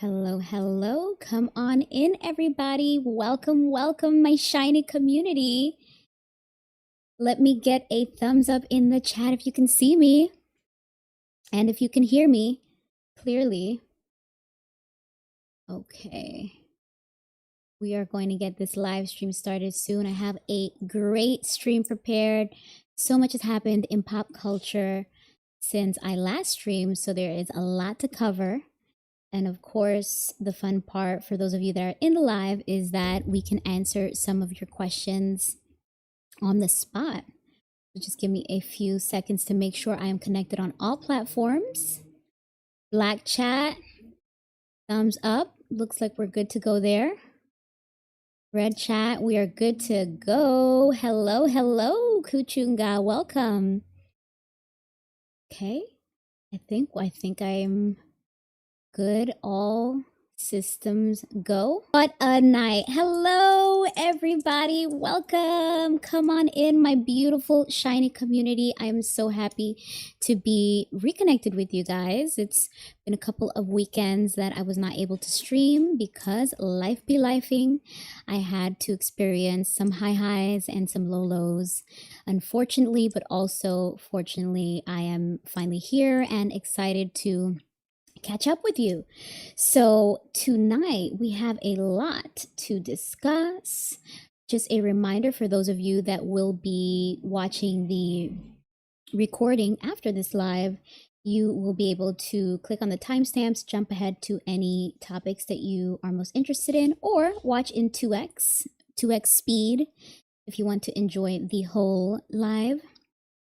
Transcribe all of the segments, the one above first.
Hello, hello. Come on in, everybody. Welcome, welcome, my shiny community. Let me get a thumbs up in the chat if you can see me and if you can hear me clearly. Okay. We are going to get this live stream started soon. I have a great stream prepared. So much has happened in pop culture since I last streamed, so there is a lot to cover. And of course, the fun part for those of you that are in the live is that we can answer some of your questions on the spot. So just give me a few seconds to make sure I am connected on all platforms. Black chat, thumbs up. Looks like we're good to go there. Red chat, we are good to go. Hello, hello, Kuchunga, welcome. Okay, I think I'm good. All systems go. What a night. Hello, everybody. Welcome. Come on in, my beautiful, shiny community. I am so happy to be reconnected with you guys. It's been a couple of weekends that I was not able to stream because life be lifing. I had to experience some high highs and some low lows, unfortunately, but also fortunately, I am finally here and excited to catch up with you. So tonight we have a lot to discuss. Just a reminder for those of you that will be watching the recording after this live, you will be able to click on the timestamps, jump ahead to any topics that you are most interested in, or watch in 2x speed if you want to enjoy the whole live.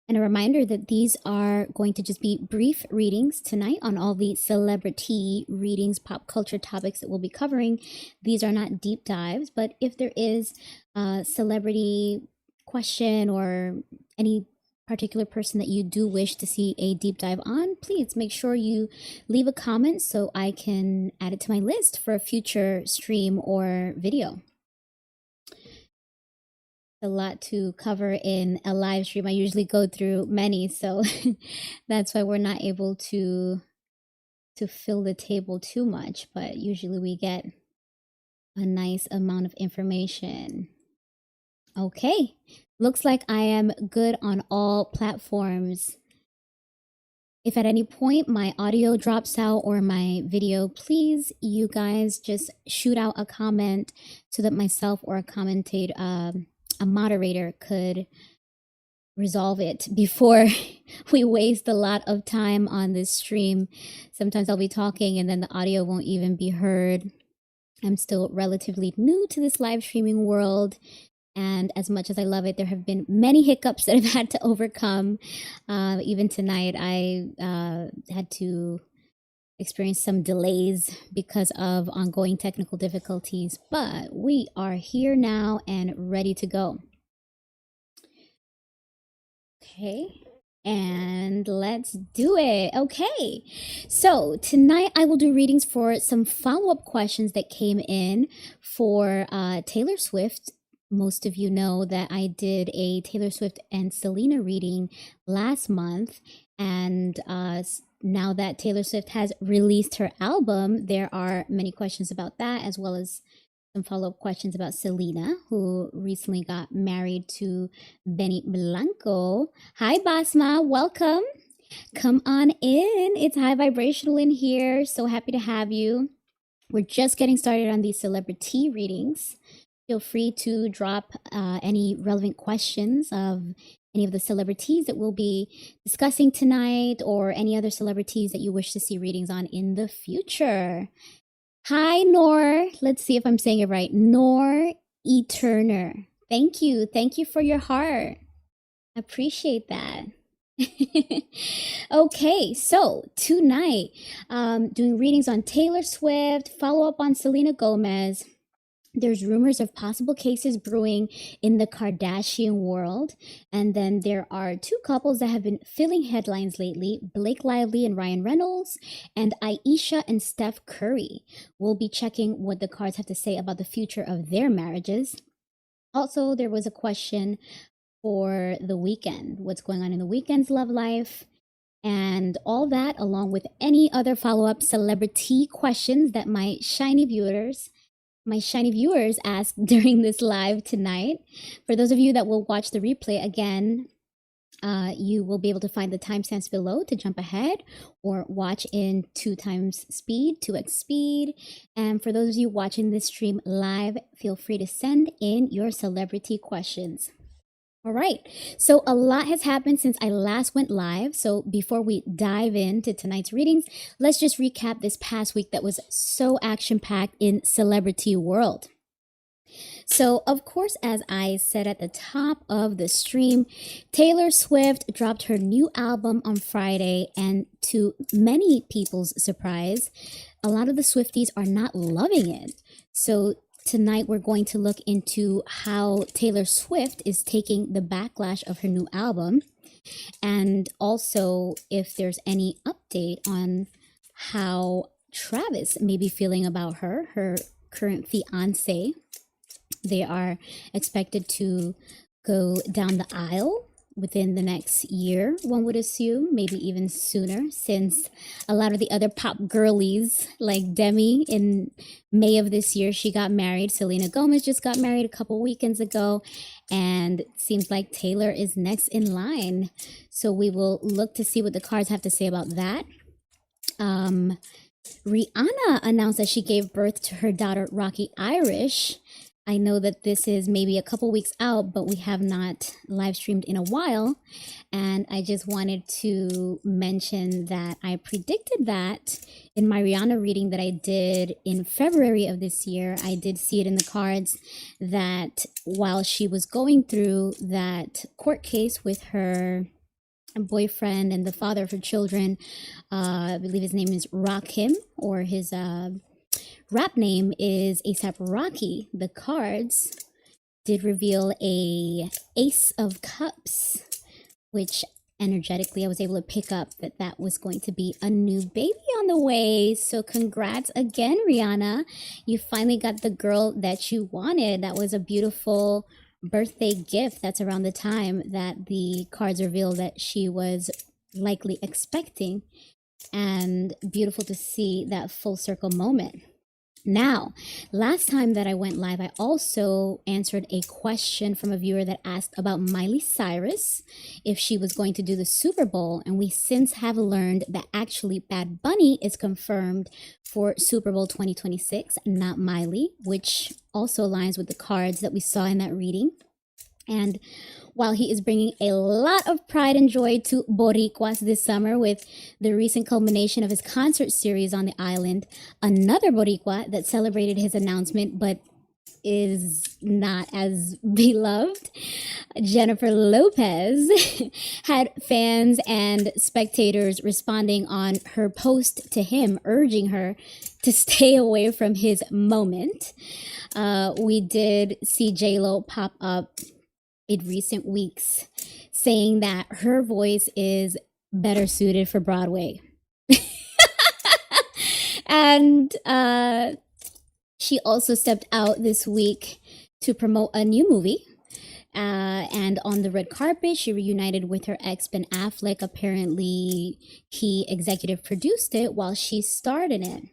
And a reminder that these are going to just be brief readings tonight on all the celebrity readings, pop culture topics that we'll be covering. These are not deep dives, but if there is a celebrity question or any particular person that you do wish to see a deep dive on, please make sure you leave a comment so I can add it to my list for a future stream or video. A lot to cover in a live stream. I usually go through many, so that's why we're not able to fill the table too much, but usually we get a nice amount of information. Okay, looks like I am good on all platforms. If at any point my audio drops out or my video, please, you guys just shoot out a comment so that myself or a moderator could resolve it before we waste a lot of time on this stream. Sometimes I'll be talking and then the audio won't even be heard. I'm still relatively new to this live streaming world, and as much as I love it, there have been many hiccups that I've had to overcome. Even tonight, I had to experience some delays because of ongoing technical difficulties, but we are here now and ready to go. Okay, and let's do it. Okay, so tonight I will do readings for some follow-up questions that came in for Taylor Swift. Most of you know that I did a Taylor Swift and Selena reading last month, and now that Taylor Swift has released her album, there are many questions about that, as well as some follow-up questions about Selena, who recently got married to Benny Blanco. Hi, Basma. Welcome. Come on in. It's high vibrational in here. So happy to have you. We're just getting started on these celebrity readings. Feel free to drop any relevant questions of any of the celebrities that we'll be discussing tonight, or any other celebrities that you wish to see readings on in the future. Hi, Nor. Let's see if I'm saying it right. Nor Eterner. Thank you. Thank you for your heart. I appreciate that. Okay, so tonight, doing readings on Taylor Swift, follow up on Selena Gomez. There's rumors of possible cases brewing in the Kardashian world. And then there are two couples that have been filling headlines lately, Blake Lively and Ryan Reynolds, and Ayesha and Steph Curry. We'll be checking what the cards have to say about the future of their marriages. Also, there was a question for the Weeknd. What's going on in the Weeknd's love life? And all that, along with any other follow-up celebrity questions that my shiny viewers asked during this live tonight. For those of you that will watch the replay again, you will be able to find the timestamps below to jump ahead or watch in 2x speed. And for those of you watching this stream live, feel free to send in your celebrity questions. All right, so a lot has happened since I last went live. So before we dive into tonight's readings, let's just recap this past week that was so action-packed in celebrity world. So, of course, as I said at the top of the stream, Taylor Swift dropped her new album on Friday, and to many people's surprise, a lot of the Swifties are not loving it. So tonight we're going to look into how Taylor Swift is taking the backlash of her new album, and also if there's any update on how Travis may be feeling about her current fiance. They are expected to go down the aisle within the next year, one would assume, maybe even sooner, since a lot of the other pop girlies, like Demi, in May of this year, she got married. Selena Gomez just got married a couple weekends ago, and it seems like Taylor is next in line. So we will look to see what the cards have to say about that. Rihanna announced that she gave birth to her daughter, Rocky Irish. I know that this is maybe a couple weeks out, but we have not live streamed in a while. And I just wanted to mention that I predicted that in my Rihanna reading that I did in February of this year. I did see it in the cards that while she was going through that court case with her boyfriend and the father of her children, I believe his name is Rakim, or his rap name is A$AP Rocky. The cards did reveal a Ace of Cups, which energetically I was able to pick up that was going to be a new baby on the way. So congrats again, Rihanna. You finally got the girl that you wanted. That was a beautiful birthday gift. That's around the time that the cards reveal that she was likely expecting, and beautiful to see that full circle moment. Now, last time that I went live, I also answered a question from a viewer that asked about Miley Cyrus, if she was going to do the Super Bowl, and we since have learned that actually Bad Bunny is confirmed for Super Bowl 2026, not Miley, which also aligns with the cards that we saw in that reading. And while he is bringing a lot of pride and joy to Boricuas this summer with the recent culmination of his concert series on the island, another Boricua that celebrated his announcement but is not as beloved, Jennifer Lopez, had fans and spectators responding on her post to him, urging her to stay away from his moment. We did see J-Lo pop up in recent weeks saying that her voice is better suited for Broadway. And she also stepped out this week to promote a new movie. And on the red carpet, she reunited with her ex, Ben Affleck. Apparently, he executive produced it while she starred in it.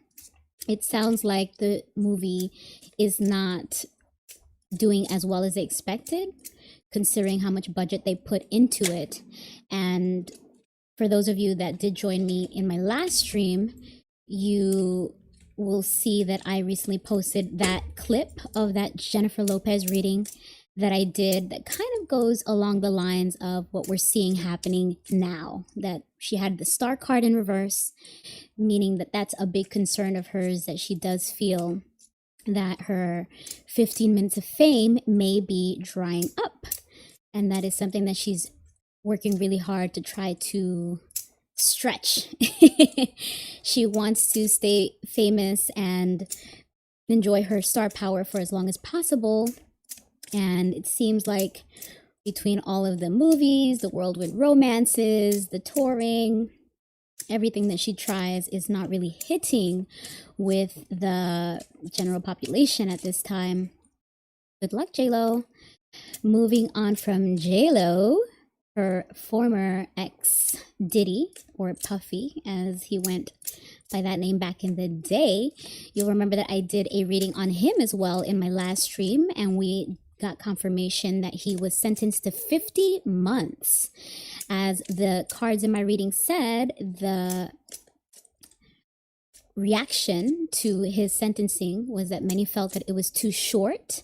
It sounds like the movie is not doing as well as they expected, considering how much budget they put into it. And for those of you that did join me in my last stream, you will see that I recently posted that clip of that Jennifer Lopez reading that I did that kind of goes along the lines of what we're seeing happening now, that she had the star card in reverse, meaning that that's a big concern of hers, that she does feel that her 15 minutes of fame may be drying up. And that is something that she's working really hard to try to stretch. She wants to stay famous and enjoy her star power for as long as possible. And it seems like between all of the movies, the whirlwind romances, the touring, everything that she tries is not really hitting with the general population at this time. Good luck, J-Lo. Moving on from J-Lo, her former ex Diddy, or Puffy, as he went by that name back in the day. You'll remember that I did a reading on him as well in my last stream, and we got confirmation that he was sentenced to 50 months. As the cards in my reading said, the reaction to his sentencing was that many felt that it was too short.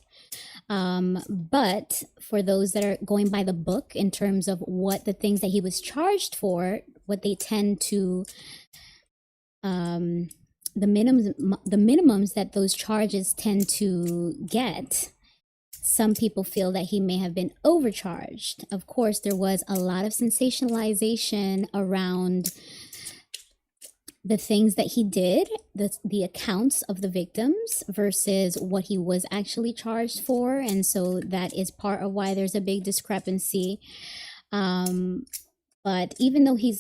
But for those that are going by the book in terms of what the things that he was charged for, what they tend to, the minimums that those charges tend to get, some people feel that he may have been overcharged. Of course, there was a lot of sensationalization around the things that he did, the accounts of the victims versus what he was actually charged for. And so that is part of why there's a big discrepancy. But even though he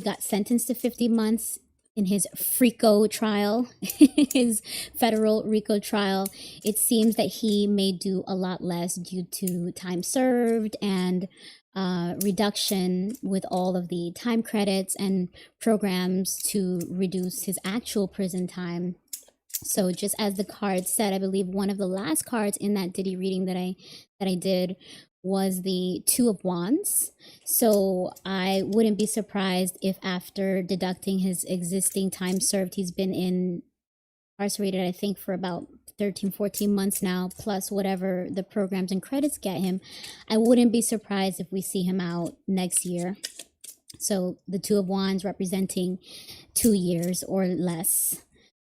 got sentenced to 50 months in his RICO trial, his federal RICO trial, it seems that he may do a lot less due to time served and reduction with all of the time credits and programs to reduce his actual prison time. So just as the card said, I believe one of the last cards in that Diddy reading that I did was the Two of Wands. So I wouldn't be surprised if after deducting his existing time served, he's been incarcerated, I think, for about 13, 14 months now, plus whatever the programs and credits get him. I wouldn't be surprised if we see him out next year. So the Two of Wands representing 2 years or less,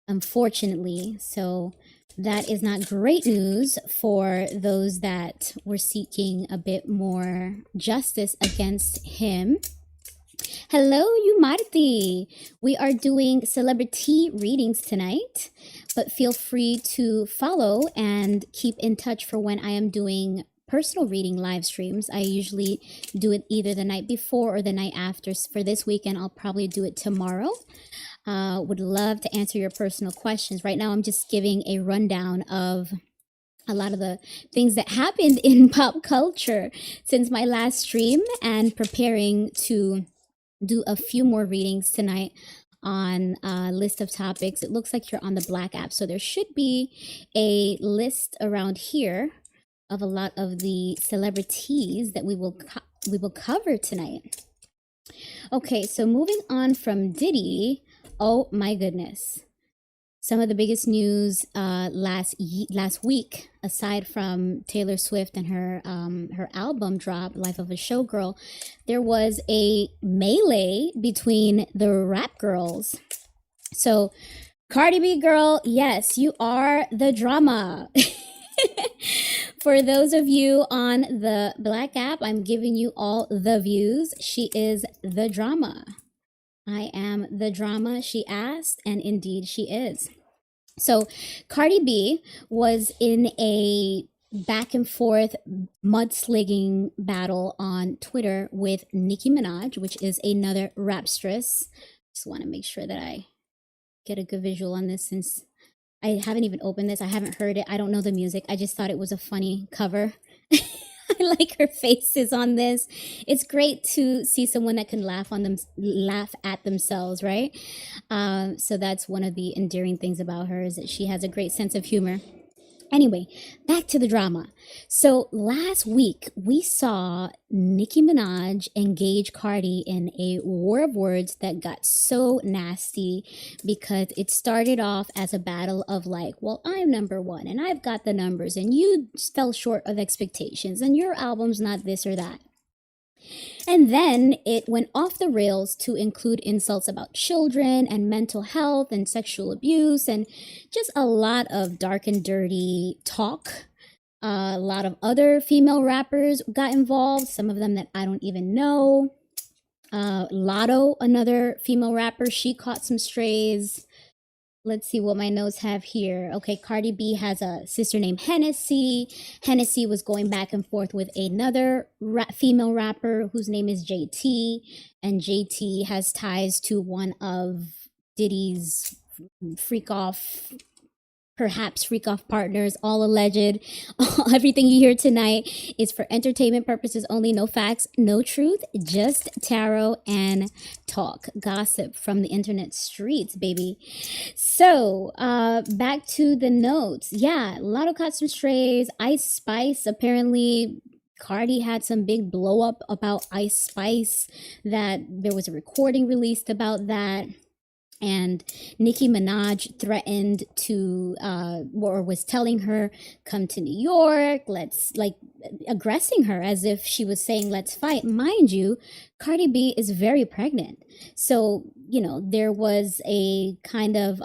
unfortunately. So that is not great news for those that were seeking a bit more justice against him. Hello, Yumarti. We are doing CelebriTEA readings tonight, but feel free to follow and keep in touch for when I am doing personal reading live streams. I usually do it either the night before or the night after. For this weekend, I'll probably do it tomorrow. Would love to answer your personal questions. Right now, I'm just giving a rundown of a lot of the things that happened in pop culture since my last stream and preparing to do a few more readings tonight on a list of topics. It looks like you're on the Black app, so there should be a list around here of a lot of the celebrities that we will cover tonight. Okay, so moving on from Diddy. Oh my goodness. Some of the biggest news last week, aside from Taylor Swift and her album drop, Life of a Showgirl, there was a melee between the rap girls. So, Cardi B girl, yes, you are the drama. For those of you on the Black app, I'm giving you all the views. She is the drama. I am the drama, she asked, and indeed she is. So Cardi B was in a back and forth mudslinging battle on Twitter with Nicki Minaj, which is another rapstress. Just want to make sure that I get a good visual on this since I haven't even opened this. I haven't heard it. I don't know the music. I just thought it was a funny cover. I like her faces on this. It's great to see someone that can laugh at themselves, right? So that's one of the endearing things about her, is that she has a great sense of humor. Anyway, back to the drama. So last week, we saw Nicki Minaj engage Cardi in a war of words that got so nasty because it started off as a battle of like, well, I'm number one and I've got the numbers and you fell short of expectations and your album's not this or that. And then it went off the rails to include insults about children and mental health and sexual abuse and just a lot of dark and dirty talk. A lot of other female rappers got involved, some of them that I don't even know. Lotto, another female rapper, she caught some strays. Let's see what my notes have here. Okay, Cardi B has a sister named Hennessy. Hennessy was going back and forth with another female rapper whose name is JT. And JT has ties to one of Diddy's freak off perhaps freak off partners, all alleged. Everything you hear tonight is for entertainment purposes only. No facts, no truth, just tarot and talk, gossip from the internet streets, baby. So back to the notes. Yeah, a lot of custom strays. Ice Spice, apparently Cardi had some big blow up about Ice Spice, that there was a recording released about that. And Nicki Minaj threatened to, or was telling her, come to New York, let's, like, aggressing her as if she was saying, let's fight. Mind you, Cardi B is very pregnant. So, you know, there was a kind of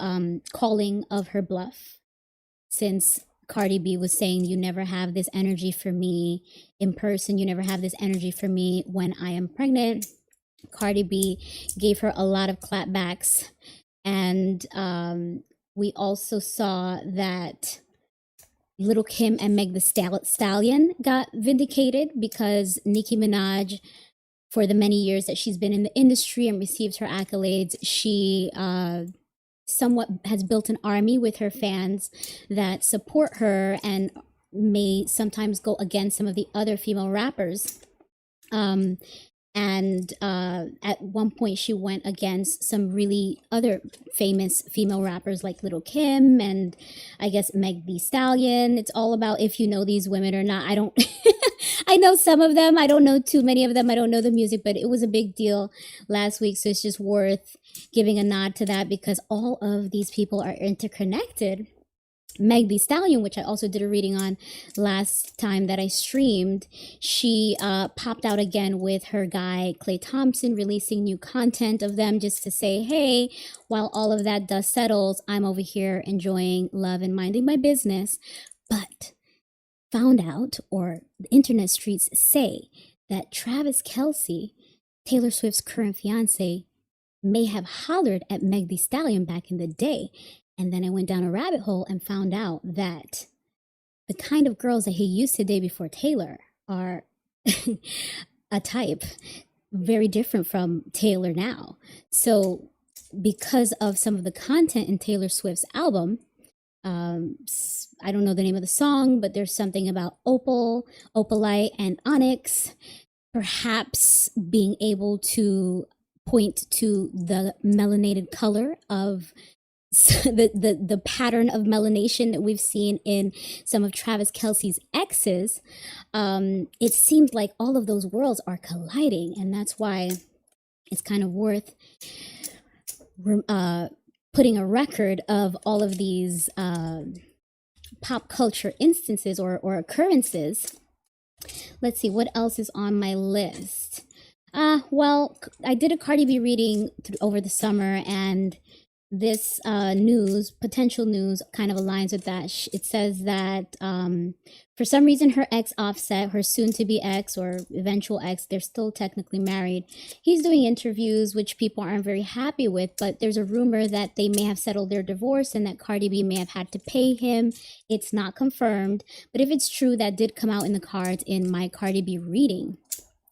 calling of her bluff, since Cardi B was saying, you never have this energy for me in person. You never have this energy for me when I am pregnant. Cardi B gave her a lot of clapbacks. And we also saw that Little Kim and Meg the Stallion got vindicated, because Nicki Minaj, for the many years that she's been in the industry and received her accolades, she somewhat has built an army with her fans that support her and may sometimes go against some of the other female rappers. And at one point she went against some really other famous female rappers like Little Kim and I guess Meg the Stallion. It's all about if you know these women or not. I don't I know some of them. I don't know too many of them. I don't know the music, but it was a big deal last week. So it's just worth giving a nod to that, because all of these people are interconnected. Meg the Stallion, which I also did a reading on last time that I streamed, she popped out again with her guy Klay Thompson, releasing new content of them just to say, hey, while all of that dust settles, I'm over here enjoying love and minding my business. But found out, or the internet streets say, that Travis Kelce, Taylor Swift's current fiance, may have hollered at Meg the Stallion back in the day. And then I went down a rabbit hole and found out that the kind of girls that he used to date before Taylor are a type very different from Taylor now. So because of some of the content in Taylor Swift's album, I don't know the name of the song, but there's something about opal, opalite, and onyx, perhaps being able to point to the melanated color of the pattern of melanation that we've seen in some of Travis Kelce's exes. It seems like all of those worlds are colliding, and that's why it's kind of worth putting a record of all of these pop culture instances or occurrences. Let's see, what else is on my list? Well, I did a Cardi B reading over the summer, and this potential news kind of aligns with that. It says that for some reason her ex Offset, her soon-to-be ex or eventual ex, they're still technically married. He's doing interviews, which people aren't very happy with, but there's a rumor that they may have settled their divorce and that Cardi B may have had to pay him. It's not confirmed, but if it's true, that did come out in the cards in my Cardi B reading.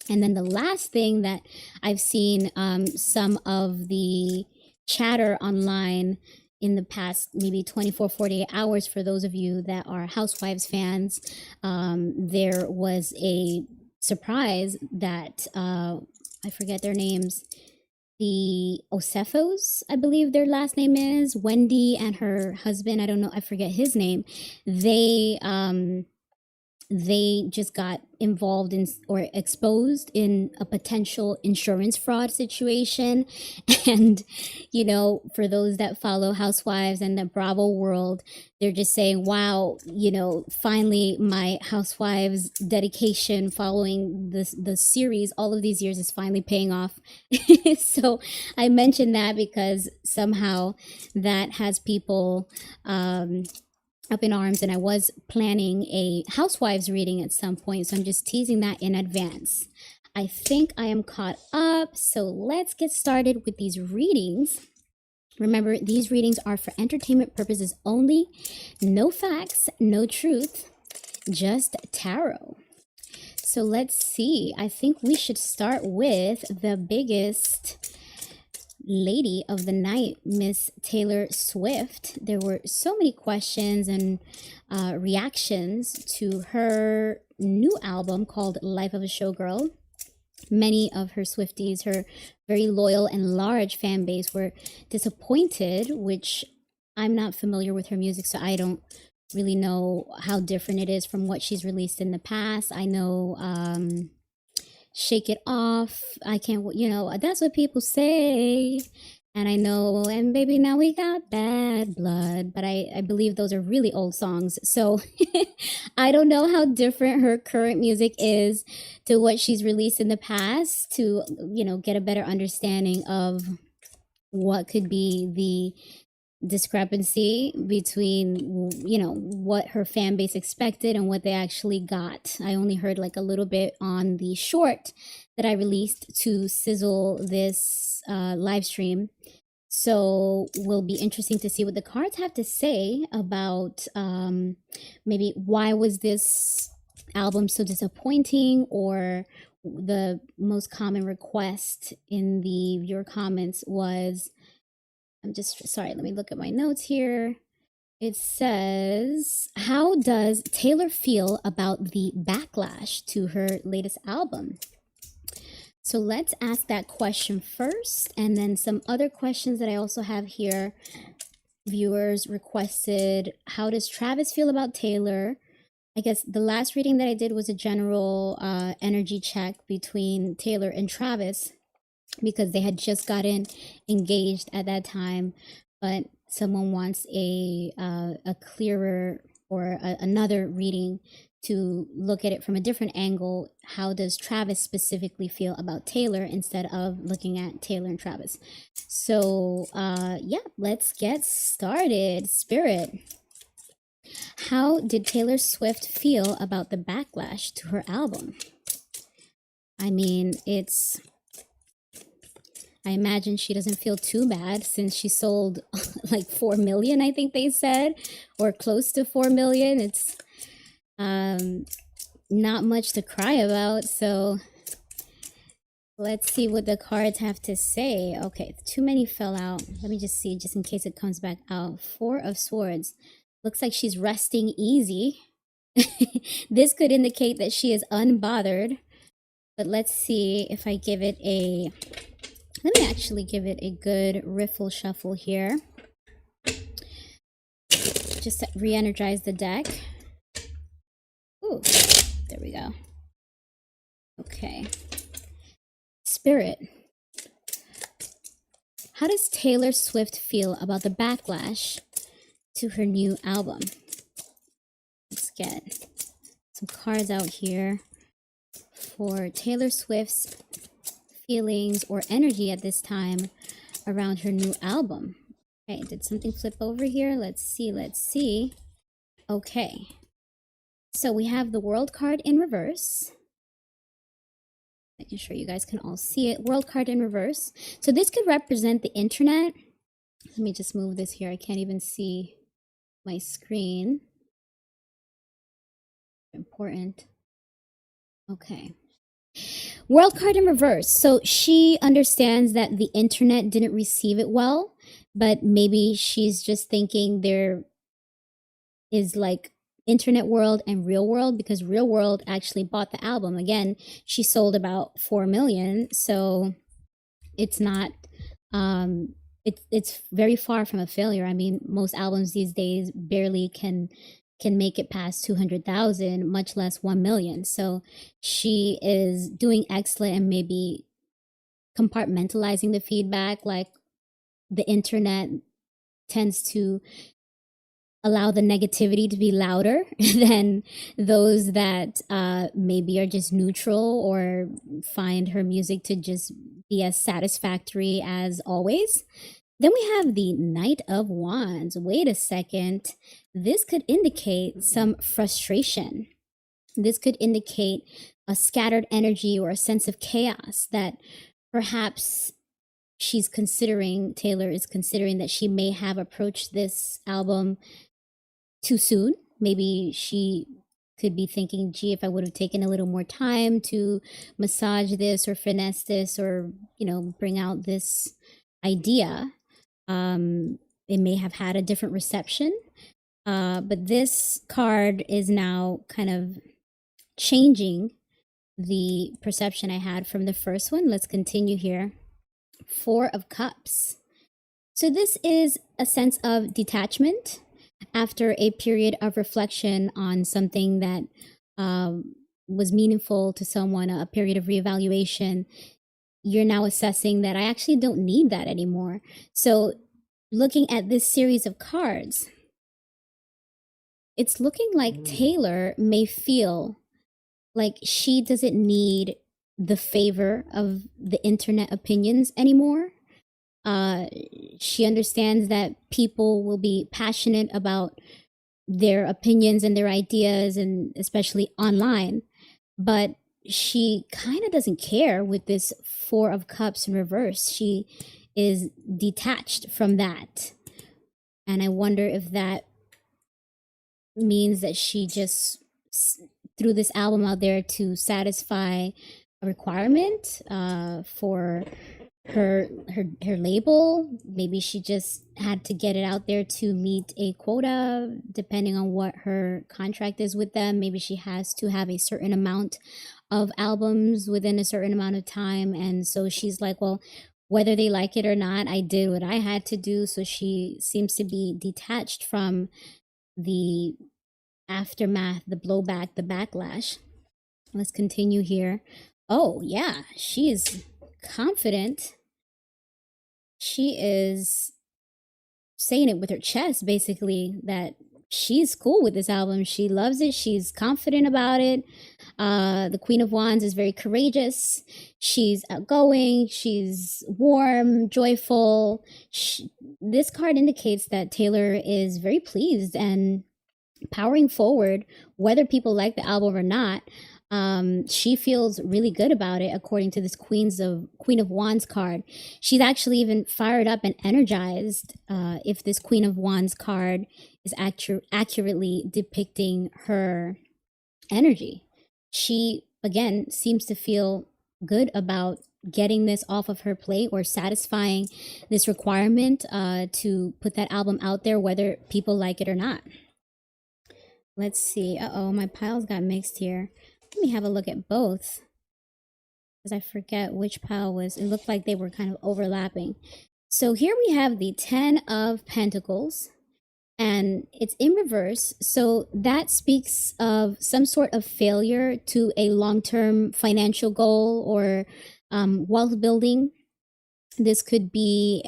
And then the last thing that I've seen, some of the chatter online in the past maybe 24, 48 hours, for those of you that are Housewives fans, there was a surprise that, I forget their names, the Osefos, I believe their last name is, Wendy and her husband, I don't know, I forget his name, they just got involved in or exposed in a potential insurance fraud situation. And, you know, for those that follow Housewives and the Bravo world, they're just saying, wow, you know, finally my Housewives dedication following the series all of these years is finally paying off. So I mentioned that because somehow that has people up in arms, and I was planning a Housewives reading at some point, so I'm just teasing that in advance. I think I am caught up, so let's get started with these readings. Remember, these readings are for entertainment purposes only. No facts, no truth, just tarot. So let's see. I think we should start with the biggest lady of the night, Miss Taylor Swift. There were so many questions and reactions to her new album called Life of a Showgirl. Many of her Swifties, her very loyal and large fan base, were disappointed, which I'm not familiar with her music, so I don't really know how different it is from what she's released in the past. I know Shake It Off. I can't, that's what people say. And I know, and baby, now we got Bad Blood. But I believe those are really old songs. So I don't know how different her current music is to what she's released in the past to, get a better understanding of what could be the discrepancy between what her fan base expected and what they actually got. I only heard like a little bit on the short that I released to sizzle this live stream, so will be interesting to see what the cards have to say about maybe why was this album so disappointing, or the most common request in the viewer comments was, I'm just sorry, let me look at my notes here. It says, how does Taylor feel about the backlash to her latest album? So let's ask that question first, and then some other questions that I also have here. Viewers requested, how does Travis feel about Taylor? I guess the last reading that I did was a general energy check between Taylor and Travis, because they had just gotten engaged at that time, but someone wants a clearer or another reading to look at it from a different angle. How does Travis specifically feel about Taylor, instead of looking at Taylor and Travis? So yeah, let's get started. Spirit, how did Taylor Swift feel about the backlash to her album? I mean, I imagine she doesn't feel too bad, since she sold like 4 million, I think they said, or close to 4 million. It's not much to cry about. So let's see what the cards have to say. Okay, too many fell out. Let me just see, just in case it comes back out. 4 of Swords. Looks like she's resting easy. This could indicate that she is unbothered. But let's see if I give it a... Let me actually give it a good riffle shuffle here, just to re-energize the deck. Ooh, there we go. Okay. Spirit, how does Taylor Swift feel about the backlash to her new album? Let's get some cards out here for Taylor Swift's feelings or energy at this time around her new album. Okay, did something flip over here? Let's see. Okay, so we have the World card in reverse. Making sure you guys can all see it. World card in reverse. So this could represent the internet. Let me just move this here. I can't even see my screen. Important. Okay. World card in reverse. So she understands that the internet didn't receive it well, but maybe she's just thinking there is like internet world and real world, because real world actually bought the album. Again, she sold about 4 million, so it's not it's very far from a failure. I mean, most albums these days barely can make it past 200,000, much less 1 million. So she is doing excellent, and maybe compartmentalizing the feedback. Like, the internet tends to allow the negativity to be louder than those that maybe are just neutral, or find her music to just be as satisfactory as always. Then we have the Knight of Wands. Wait a second. This could indicate some frustration. This could indicate a scattered energy or a sense of chaos that perhaps Taylor is considering that she may have approached this album too soon. Maybe she could be thinking, gee, if I would have taken a little more time to massage this or finesse this, or, bring out this idea. It may have had a different reception, but this card is now kind of changing the perception I had from the first one. Let's continue here. Four of Cups. So this is a sense of detachment after a period of reflection on something that was meaningful to someone, a period of reevaluation. You're now assessing that I actually don't need that anymore. So looking at this series of cards, it's looking like Taylor may feel like she doesn't need the favor of the internet opinions anymore. She understands that people will be passionate about their opinions and their ideas, and especially online, but she kind of doesn't care with this Four of Cups in reverse. She is detached from that. And I wonder if that means that she just threw this album out there to satisfy a requirement for her label. Maybe she just had to get it out there to meet a quota, depending on what her contract is with them. Maybe she has to have a certain amount of albums within a certain amount of time, and so she's like, well, whether they like it or not, I did what I had to do. So she seems to be detached from the aftermath, the blowback, the backlash. Let's continue here. Oh yeah, she is confident. She is saying it with her chest, basically, that she's cool with this album. She loves it. She's confident about it. The Queen of Wands is very courageous. She's outgoing. She's warm, joyful. This card indicates that Taylor is very pleased and powering forward, whether people like the album or not. She feels really good about it, according to this Queen of Wands card. She's actually even fired up and energized, if this Queen of Wands card is accurately depicting her energy. She, again, seems to feel good about getting this off of her plate, or satisfying this requirement to put that album out there, whether people like it or not. Let's see. Uh-oh, my piles got mixed here. Let me have a look at both, because I forget which pile was. It looked like they were kind of overlapping. So here we have the 10 of Pentacles, and it's in reverse. So that speaks of some sort of failure to a long-term financial goal or wealth building. This could be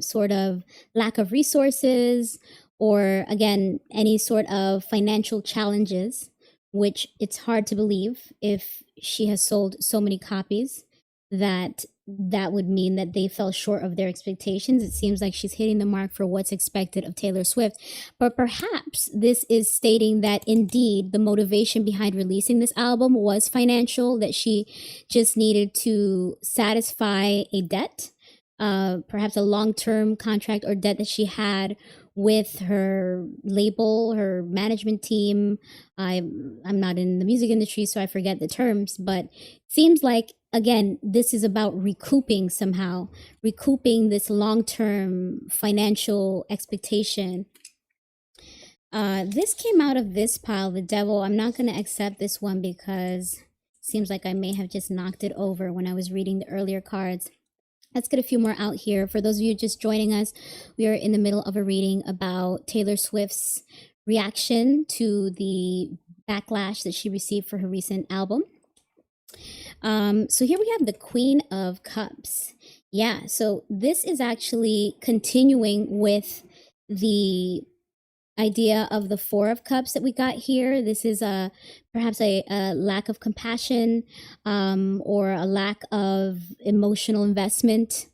sort of lack of resources, or again, any sort of financial challenges, which it's hard to believe if she has sold so many copies that would mean that they fell short of their expectations. It seems like she's hitting the mark for what's expected of Taylor Swift. But perhaps this is stating that indeed the motivation behind releasing this album was financial, that she just needed to satisfy a debt, perhaps a long-term contract or debt that she had with her label, her management team. I'm not in the music industry, so I forget the terms, but it seems like, again, this is about recouping somehow, recouping this long-term financial expectation. This came out of this pile, the Devil. I'm not going to accept this one because it seems like I may have just knocked it over when I was reading the earlier cards. Let's get a few more out here. For those of you just joining us, we are in the middle of a reading about Taylor Swift's reaction to the backlash that she received for her recent album. So here we have the Queen of Cups. Yeah, so this is actually continuing with the idea of the Four of Cups that we got here. This is perhaps a lack of compassion, or a lack of emotional investment,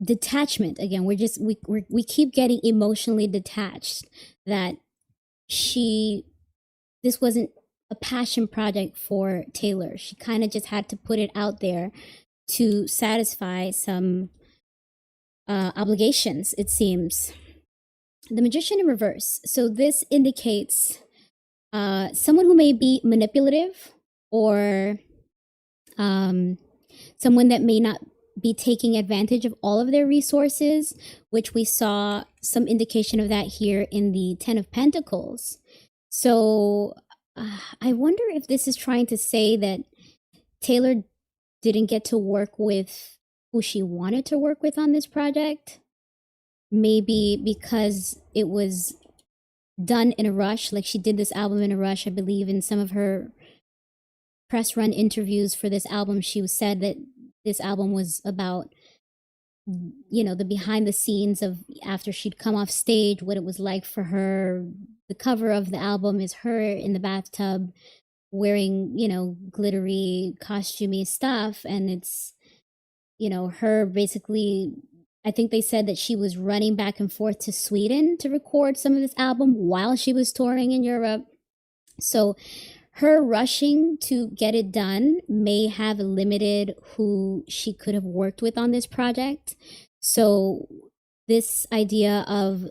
detachment. Again, we keep getting emotionally detached, that this wasn't a passion project for Taylor. She kind of just had to put it out there to satisfy some obligations, it seems. The Magician in reverse. So this indicates someone who may be manipulative, or someone that may not be taking advantage of all of their resources, which we saw some indication of that here in the Ten of Pentacles. So I wonder if this is trying to say that Taylor didn't get to work with who she wanted to work with on this project. Maybe because it was done in a rush, like she did this album in a rush. I believe in some of her press run interviews for this album, she said that this album was about, you know, the behind the scenes of after she'd come off stage, what it was like for her. The cover of the album is her in the bathtub wearing, you know, glittery, costumey stuff. And it's, you know, her basically, I think they said that she was running back and forth to Sweden to record some of this album while she was touring in Europe. So her rushing to get it done may have limited who she could have worked with on this project. So this idea of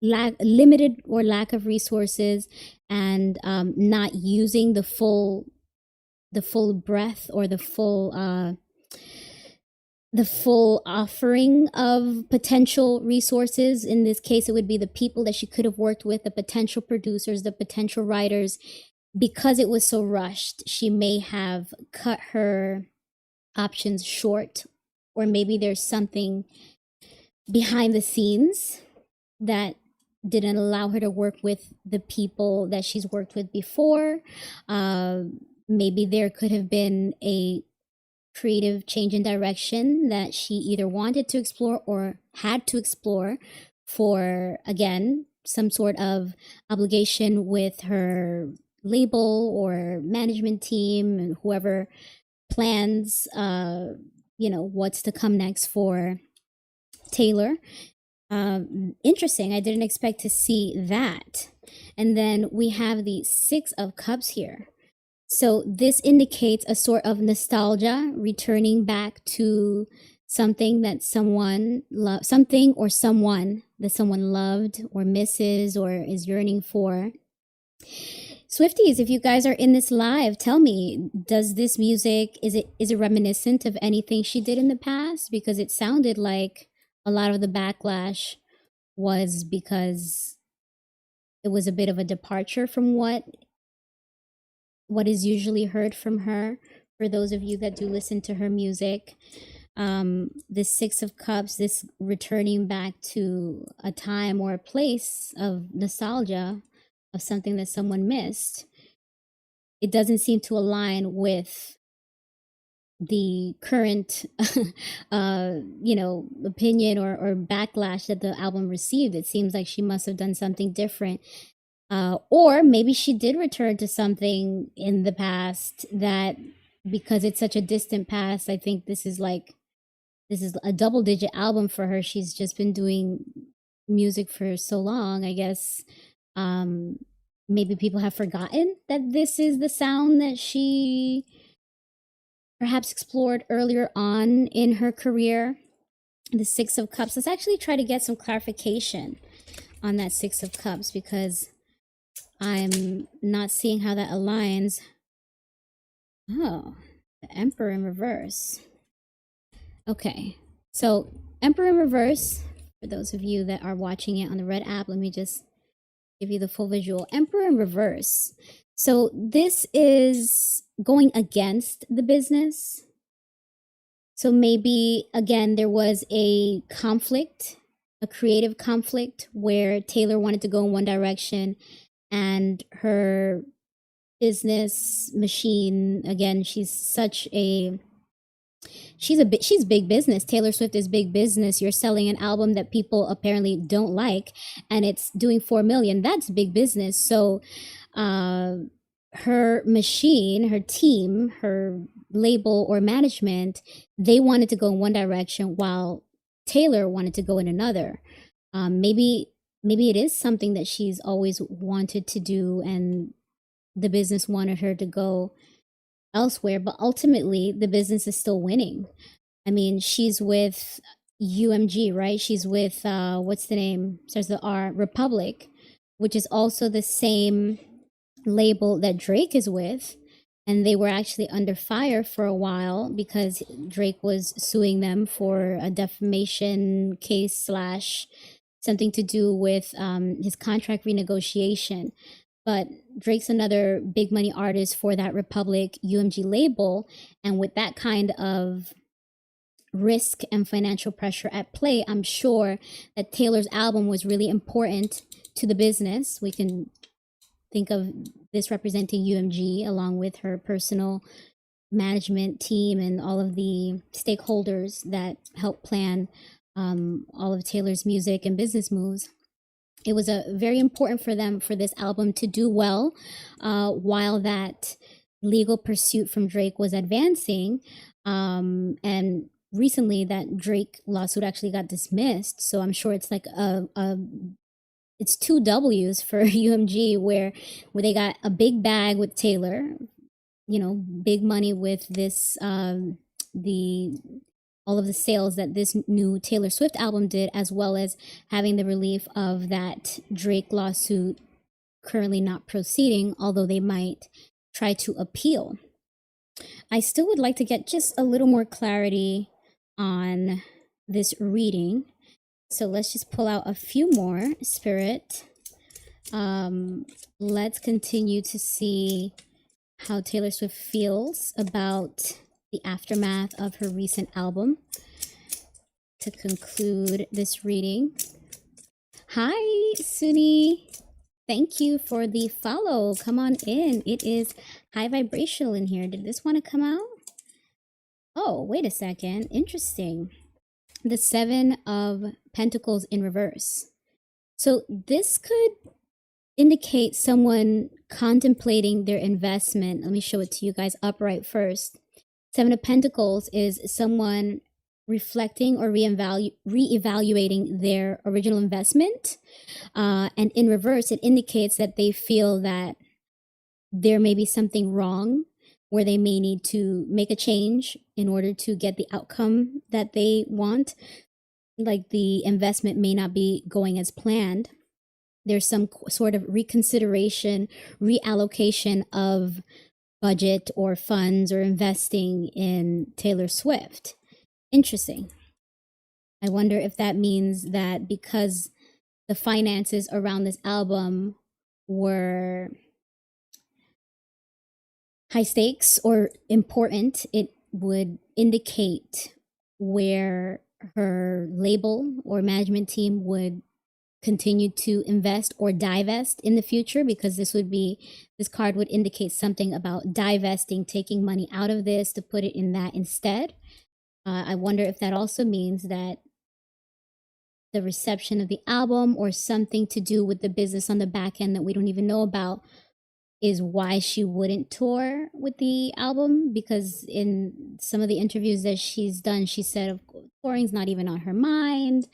limited or lack of resources and not using the full breadth or the full offering of potential resources. In this case, it would be the people that she could have worked with, the potential producers, the potential writers. Because it was so rushed, she may have cut her options short, or maybe there's something behind the scenes that didn't allow her to work with the people that she's worked with before. Maybe there could have been a creative change in direction that she either wanted to explore or had to explore for, again, some sort of obligation with her label or management team and whoever plans, you know, what's to come next for Taylor. Interesting. I didn't expect to see that. And then we have the Six of Cups here. So this indicates a sort of nostalgia, returning back to something that someone loved, something or someone that someone loved or misses or is yearning for. Swifties, if you guys are in this live, tell me, does this music, is it reminiscent of anything she did in the past? Because it sounded like a lot of the backlash was because it was a bit of a departure from what is usually heard from her. For those of you that do listen to her music, this Six of Cups, this returning back to a time or a place of nostalgia of something that someone missed, it doesn't seem to align with the current you know, opinion or backlash that the album received. It seems like she must have done something different. Or maybe she did return to something in the past that, because it's such a distant past, I think this is a double-digit album for her. She's just been doing music for so long, I guess. Maybe people have forgotten that this is the sound that she perhaps explored earlier on in her career. The Six of Cups. Let's actually try to get some clarification on that Six of Cups, because I'm not seeing how that aligns. Oh, the Emperor in reverse. Okay, so Emperor in reverse, for those of you that are watching it on the red app, let me just give you the full visual. Emperor in reverse. So this is going against the business. So maybe, again, there was a conflict, a creative conflict, where Taylor wanted to go in one direction and her business machine, again, she's big business. Taylor Swift is big business. You're selling an album that people apparently don't like and it's doing 4 million. That's big business. So her machine, her team, her label or management, they wanted to go in one direction while Taylor wanted to go in another. Maybe it is something that she's always wanted to do and the business wanted her to go elsewhere, but ultimately the business is still winning. I mean, she's with UMG, right? She's with what's the name? Starts with the R, Republic, which is also the same label that Drake is with. and they were actually under fire for a while because Drake was suing them for a defamation case slash something to do with his contract renegotiation. But Drake's another big money artist for that Republic UMG label, and with that kind of risk and financial pressure at play, I'm sure that Taylor's album was really important to the business. We can think of this representing UMG along with her personal management team and all of the stakeholders that help plan all of Taylor's music and business moves. It was very important for them for this album to do well while that legal pursuit from Drake was advancing. And recently that Drake lawsuit actually got dismissed. So I'm sure it's like it's two W's for UMG where they got a big bag with Taylor, you know, big money with this, all of the sales that this new Taylor Swift album did, as well as having the relief of that Drake lawsuit currently not proceeding, although they might try to appeal. I still would like to get just a little more clarity on this reading. So let's just pull out a few more, Spirit. Let's continue to see how Taylor Swift feels about the aftermath of her recent album to conclude this reading. Hi, Suni. Thank you for the follow. Come on in. It is high vibrational in here. Did this want to come out? Oh, wait a second. Interesting. The Seven of Pentacles in reverse. So this could indicate someone contemplating their investment. Let me show it to you guys upright first. Seven of Pentacles is someone reflecting or reevaluating their original investment. And in reverse, it indicates that they feel that there may be something wrong where they may need to make a change in order to get the outcome that they want. Like the investment may not be going as planned. There's some sort of reconsideration, reallocation of budget or funds or investing in Taylor Swift. Interesting. I wonder if that means that because the finances around this album were high stakes or important, it would indicate where her label or management team would continue to invest or divest in the future, because this card would indicate something about divesting, taking money out of this to put it in that instead. I wonder if that also means that the reception of the album or something to do with the business on the back end that we don't even know about is why she wouldn't tour with the album, because in some of the interviews that she's done, she said touring's not even on her mind,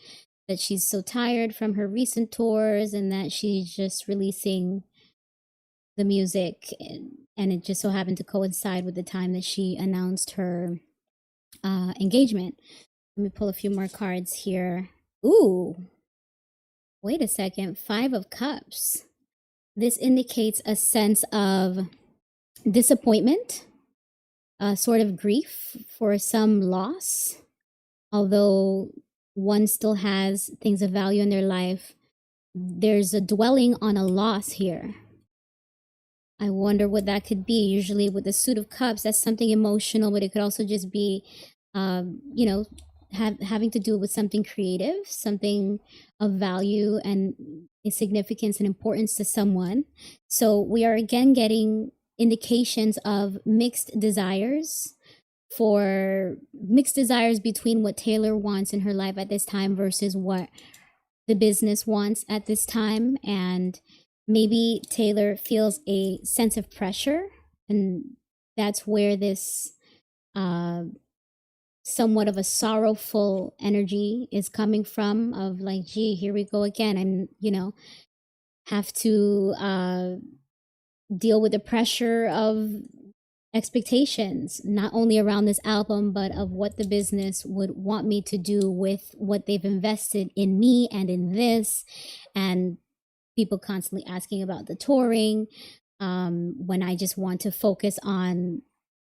that she's so tired from her recent tours and that she's just releasing the music, and it just so happened to coincide with the time that she announced her engagement. Let me pull a few more cards here. Ooh, wait a second. Five of Cups. This indicates a sense of disappointment, sort of grief for some loss, although one still has things of value in their life. There's a dwelling on a loss here. I wonder what that could be. Usually with the Suit of Cups, that's something emotional, but it could also just be, having to do with something creative, something of value and significance and importance to someone. So we are again getting indications of mixed desires between what Taylor wants in her life at this time versus what the business wants at this time. And maybe Taylor feels a sense of pressure, and that's where this somewhat of a sorrowful energy is coming from, of like, gee, here we go again, and have to deal with the pressure of expectations, not only around this album, but of what the business would want me to do with what they've invested in me and in this, and people constantly asking about the touring. when I just want to focus on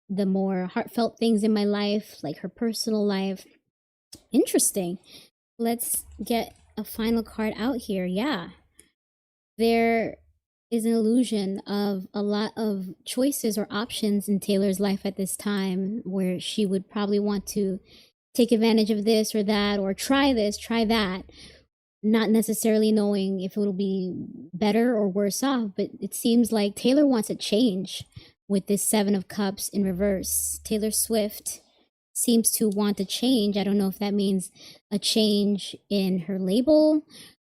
the more heartfelt things in my life, like her personal life. Interesting. Let's get a final card out here. Yeah. There is an illusion of a lot of choices or options in Taylor's life at this time, where she would probably want to take advantage of this or that, or try this, try that, not necessarily knowing if it'll be better or worse off. But it seems like Taylor wants a change with this Seven of Cups in reverse. Taylor Swift seems to want a change. I don't know if that means a change in her label,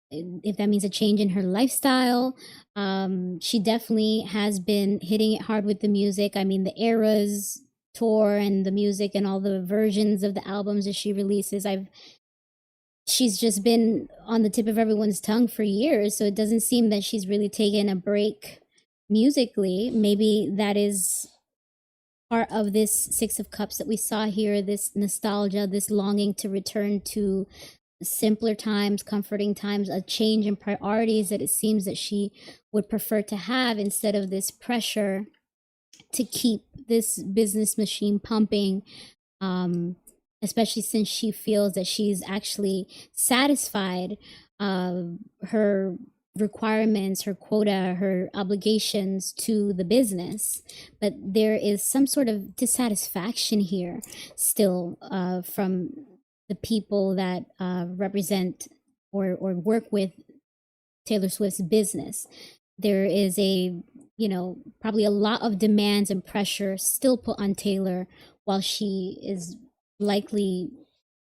if that means a change in her lifestyle. She definitely has been hitting it hard with the music. I mean, the Eras tour and the music and all the versions of the albums that she releases, she's just been on the tip of everyone's tongue for years. So it doesn't seem that she's really taken a break musically. Maybe that is part of this Six of Cups that we saw here, this nostalgia, this longing to return to simpler times, comforting times, a change in priorities that it seems that she would prefer to have, instead of this pressure to keep this business machine pumping, especially since she feels that she's actually satisfied her requirements, her quota, her obligations to the business. But there is some sort of dissatisfaction here still from the people that represent or work with Taylor Swift's business. There is probably a lot of demands and pressure still put on Taylor, while she is likely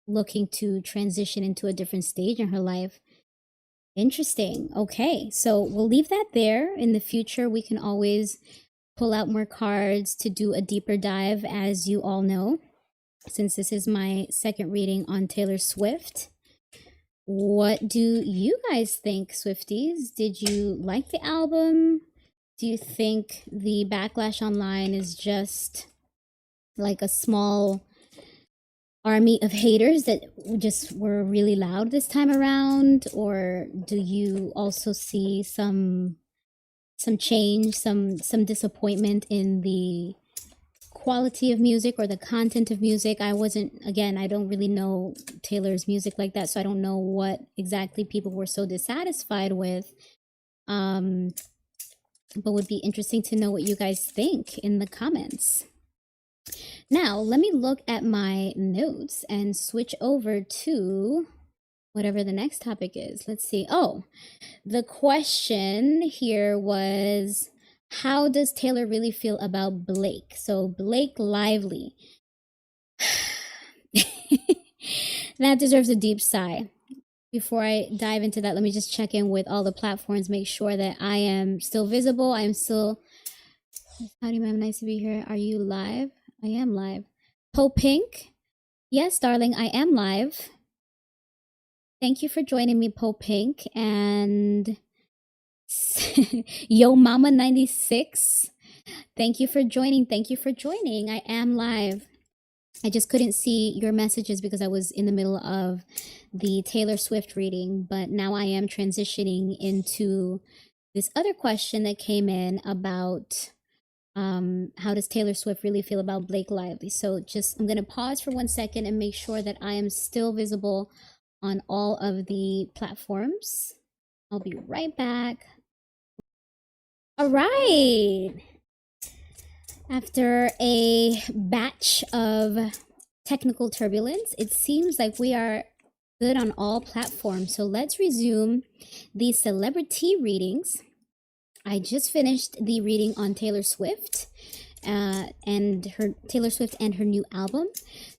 looking to transition into a different stage in her life. Interesting. Okay, so we'll leave that there. In the future, we can always pull out more cards to do a deeper dive, as you all know, since this is my second reading on Taylor Swift. What do you guys think, Swifties? Did you like the album? Do you think the backlash online is just like a small army of haters that just were really loud this time around? Or do you also see some change, some disappointment in the quality of music or the content of music? I don't really know Taylor's music like that, so I don't know what exactly people were so dissatisfied with. But would be interesting to know what you guys think in the comments. Now, let me look at my notes and switch over to whatever the next topic is. Let's see. Oh, the question here was, how does Taylor really feel about Blake? So Blake Lively. That deserves a deep sigh. Before I dive into that, let me just check in with all the platforms, make sure that I am still visible. I am still... Howdy, ma'am. Nice to be here. Are you live? I am live. Po Pink. Yes, darling, I am live. Thank you for joining me, Po Pink. And Yo Mama 96. Thank you for joining. I am live. I just couldn't see your messages because I was in the middle of the Taylor Swift reading, but now I am transitioning into this other question that came in about how does Taylor Swift really feel about Blake Lively? So I'm going to pause for 1 second and make sure that I am still visible on all of the platforms. I'll be right back. All right. After a batch of technical turbulence, it seems like we are good on all platforms. So let's resume the CelebriTEA readings. I just finished the reading on Taylor Swift and her new album.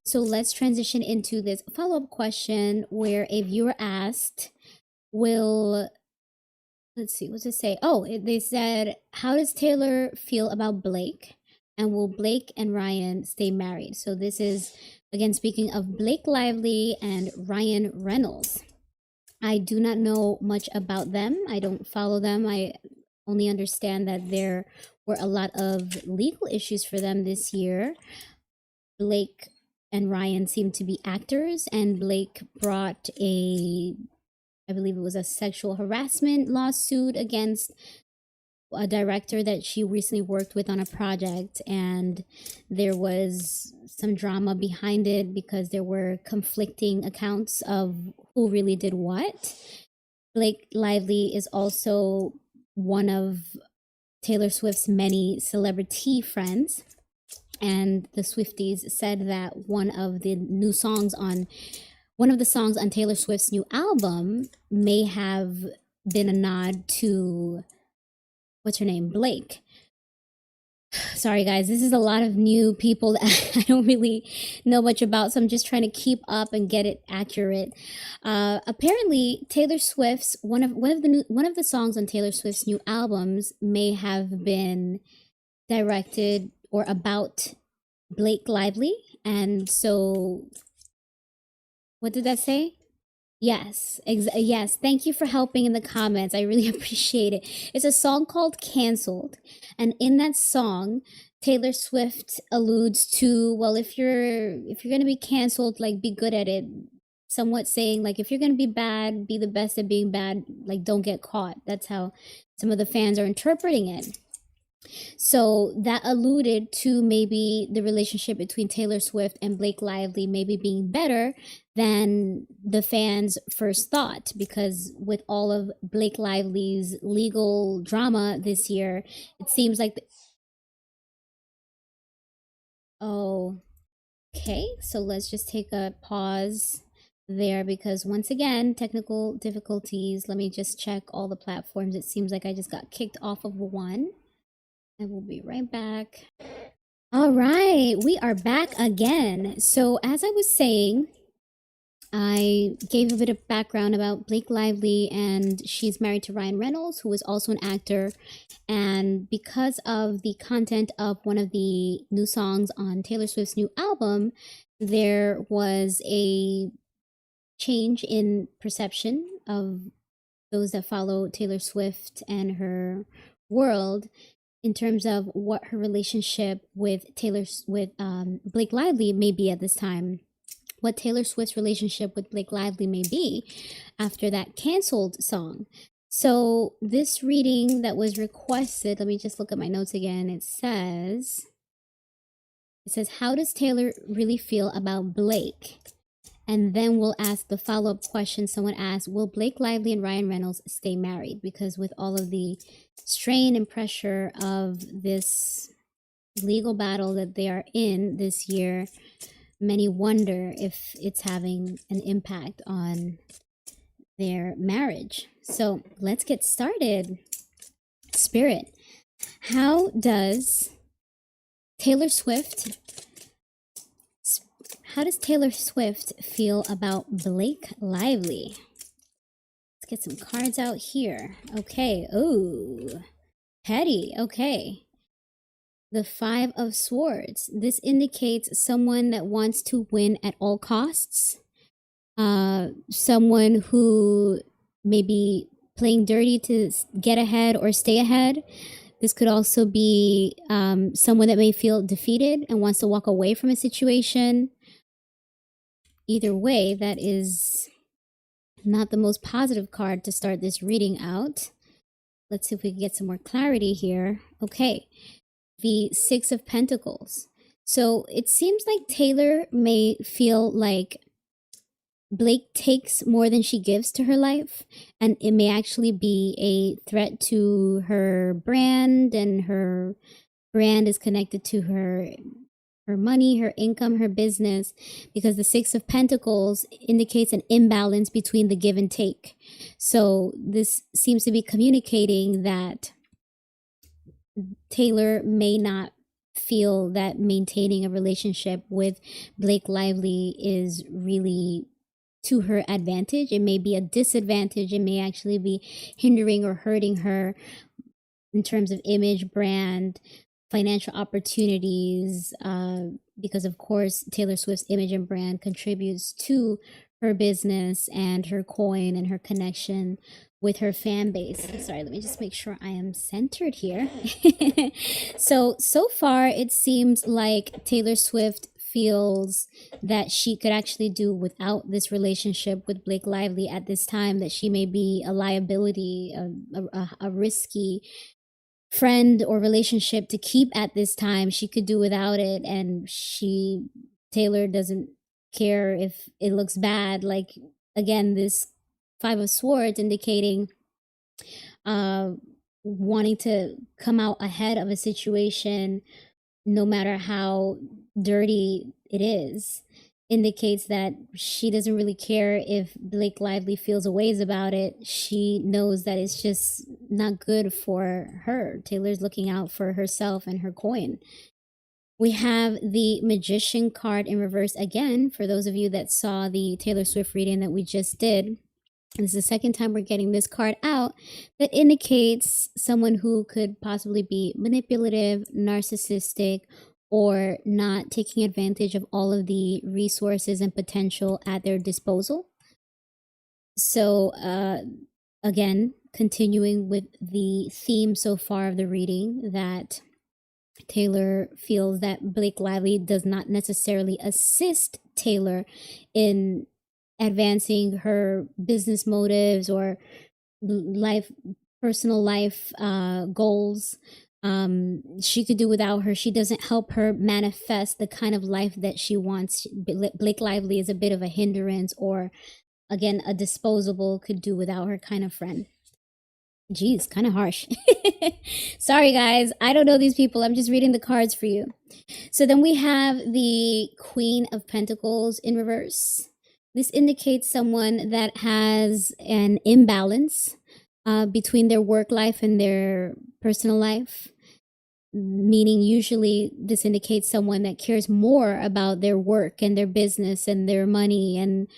So let's transition into this follow-up question where a viewer asked, let's see, what's it say? They said, how does Taylor feel about Blake? And will Blake and Ryan stay married? So this is, again, speaking of Blake Lively and Ryan Reynolds. I do not know much about them. I don't follow them. I only understand that there were a lot of legal issues for them this year. Blake and Ryan seem to be actors, and Blake brought I believe it was a sexual harassment lawsuit against a director that she recently worked with on a project, and there was some drama behind it because there were conflicting accounts of who really did what. Blake Lively is also one of Taylor Swift's many celebrity friends, and the Swifties said that one of the songs on Taylor Swift's new album may have been a nod to, what's her name, Blake. Sorry guys, this is a lot of new people that I don't really know much about, so I'm just trying to keep up and get it accurate. Apparently, Taylor Swift's one of the songs on Taylor Swift's new albums may have been directed or about Blake Lively, and so what did that say? Yes, yes. Thank you for helping in the comments. I really appreciate it. It's a song called Cancelled. And in that song, Taylor Swift alludes to, well, if you're going to be canceled, like, be good at it. Somewhat saying, like, if you're going to be bad, be the best at being bad, like, don't get caught. That's how some of the fans are interpreting it. So that alluded to maybe the relationship between Taylor Swift and Blake Lively maybe being better than the fans first thought, because with all of Blake Lively's legal drama this year, it seems like okay, so let's just take a pause there, because once again, technical difficulties. Let me just check all the platforms. It seems like I just got kicked off of one. I will be right back. All right, we are back again. So as I was saying, I gave a bit of background about Blake Lively, and she's married to Ryan Reynolds, who is also an actor. And because of the content of one of the new songs on Taylor Swift's new album, there was a change in perception of those that follow Taylor Swift and her world in terms of what her relationship with Blake Lively may be at this time, what Taylor Swift's relationship with Blake Lively may be after that canceled song. So this reading that was requested, let me just look at my notes again. It says, how does Taylor really feel about Blake? And then we'll ask the follow-up question. Someone asked, will Blake Lively and Ryan Reynolds stay married? Because with all of the strain and pressure of this legal battle that they are in this year, many wonder if it's having an impact on their marriage. So let's get started. Spirit, how does Taylor Swift feel about Blake Lively? Let's get some cards out here. Okay. Oh, petty. Okay. The Five of Swords. This indicates someone that wants to win at all costs. Someone who may be playing dirty to get ahead or stay ahead. This could also be someone that may feel defeated and wants to walk away from a situation. Either way, that is not the most positive card to start this reading out. Let's see if we can get some more clarity here. Okay, the Six of Pentacles. So it seems like Taylor may feel like Blake takes more than she gives to her life, and it may actually be a threat to her brand, and her brand is connected to her money, her income, her business, because the Six of Pentacles indicates an imbalance between the give and take. So this seems to be communicating that Taylor may not feel that maintaining a relationship with Blake Lively is really to her advantage. It may be a disadvantage. It may actually be hindering or hurting her in terms of image, brand, financial opportunities, because of course Taylor Swift's image and brand contributes to her business and her coin and her connection with her fan base. Sorry, let me just make sure I am centered here. So far it seems like Taylor Swift feels that she could actually do without this relationship with Blake Lively at this time, that she may be a liability, a risky friend or relationship to keep at this time. She could do without it, and Taylor doesn't care if it looks bad. Like, again, this Five of Swords indicating wanting to come out ahead of a situation no matter how dirty it is, indicates that she doesn't really care if Blake Lively feels a ways about it. She knows that it's just not good for her. Taylor's looking out for herself and her coin. We have the Magician card in reverse again, for those of you that saw the Taylor Swift reading that we just did. This is the second time we're getting this card out, that indicates someone who could possibly be manipulative, narcissistic, or not taking advantage of all of the resources and potential at their disposal. So, again, continuing with the theme so far of the reading, that Taylor feels that Blake Lively does not necessarily assist Taylor in advancing her business motives or personal life goals. She could do without her. She doesn't help her manifest the kind of life that she wants. Blake Lively is a bit of a hindrance, or again, a disposable, could do without her kind of friend. Geez, kind of harsh. Sorry, guys. I don't know these people. I'm just reading the cards for you. So then we have the Queen of Pentacles in reverse. This indicates someone that has an imbalance between their work life and their personal life. Meaning, usually this indicates someone that cares more about their work and their business and their money, and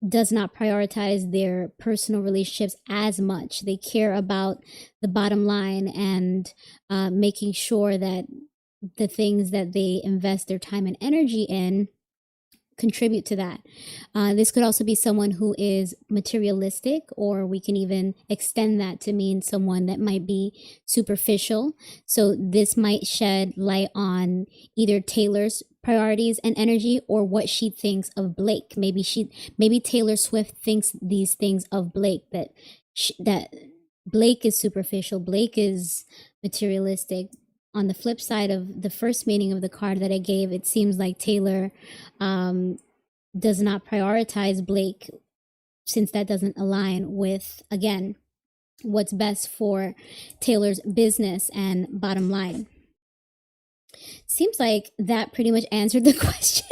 does not prioritize their personal relationships as much. They care about the bottom line and making sure that the things that they invest their time and energy in contribute to that. This could also be someone who is materialistic, or we can even extend that to mean someone that might be superficial. So this might shed light on either Taylor's priorities and energy, or what she thinks of Blake. Maybe Taylor Swift thinks these things of Blake, that Blake is superficial, Blake is materialistic. On the flip side of the first meaning of the card that I gave, it seems like Taylor does not prioritize Blake, since that doesn't align with, again, what's best for Taylor's business and bottom line. Seems like that pretty much answered the question.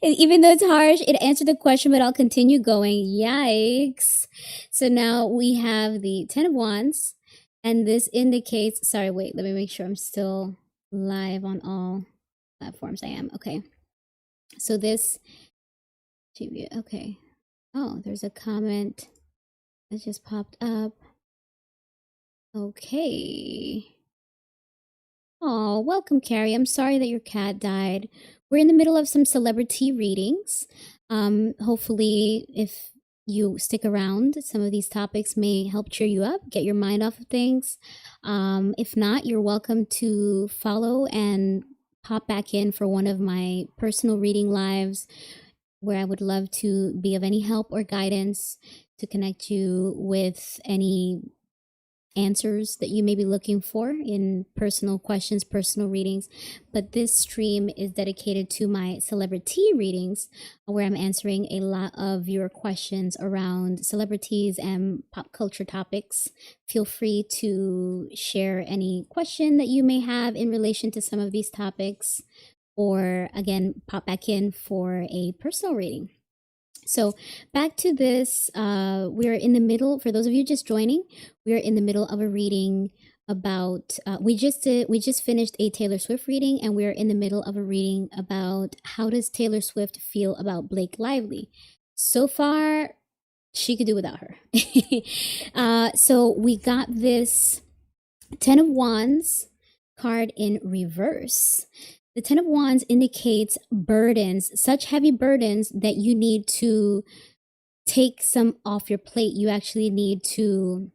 Even though it's harsh, it answered the question, but I'll continue going. Yikes. So now we have the Ten of Wands. And this indicates, sorry, wait, let me make sure I'm still live on all platforms. I am. Okay. So this, okay. Oh, there's a comment that just popped up. Okay. Oh, welcome, Carrie. I'm sorry that your cat died. We're in the middle of some celebrity readings. Hopefully, if you stick around, some of these topics may help cheer you up, get your mind off of things. If not, you're welcome to follow and pop back in for one of my personal reading lives, where I would love to be of any help or guidance to connect you with any answers that you may be looking for in personal questions, personal readings. But this stream is dedicated to my CelebriTEA readings, where I'm answering a lot of your questions around celebrities and pop culture topics. Feel free to share any question that you may have in relation to some of these topics, or again, pop back in for a personal reading. So back to this, we're in the middle, for those of you just joining, we're in the middle of a reading about, we just finished a Taylor Swift reading, and we're in the middle of a reading about how does Taylor Swift feel about Blake Lively. So far, she could do without her. So we got this Ten of Wands card in reverse. The Ten of Wands indicates burdens, such heavy burdens that you need to take some off your plate. You actually need to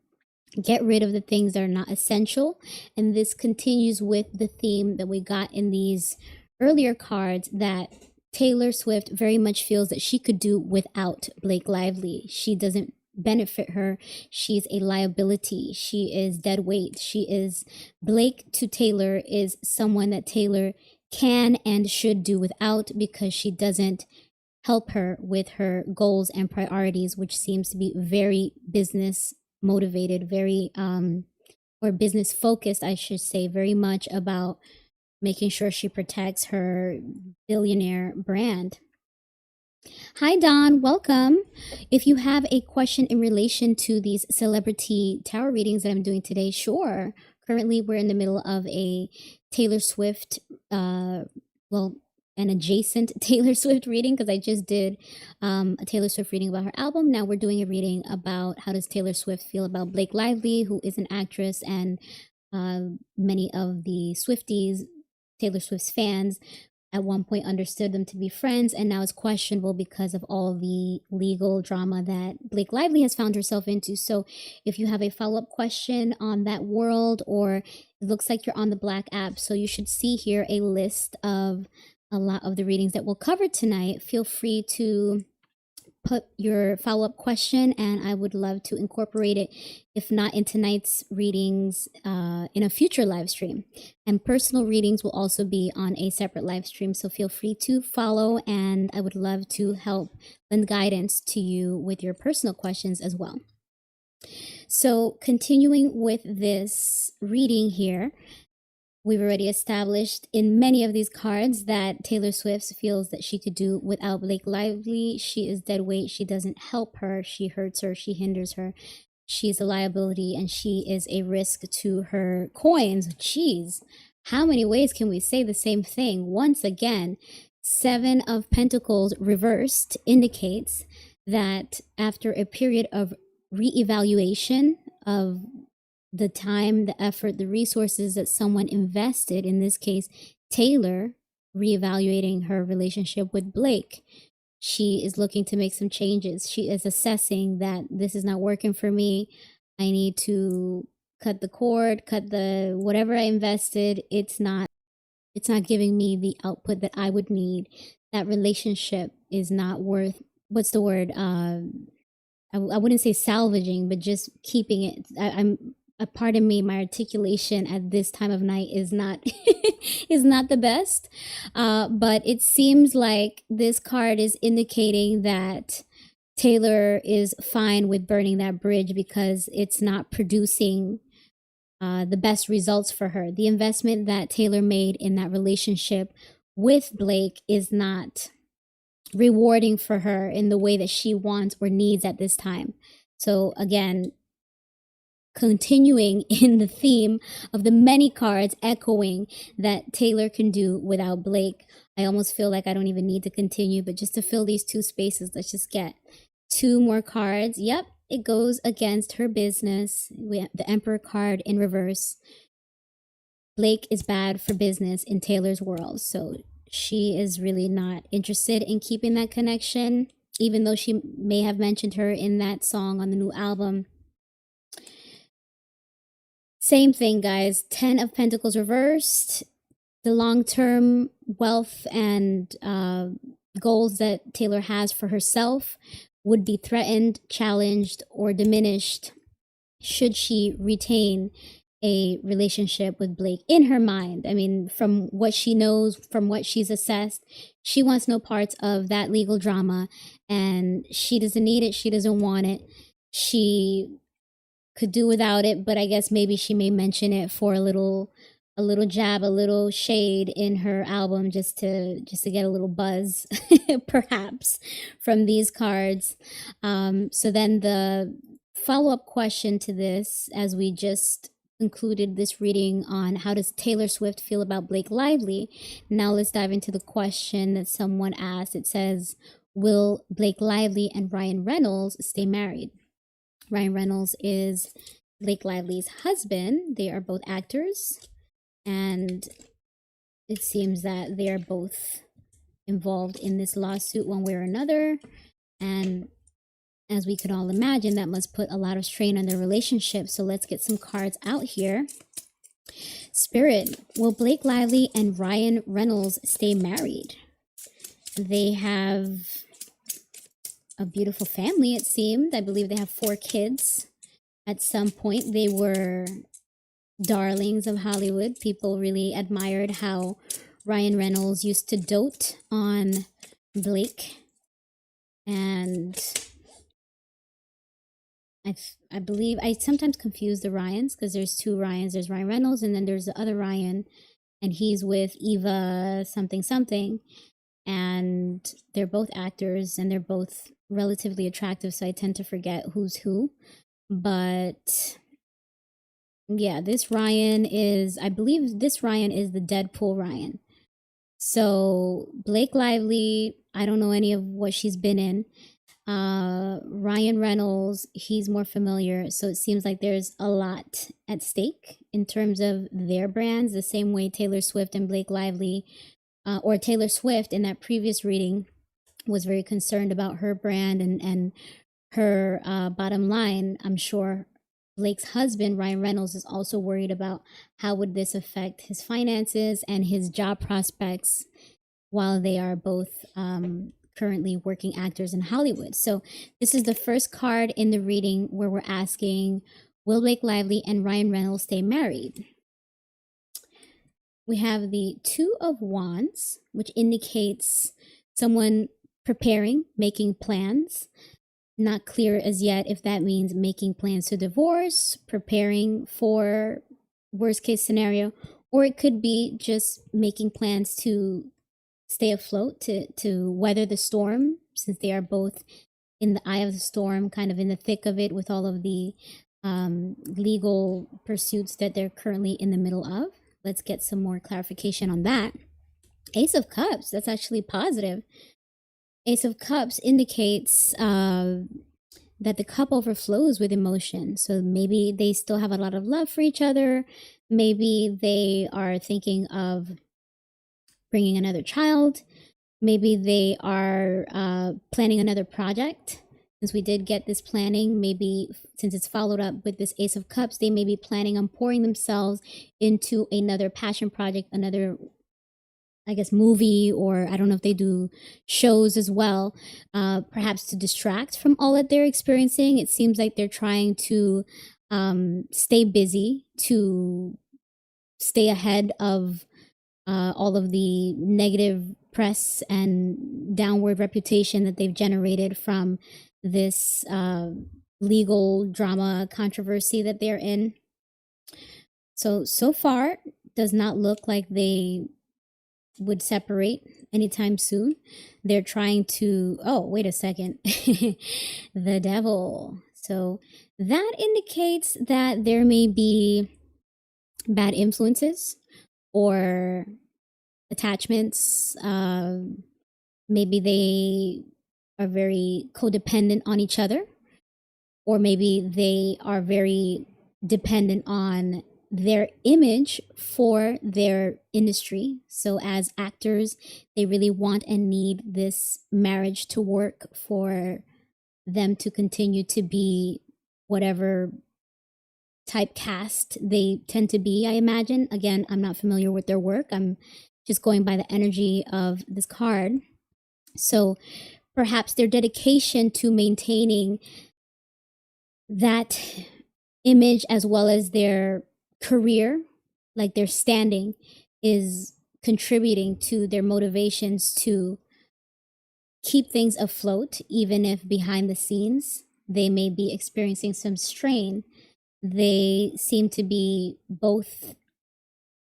get rid of the things that are not essential. And this continues with the theme that we got in these earlier cards, that Taylor Swift very much feels that she could do without Blake Lively. She doesn't benefit her. She's a liability. She is dead weight. Blake to Taylor is someone that Taylor can and should do without, because she doesn't help her with her goals and priorities, which seems to be very business motivated, very or business focused, I should say, very much about making sure she protects her billionaire brand. Hi, Don. Welcome. If you have a question in relation to these celebrity tarot readings that I'm doing today, sure. Currently, we're in the middle of a Taylor Swift, an adjacent Taylor Swift reading, because I just did a Taylor Swift reading about her album. Now we're doing a reading about how does Taylor Swift feel about Blake Lively, who is an actress, and many of the Swifties, Taylor Swift's fans, at one point understood them to be friends, and now it's questionable because of all the legal drama that Blake Lively has found herself into. So if you have a follow-up question on that world, or it looks like you're on the Black app, so you should see here a list of a lot of the readings that we'll cover tonight. Feel free to put your follow-up question, and I would love to incorporate it, if not in tonight's readings, in a future live stream. And personal readings will also be on a separate live stream, so feel free to follow, and I would love to help lend guidance to you with your personal questions as well. So continuing with this reading here, we've already established in many of these cards that Taylor Swift feels that she could do without Blake Lively. She is dead weight. She doesn't help her. She hurts her. She hinders her. She's a liability, and she is a risk to her coins. Jeez, how many ways can we say the same thing? Once again, 7 of Pentacles reversed indicates that after a period of reevaluation of the time, the effort, the resources that someone invested, in this case, Taylor, reevaluating her relationship with Blake, she is looking to make some changes. She is assessing that this is not working for me. I need to cut the cord, cut the whatever I invested. It's not giving me the output that I would need. That relationship is not worth, what's the word? I wouldn't say salvaging, but just keeping it. Pardon me, my articulation at this time of night is not is not the best, but it seems like this card is indicating that Taylor is fine with burning that bridge because it's not producing the best results for her. The investment that Taylor made in that relationship with Blake is not rewarding for her in the way that she wants or needs at this time. So again, continuing in the theme of the many cards echoing that Taylor can do without Blake, I almost feel like I don't even need to continue, but just to fill these 2 spaces, let's just get 2 more cards. Yep, it goes against her business. We have the Emperor card in reverse. Blake is bad for business in Taylor's world, so she is really not interested in keeping that connection, even though she may have mentioned her in that song on the new album. Same thing, guys. 10 of Pentacles reversed. The long-term wealth and goals that Taylor has for herself would be threatened, challenged, or diminished should she retain a relationship with Blake in her mind. I mean, from what she knows, from what she's assessed, she wants no parts of that legal drama, and she doesn't need it. She doesn't want it. She could do without it, but I guess maybe she may mention it for a little jab, a little shade in her album, just to get a little buzz perhaps from these cards. So then the follow-up question to this, as we just concluded this reading on how does Taylor Swift feel about Blake Lively, now let's dive into the question that someone asked. It says, will Blake Lively and Ryan Reynolds stay married? Ryan Reynolds is Blake Lively's husband. They are both actors, and it seems that they are both involved in this lawsuit one way or another. And as we could all imagine, that must put a lot of strain on their relationship. So let's get some cards out here. Spirit, will Blake Lively and Ryan Reynolds stay married? They have a beautiful family, it seemed. I believe they have 4 kids. At some point, they were darlings of Hollywood. People really admired how Ryan Reynolds used to dote on Blake. And I believe I sometimes confuse the Ryans because there's 2 Ryans. There's Ryan Reynolds and then there's the other Ryan, and he's with Eva something something. And they're both actors and they're both relatively attractive, so I tend to forget who's who. But yeah, this Ryan is, I believe this Ryan is the Deadpool Ryan. So Blake Lively, I don't know any of what she's been in. Ryan Reynolds, he's more familiar, so it seems like there's a lot at stake in terms of their brands, the same way Taylor Swift and Blake Lively, or Taylor Swift in that previous reading was very concerned about her brand and her bottom line. I'm sure Blake's husband, Ryan Reynolds, is also worried about how would this affect his finances and his job prospects while they are both currently working actors in Hollywood. So this is the first card in the reading where we're asking, will Blake Lively and Ryan Reynolds stay married? We have the 2 of Wands, which indicates someone preparing, making plans. Not clear as yet if that means making plans to divorce, preparing for worst case scenario, or it could be just making plans to stay afloat, to weather the storm, since they are both in the eye of the storm, kind of in the thick of it with all of the legal pursuits that they're currently in the middle of. Let's get some more clarification on that. Ace of Cups, that's actually positive. Ace of Cups indicates that the cup overflows with emotion. So maybe they still have a lot of love for each other. Maybe they are thinking of bringing another child. Maybe they are planning another project. Since we did get this planning, maybe since it's followed up with this Ace of Cups, they may be planning on pouring themselves into another passion project, another, I guess, movie, or I don't know if they do shows as well, perhaps to distract from all that they're experiencing. It seems like they're trying to stay busy, to stay ahead of all of the negative press and downward reputation that they've generated from this legal drama controversy that they're in. So far, does not look like they would separate anytime soon. They're trying to, oh, wait a second, the devil. So that indicates that there may be bad influences or attachments. Maybe they are very codependent on each other, or maybe they are very dependent on their image for their industry. So as actors, they really want and need this marriage to work for them to continue to be whatever typecast they tend to be, I imagine. Again, I'm not familiar with their work. I'm just going by the energy of this card. So perhaps their dedication to maintaining that image as well as their career, like their standing, is contributing to their motivations to keep things afloat, even if behind the scenes they may be experiencing some strain. They seem to be both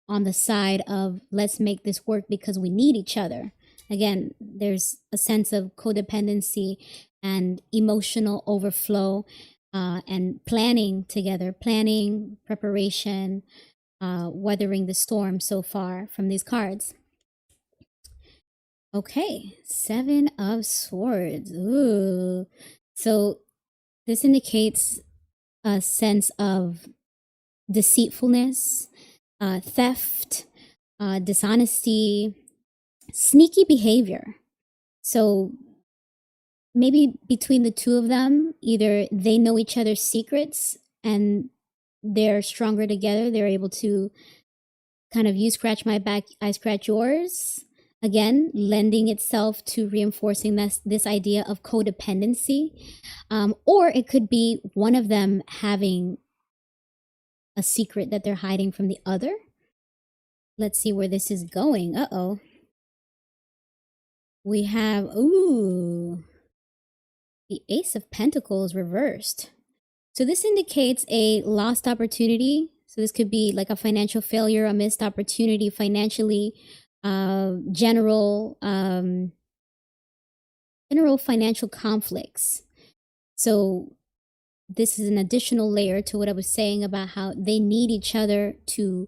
on the side of let's make this work because we need each other. Again, there's a sense of codependency and emotional overflow, and planning together, planning, preparation, weathering the storm so far from these cards. Okay, 7 of Swords. Ooh. So this indicates a sense of deceitfulness, theft, dishonesty, sneaky behavior. So maybe between the two of them, either they know each other's secrets and they're stronger together. They're able to kind of, you scratch my back, I scratch yours. again, lending itself to reinforcing this idea of codependency. Or it could be one of them having a secret that they're hiding from the other. Let's see where this is going. Uh-oh. We have, the Ace of Pentacles reversed. So this indicates a lost opportunity. So this could be like a financial failure, a missed opportunity financially, general financial conflicts. So this is an additional layer to what I was saying about how they need each other to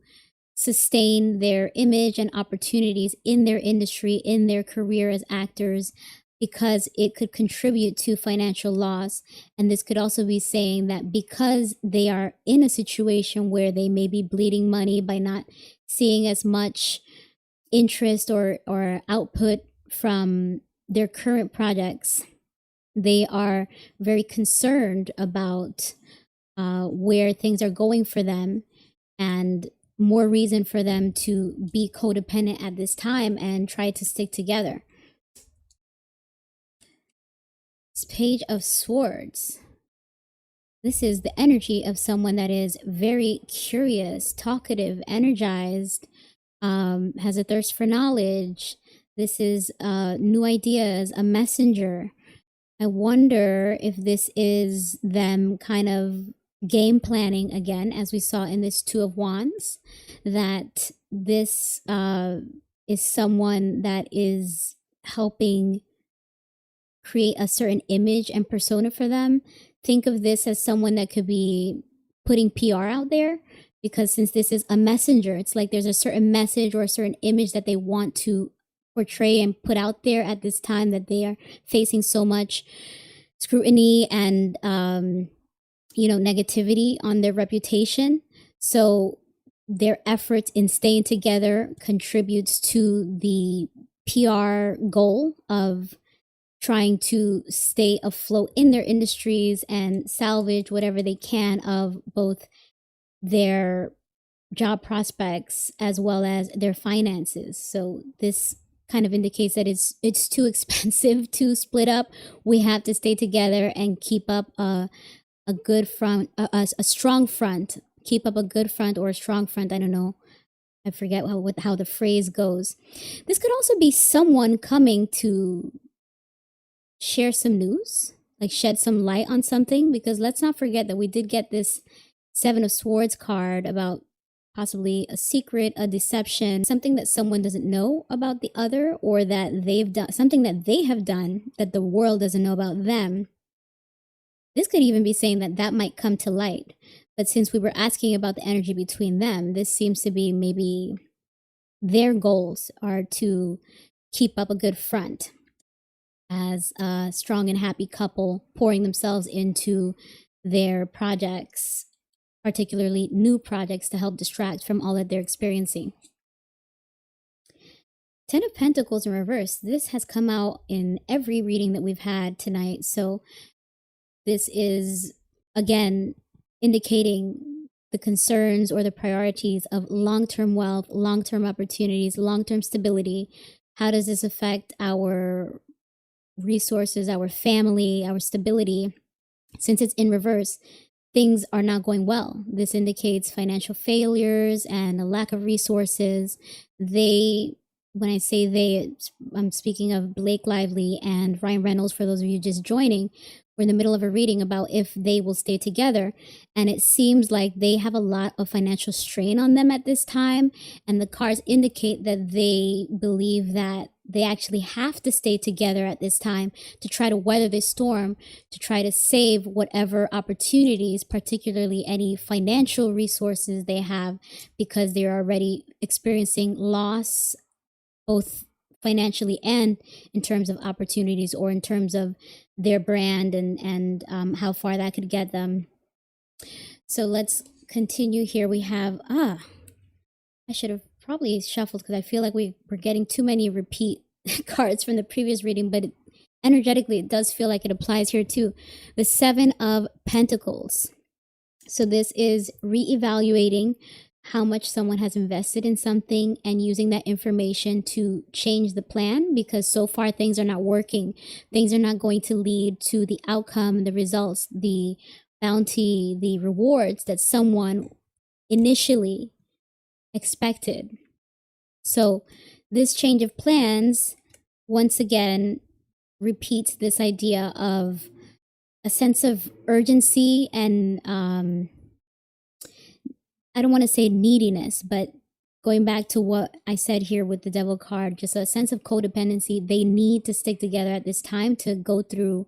sustain their image and opportunities in their industry, in their career as actors, because it could contribute to financial loss. And this could also be saying that because they are in a situation where they may be bleeding money by not seeing as much interest or output from their current projects, they are very concerned about where things are going for them, and more reason for them to be codependent at this time and try to stick together. This Page of Swords. This is the energy of someone that is very curious, talkative, energized, has a thirst for knowledge. This is new ideas, a messenger. I wonder if this is them kind of game planning again, as we saw in this Two of Wands, that this is someone that is helping create a certain image and persona for them. Think of this as someone that could be putting PR out there, because since this is a messenger, it's like there's a certain message or a certain image that they want to portray and put out there at this time that they are facing so much scrutiny and negativity on their reputation. So their efforts in staying together contributes to the PR goal of trying to stay afloat in their industries and salvage whatever they can of both their job prospects as well as their finances. So this kind of indicates that it's too expensive to split up. We have to stay together and keep up a good front, a strong front. Keep up a good front or a strong front. I don't know. I forget how the phrase goes. This could also be someone coming to share some news, like shed some light on something, because let's not forget that we did get this Seven of Swords card about possibly a secret, a deception, something that someone doesn't know about the other, or that they've done something that they have done that the world doesn't know about them. This could even be saying that might come to light. But since we were asking about the energy between them, this seems to be maybe their goals are to keep up a good front as a strong and happy couple, pouring themselves into their projects, particularly new projects, to help distract from all that they're experiencing. Ten of Pentacles in reverse. This has come out in every reading that we've had tonight. So this is, again, indicating the concerns or the priorities of long-term wealth, long-term opportunities, long-term stability. How does this affect our resources, our family, our stability? Since it's in reverse, things are not going well. This indicates financial failures and a lack of resources. When I say they, I'm speaking of Blake Lively and Ryan Reynolds, for those of you just joining. We're in the middle of a reading about if they will stay together. And it seems like they have a lot of financial strain on them at this time. And the cards indicate that they believe that they actually have to stay together at this time to try to weather this storm, to try to save whatever opportunities, particularly any financial resources they have, because they're already experiencing loss, both financially and in terms of opportunities, or in terms of their brand and how far that could get them. So let's continue here. We have, I should have probably shuffled, because I feel like we're getting too many repeat cards from the previous reading, but energetically it does feel like it applies here too. The Seven of Pentacles. So this is reevaluating how much someone has invested in something and using that information to change the plan, because so far things are not working. Things are not going to lead to the outcome, the results, the bounty, the rewards that someone initially expected. So this change of plans once again repeats this idea of a sense of urgency and I don't want to say neediness, but going back to what I said here with the devil card, just a sense of codependency. They need to stick together at this time to go through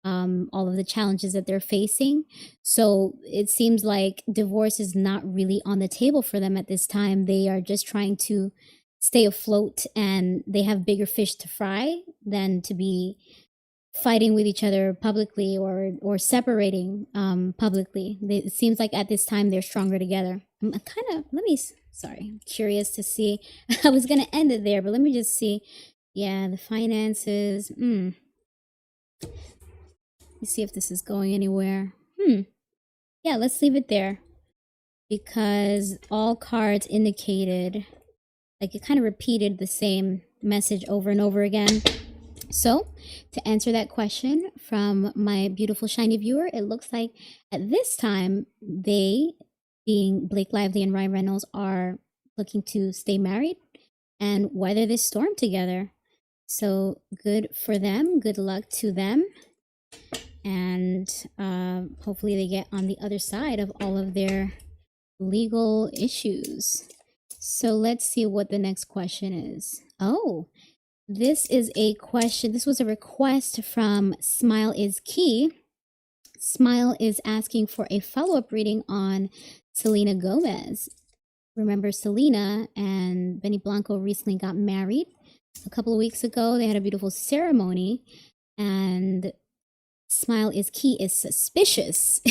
all of the challenges that they're facing. So it seems like divorce is not really on the table for them at this time. They are just trying to stay afloat, and they have bigger fish to fry than to be fighting with each other publicly or separating publicly. It seems like at this time they're stronger together. I'm kind of, sorry, I'm curious to see. I was going to end it there, but let me just see. Yeah, the finances. Let me see if this is going anywhere. Yeah, let's leave it there, because all cards indicated, like, it kind of repeated the same message over and over again. So, to answer that question from my beautiful shiny viewer, it looks like at this time, they, being Blake Lively and Ryan Reynolds, are looking to stay married and weather this storm together. So, good for them. Good luck to them. And hopefully they get on the other side of all of their legal issues. So, let's see what the next question is. Oh, this is a question. This was a request from Smile is Key. Smile is asking for a follow-up reading on Selena Gomez. Remember, Selena and Benny Blanco recently got married a couple of weeks ago. They had a beautiful ceremony, and Smile is Key is suspicious.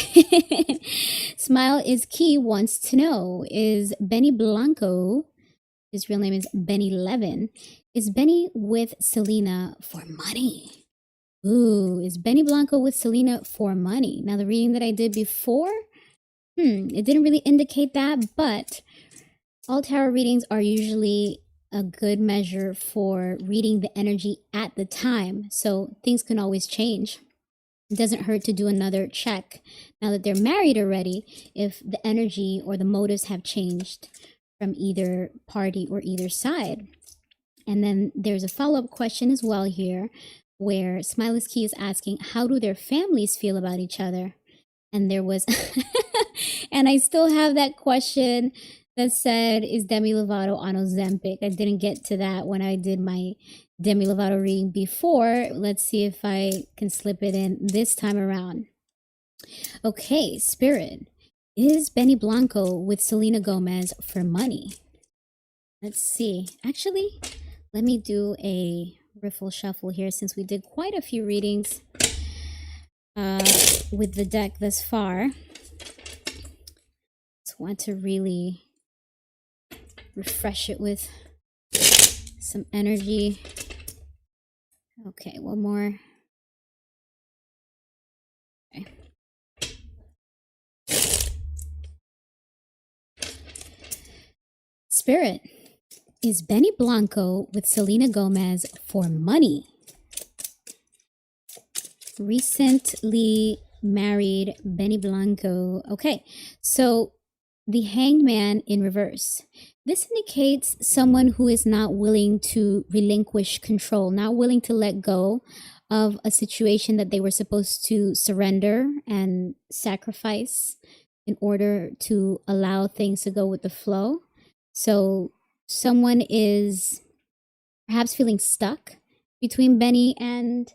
Smile is Key wants to know, is Benny Blanco, his real name is Benny Levin, is Benny with Selena for money? Ooh, is Benny Blanco with Selena for money? Now, the reading that I did before, it didn't really indicate that, but all tarot readings are usually a good measure for reading the energy at the time. So things can always change. It doesn't hurt to do another check now that they're married already, if the energy or the motives have changed from either party or either side. And then there's a follow-up question as well here, where Smiley's Key is asking, how do their families feel about each other? And there was, and I still have that question that said, is Demi Lovato on Ozempic? I didn't get to that when I did my Demi Lovato reading before. Let's see if I can slip it in this time around. Okay, Spirit, is Benny Blanco with Selena Gomez for money? Let's see. Actually, let me do a riffle shuffle here, since we did quite a few readings with the deck thus far. Just want to really refresh it with some energy. Okay, one more. Okay. Spirit, is Benny Blanco with Selena Gomez for money? Recently married Benny Blanco. Okay, so the Hanged Man in reverse. This indicates someone who is not willing to relinquish control, not willing to let go of a situation that they were supposed to surrender and sacrifice in order to allow things to go with the flow. So someone is perhaps feeling stuck between Benny and...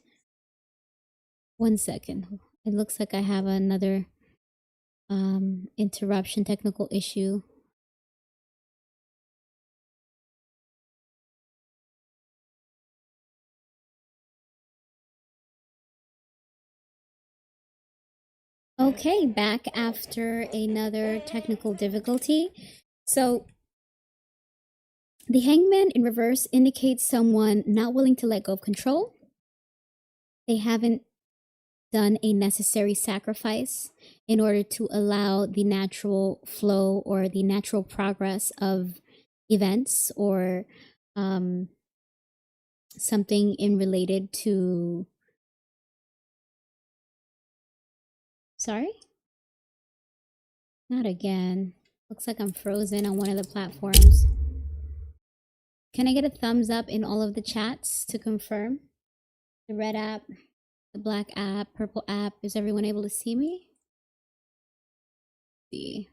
One second. It looks like I have another interruption, technical issue. Okay, back after another technical difficulty. So the Hangman in reverse indicates someone not willing to let go of control. They haven't done a necessary sacrifice in order to allow the natural flow or the natural progress of events, or something in related to, sorry, not again. Looks like I'm frozen on one of the platforms. Can I get a thumbs up in all of the chats to confirm? The red app, the black app, purple app. Is everyone able to see me? Let's see.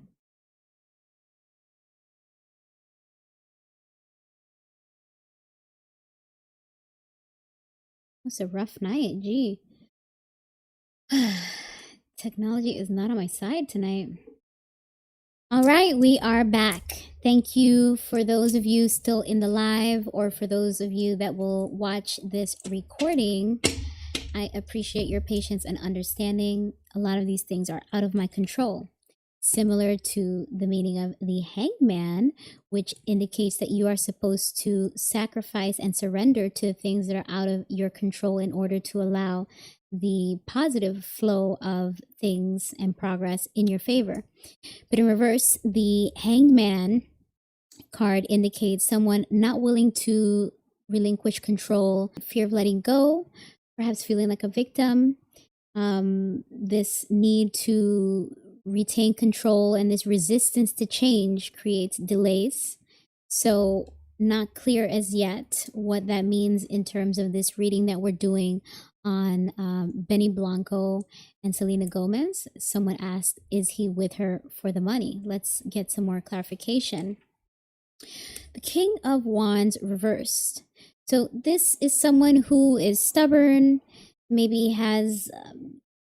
It's a rough night. Gee. Technology is not on my side tonight. All right, we are back. Thank you for those of you still in the live, or for those of you that will watch this recording. I appreciate your patience and understanding. A lot of these things are out of my control. Similar to the meaning of the hangman, which indicates that you are supposed to sacrifice and surrender to things that are out of your control in order to allow the positive flow of things and progress in your favor. But in reverse, the hangman card indicates someone not willing to relinquish control, fear of letting go, perhaps feeling like a victim, this need to retain control, and this resistance to change creates delays. So not clear as yet what that means in terms of this reading that we're doing on Benny Blanco and Selena Gomez. Someone asked, is he with her for the money? Let's get some more clarification. The King of Wands reversed. So this is someone who is stubborn, maybe has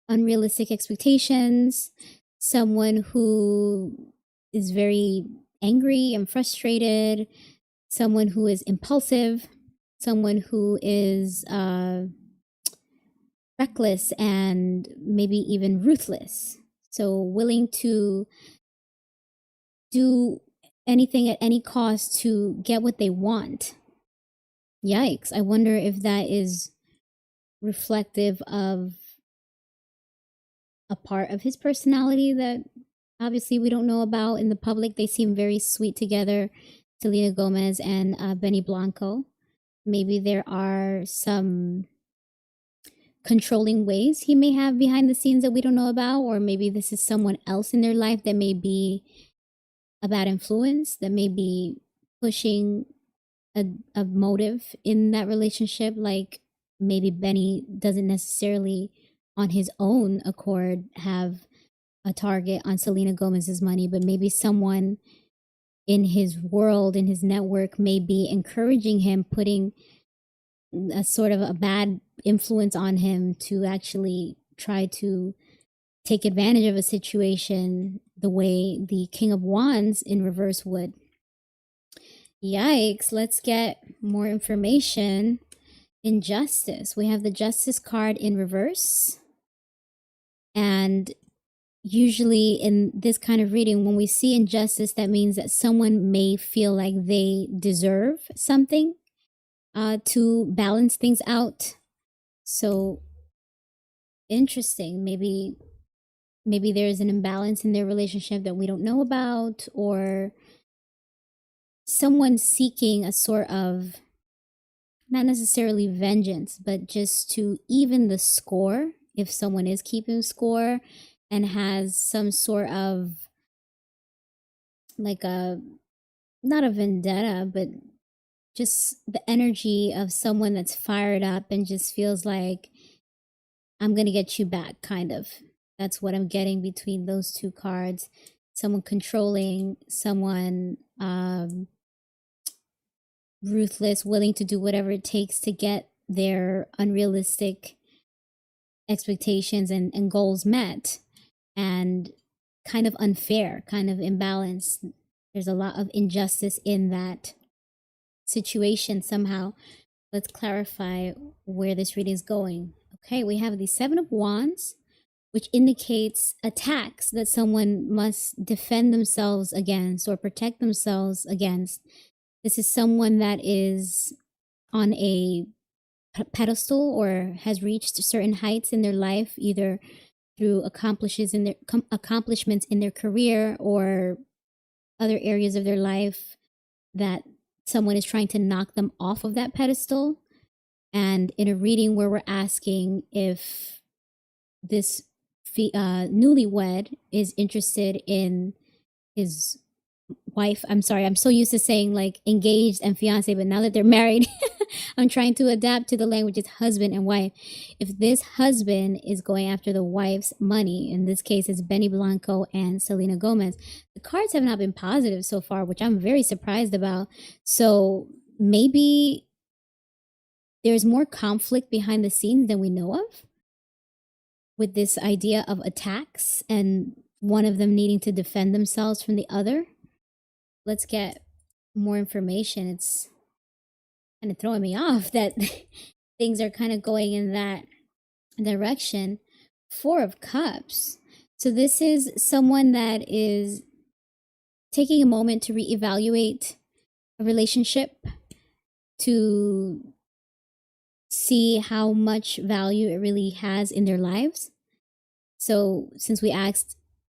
unrealistic expectations, someone who is very angry and frustrated, someone who is impulsive, someone who is reckless and maybe even ruthless. So willing to do anything at any cost to get what they want. Yikes. I wonder if that is reflective of a part of his personality that obviously we don't know about. In the public, they seem very sweet together, Selena Gomez and Benny Blanco. Maybe there are some controlling ways he may have behind the scenes that we don't know about, or maybe this is someone else in their life that may be a bad influence, that may be pushing a motive in that relationship. Like maybe Benny doesn't necessarily on his own accord have a target on Selena Gomez's money, but maybe someone in his world, in his network, may be encouraging him, putting a sort of a bad influence on him to actually try to take advantage of a situation the way the King of Wands in reverse would. Yikes. Let's get more information. Injustice. We have the Justice card in reverse. And usually in this kind of reading, when we see injustice, that means that someone may feel like they deserve something to balance things out. So interesting. Maybe there's an imbalance in their relationship that we don't know about, or someone seeking a sort of, not necessarily vengeance, but just to even the score. If someone is keeping score and has some sort of like not a vendetta, but just the energy of someone that's fired up and just feels like, I'm going to get you back, kind of. That's what I'm getting between those two cards. Someone controlling, someone ruthless, willing to do whatever it takes to get their unrealistic expectations and goals met, and kind of unfair, kind of imbalanced. There's a lot of injustice in that situation somehow. Let's clarify where this reading is going. Okay, we have the Seven of Wands, which indicates attacks that someone must defend themselves against or protect themselves against. This is someone that is on a pedestal or has reached certain heights in their life, either through accomplishments in their career or other areas of their life, that someone is trying to knock them off of that pedestal. And in a reading where we're asking if this newlywed is interested in his wife. I'm sorry, I'm so used to saying like engaged and fiance, but now that they're married, I'm trying to adapt to the language. It's husband and wife. If this husband is going after the wife's money, in this case it's Benny Blanco and Selena Gomez, the cards have not been positive so far, which I'm very surprised about. So maybe there's more conflict behind the scenes than we know of with this idea of attacks and one of them needing to defend themselves from the other. Let's get more information. It's kind of throwing me off that things are kind of going in that direction. Four of Cups. So this is someone that is taking a moment to reevaluate a relationship, to see how much value it really has in their lives. So since we asked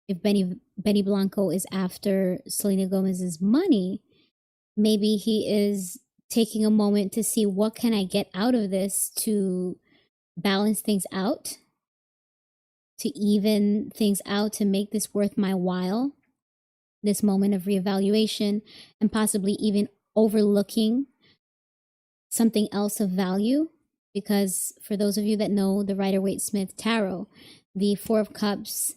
if Benny Blanco is after Selena Gomez's money, maybe he is taking a moment to see what can I get out of this to balance things out, to even things out, to make this worth my while, this moment of reevaluation, and possibly even overlooking something else of value. Because for those of you that know the Rider-Waite-Smith Tarot, the Four of Cups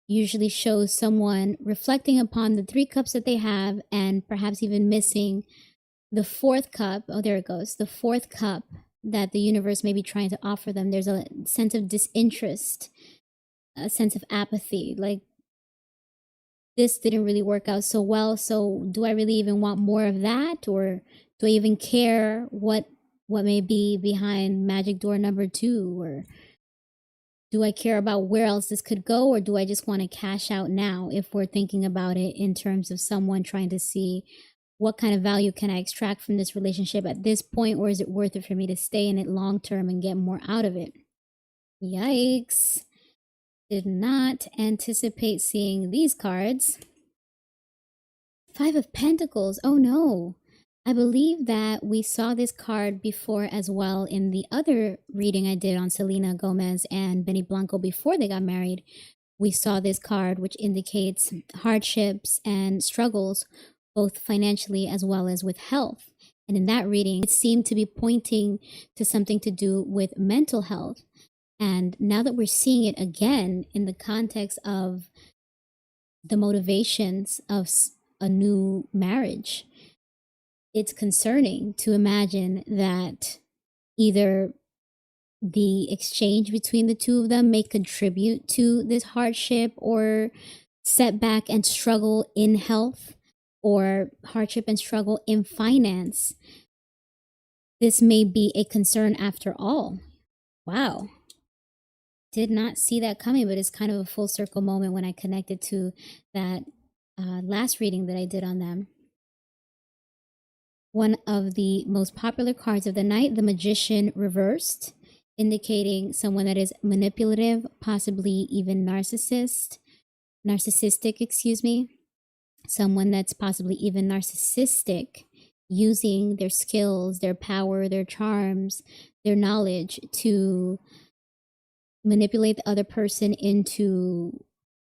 usually shows someone reflecting upon the three cups that they have and perhaps even missing the fourth cup. Oh, there it goes. The fourth cup that the universe may be trying to offer them. There's a sense of disinterest, a sense of apathy. Like, this didn't really work out so well. So do I really even want more of that? Or do I even care what may be behind magic door number 2? Or do I care about where else this could go? Or do I just want to cash out now, if we're thinking about it in terms of someone trying to see what kind of value can I extract from this relationship at this point, or is it worth it for me to stay in it long term and get more out of it? Yikes. Did not anticipate seeing these cards. Five of Pentacles. Oh no. I believe that we saw this card before as well in the other reading I did on Selena Gomez and Benny Blanco before they got married. We saw this card, which indicates hardships and struggles, both financially as well as with health. And in that reading, it seemed to be pointing to something to do with mental health. And now that we're seeing it again in the context of the motivations of a new marriage, it's concerning to imagine that either the exchange between the two of them may contribute to this hardship or setback and struggle in health, or hardship and struggle in finance. This may be a concern after all. Wow. Did not see that coming, but it's kind of a full circle moment when I connected to that last reading that I did on them. One of the most popular cards of the night, the Magician reversed, indicating someone that is manipulative, possibly even narcissistic, someone that's possibly even narcissistic, using their skills, their power, their charms, their knowledge to manipulate the other person into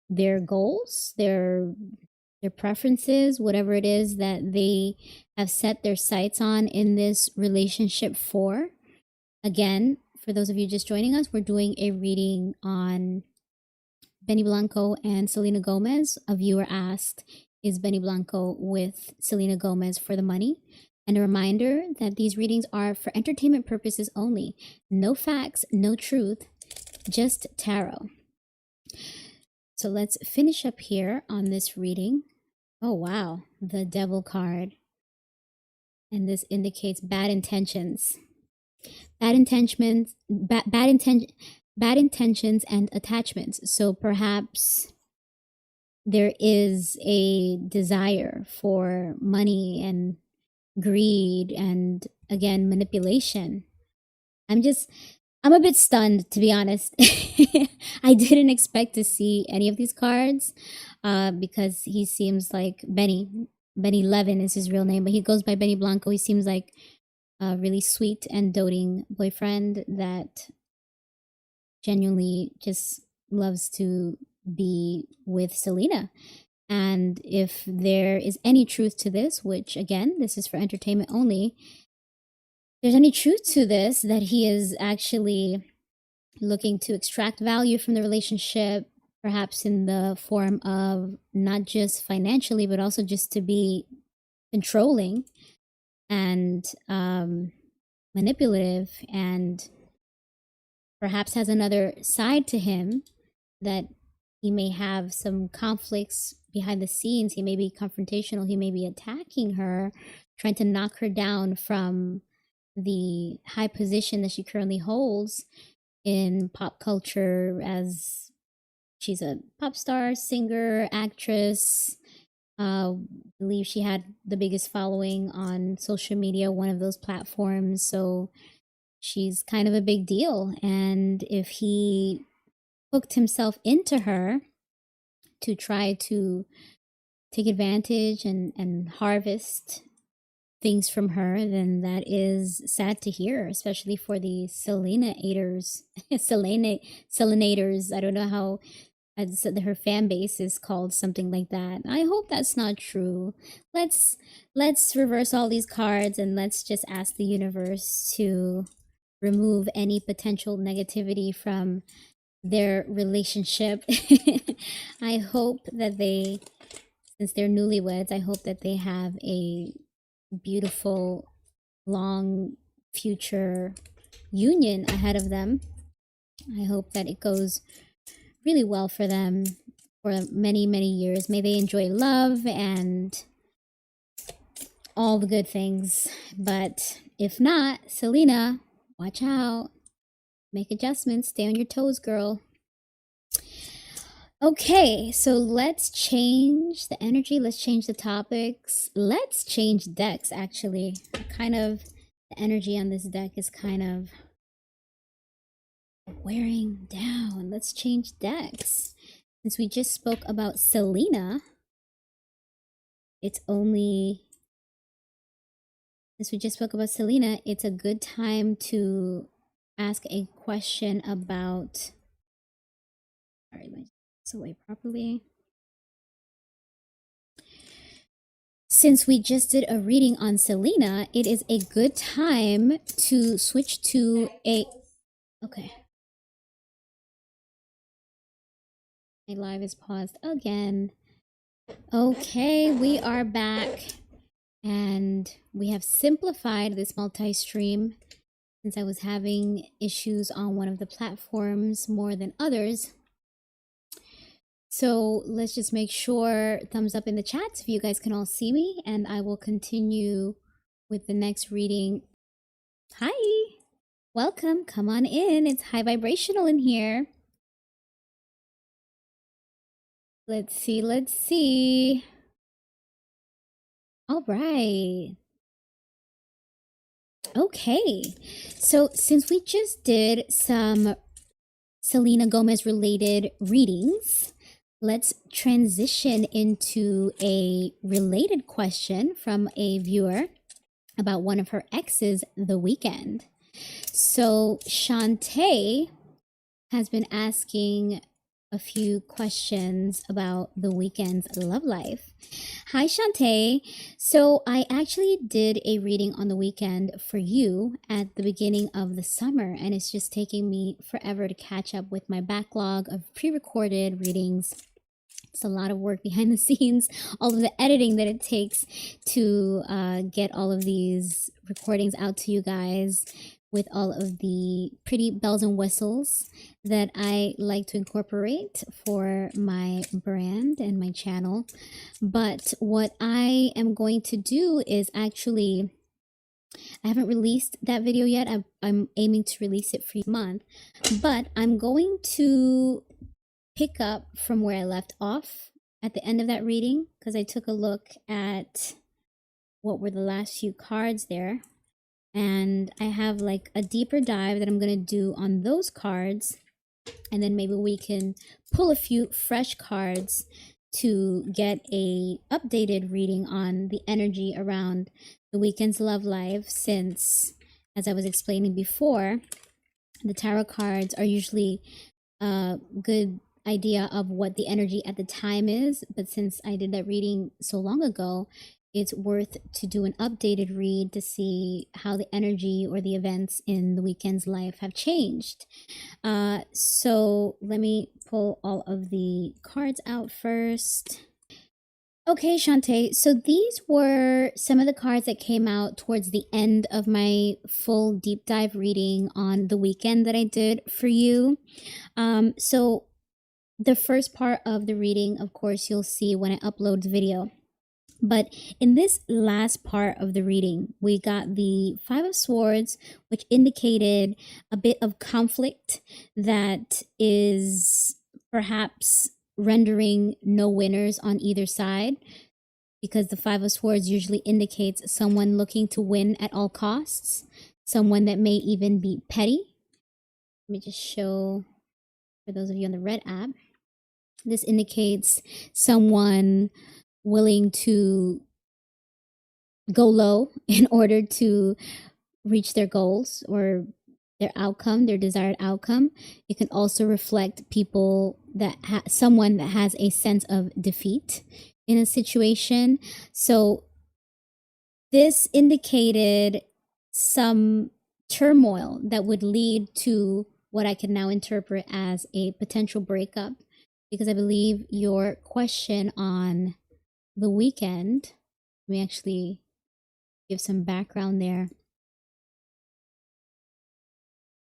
their goals, their preferences, whatever it is that they have set their sights on in this relationship for. Again, for those of you just joining us, we're doing a reading on Benny Blanco and Selena Gomez. A viewer asked, is Benny Blanco with Selena Gomez for the money? And a reminder that these readings are for entertainment purposes only. No facts, no truth, just tarot. So let's finish up here on this reading. Oh, wow. The Devil card. And this indicates bad intentions. Bad intentions and attachments. So perhaps there is a desire for money and greed and, again, manipulation. I'm a bit stunned, to be honest. I didn't expect to see any of these cards because he seems like Benny Levin is his real name, but he goes by Benny Blanco. He seems like a really sweet and doting boyfriend that genuinely just loves to be with Selena. And if there is any truth to this, which again, this is for entertainment only, there's any truth to this, that he is actually looking to extract value from the relationship, perhaps in the form of not just financially, but also just to be controlling and manipulative, and perhaps has another side to him, that he may have some conflicts behind the scenes. He may be confrontational. He may be attacking her, trying to knock her down from the high position that she currently holds in pop culture, as she's a pop star, singer, actress. I believe she had the biggest following on social media, one of those platforms. So she's kind of a big deal. And if he hooked himself into her to try to take advantage and harvest things from her, then that is sad to hear, especially for the Selena-ators. Selenators. I don't know how her fan base is called something like that. I hope that's not true. Let's reverse all these cards and let's just ask the universe to remove any potential negativity from their relationship. I hope that they, since they're newlyweds, I hope that they have a beautiful, long future union ahead of them. I hope that it goes really well for them for many, many years. May they enjoy love and all the good things. But if not, Selena, watch out. Make adjustments. Stay on your toes, girl. Okay, so let's change the energy. Let's change the topics. Let's change decks, actually. Kind of, the energy on this deck is kind of wearing down. Let's change decks. Since we just spoke about Selena, it's a good time to ask a question about, sorry, let me put this away properly. Since we just did a reading on Selena, it is a good time to switch to a, okay. My live is paused again. Okay, we are back. And we have simplified this multi-stream since I was having issues on one of the platforms more than others. So let's just make sure, thumbs up in the chat if you guys can all see me, and I will continue with the next reading. Hi, welcome, come on in. It's high vibrational in here. Let's see. All right. Okay, so since we just did some Selena Gomez related readings, let's transition into a related question from a viewer about one of her exes, The Weeknd. So Shantae has been asking a few questions about The Weeknd's love life. Hi, Shantae. So I actually did a reading on The Weeknd for you at the beginning of the summer, and it's just taking me forever to catch up with my backlog of pre-recorded readings. It's a lot of work behind the scenes, all of the editing that it takes to get all of these recordings out to you guys, with all of the pretty bells and whistles that I like to incorporate for my brand and my channel. But what I am going to do is actually, I haven't released that video yet. I'm aiming to release it for a month, but I'm going to pick up from where I left off at the end of that reading, because I took a look at what were the last few cards there. And I have like a deeper dive that I'm going to do on those cards. And then maybe we can pull a few fresh cards to get a updated reading on the energy around the Weeknd's love life, since, as I was explaining before, the tarot cards are usually a good idea of what the energy at the time is. But since I did that reading so long ago, it's worth to do an updated read to see how the energy or the events in the Weeknd's life have changed. So let me pull all of the cards out first. Okay, Shantae, so these were some of the cards that came out towards the end of my full deep dive reading on the Weeknd that I did for you. So the first part of the reading, of course, you'll see when I upload the video. But in this last part of the reading, we got the Five of Swords, which indicated a bit of conflict that is perhaps rendering no winners on either side, because the Five of Swords usually indicates someone looking to win at all costs, someone that may even be petty. Let me just show for those of you on the Red app. This indicates someone willing to go low in order to reach their goals or their outcome, their desired outcome. It can also reflect people that someone that has a sense of defeat in a situation. So this indicated some turmoil that would lead to what I can now interpret as a potential breakup, because I believe your question on the Weeknd, let me actually give some background there.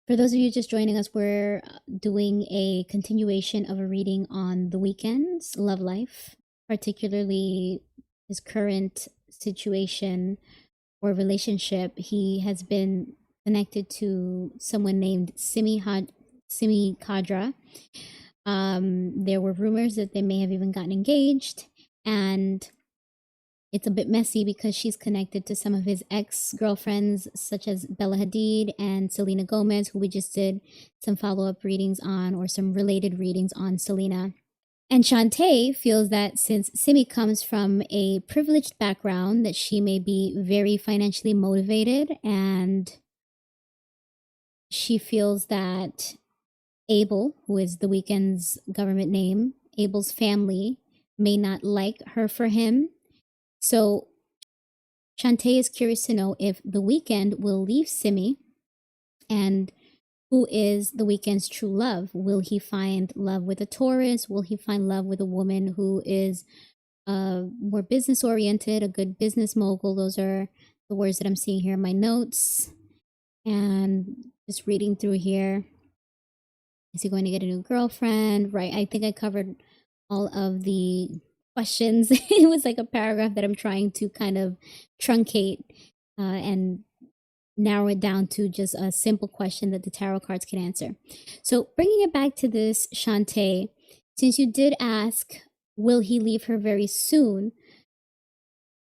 For those of you just joining us, we're doing a continuation of a reading on the Weeknd's love life, particularly his current situation or relationship. He has been connected to someone named Simi Khadra. There were rumors that they may have even gotten engaged, and it's a bit messy because she's connected to some of his ex-girlfriends, such as Bella Hadid and Selena Gomez, who we just did some follow-up readings on, or some related readings on Selena. And Shantae feels that since Simi comes from a privileged background, that she may be very financially motivated, and she feels that Abel, who is the Weeknd's government name, Abel's family may not like her for him. So Shantae is curious to know if the Weeknd will leave Simi, and who is the Weeknd's true love. Will he find love with a Taurus? Will he find love with a woman who is more business oriented, a good business mogul? Those are the words that I'm seeing here in my notes. And just reading through here. Is he going to get a new girlfriend? Right. I think I covered all of the questions. It was like a paragraph that I'm trying to kind of truncate and narrow it down to just a simple question that the tarot cards can answer. So bringing it back to this, Shantae, since you did ask, will he leave her very soon?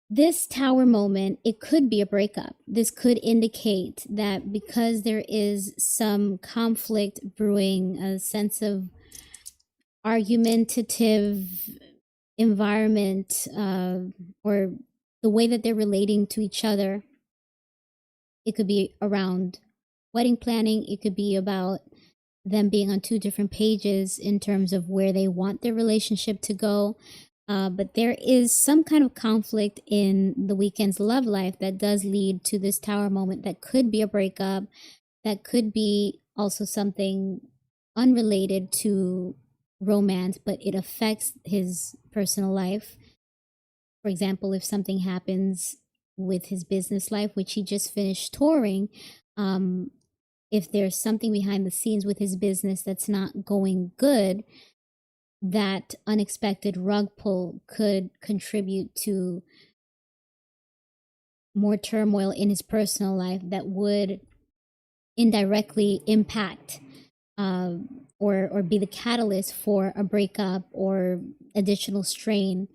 This tower moment, it could be a breakup. This could indicate that because there is some conflict brewing, a sense of argumentative environment, or the way that they're relating to each other. It could be around wedding planning. It could be about them being on two different pages in terms of where they want their relationship to go. But there is some kind of conflict in the Weeknd's love life that does lead to this tower moment that could be a breakup, that could be also something unrelated to romance, but it affects his personal life. For example, if something happens with his business life, which he just finished touring, if there's something behind the scenes with his business that's not going good, that unexpected rug pull could contribute to more turmoil in his personal life that would indirectly impact or be the catalyst for a breakup or additional strain.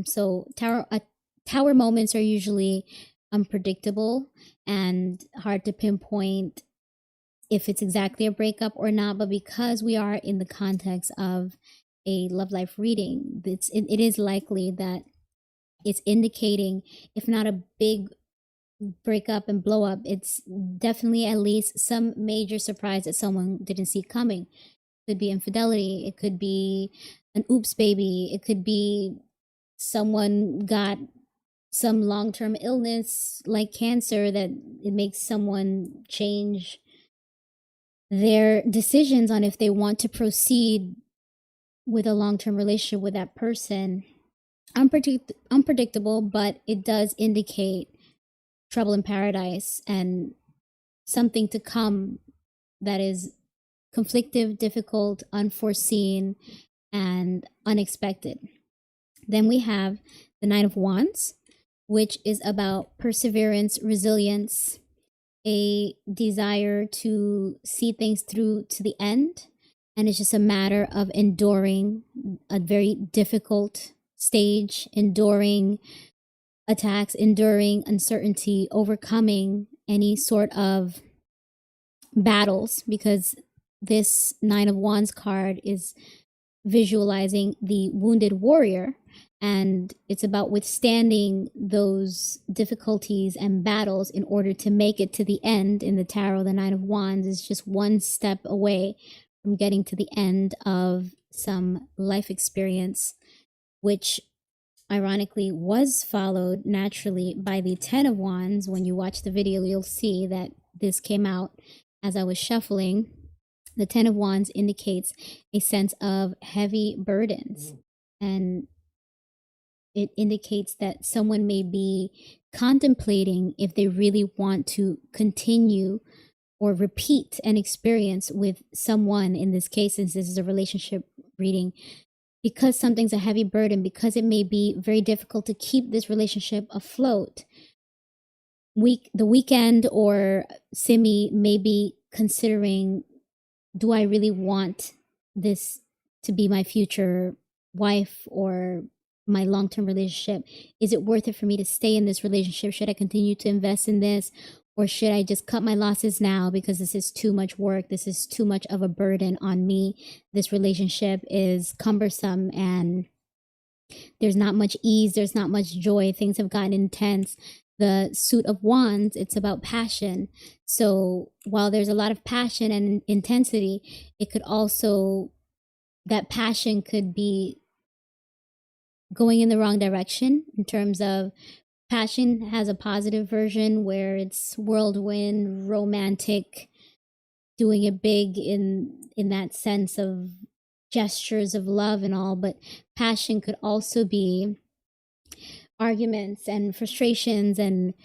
So tower moments are usually unpredictable and hard to pinpoint if it's exactly a breakup or not. But because we are in the context of a love life reading, it is likely that it's indicating, if not a big breakup and blow up, it's definitely at least some major surprise that someone didn't see coming. It could be infidelity, it could be an oops baby, it could be someone got some long-term illness like cancer that it makes someone change their decisions on if they want to proceed with a long-term relationship with that person. Unpredictable, but it does indicate trouble in paradise and something to come that is conflictive, difficult, unforeseen, and unexpected. Then we have the Nine of Wands, which is about perseverance, resilience, a desire to see things through to the end. And it's just a matter of enduring a very difficult stage, enduring attacks, enduring uncertainty, overcoming any sort of battles, because this Nine of Wands card is visualizing the wounded warrior, and it's about withstanding those difficulties and battles in order to make it to the end. In the tarot, the Nine of Wands is just one step away from getting to the end of some life experience, which ironically was followed naturally by the Ten of Wands. When you watch the video, you'll see that this came out as I was shuffling. The Ten of Wands indicates a sense of heavy burdens, and it indicates that someone may be contemplating if they really want to continue or repeat an experience with someone. In this case, since this is a relationship reading, because something's a heavy burden, because it may be very difficult to keep this relationship afloat, the Weeknd or Simi may be considering, do I really want this to be my future wife or my long-term relationship? Is it worth it for me to stay in this relationship? Should I continue to invest in this? Or should I just cut my losses now because this is too much work? This is too much of a burden on me. This relationship is cumbersome and there's not much ease. There's not much joy. Things have gotten intense. The Suit of Wands, it's about passion. So while there's a lot of passion and intensity, it could also, that passion could be going in the wrong direction. In terms of passion has a positive version where it's whirlwind, romantic, doing it big in that sense of gestures of love and all. But passion could also be arguments and frustrations and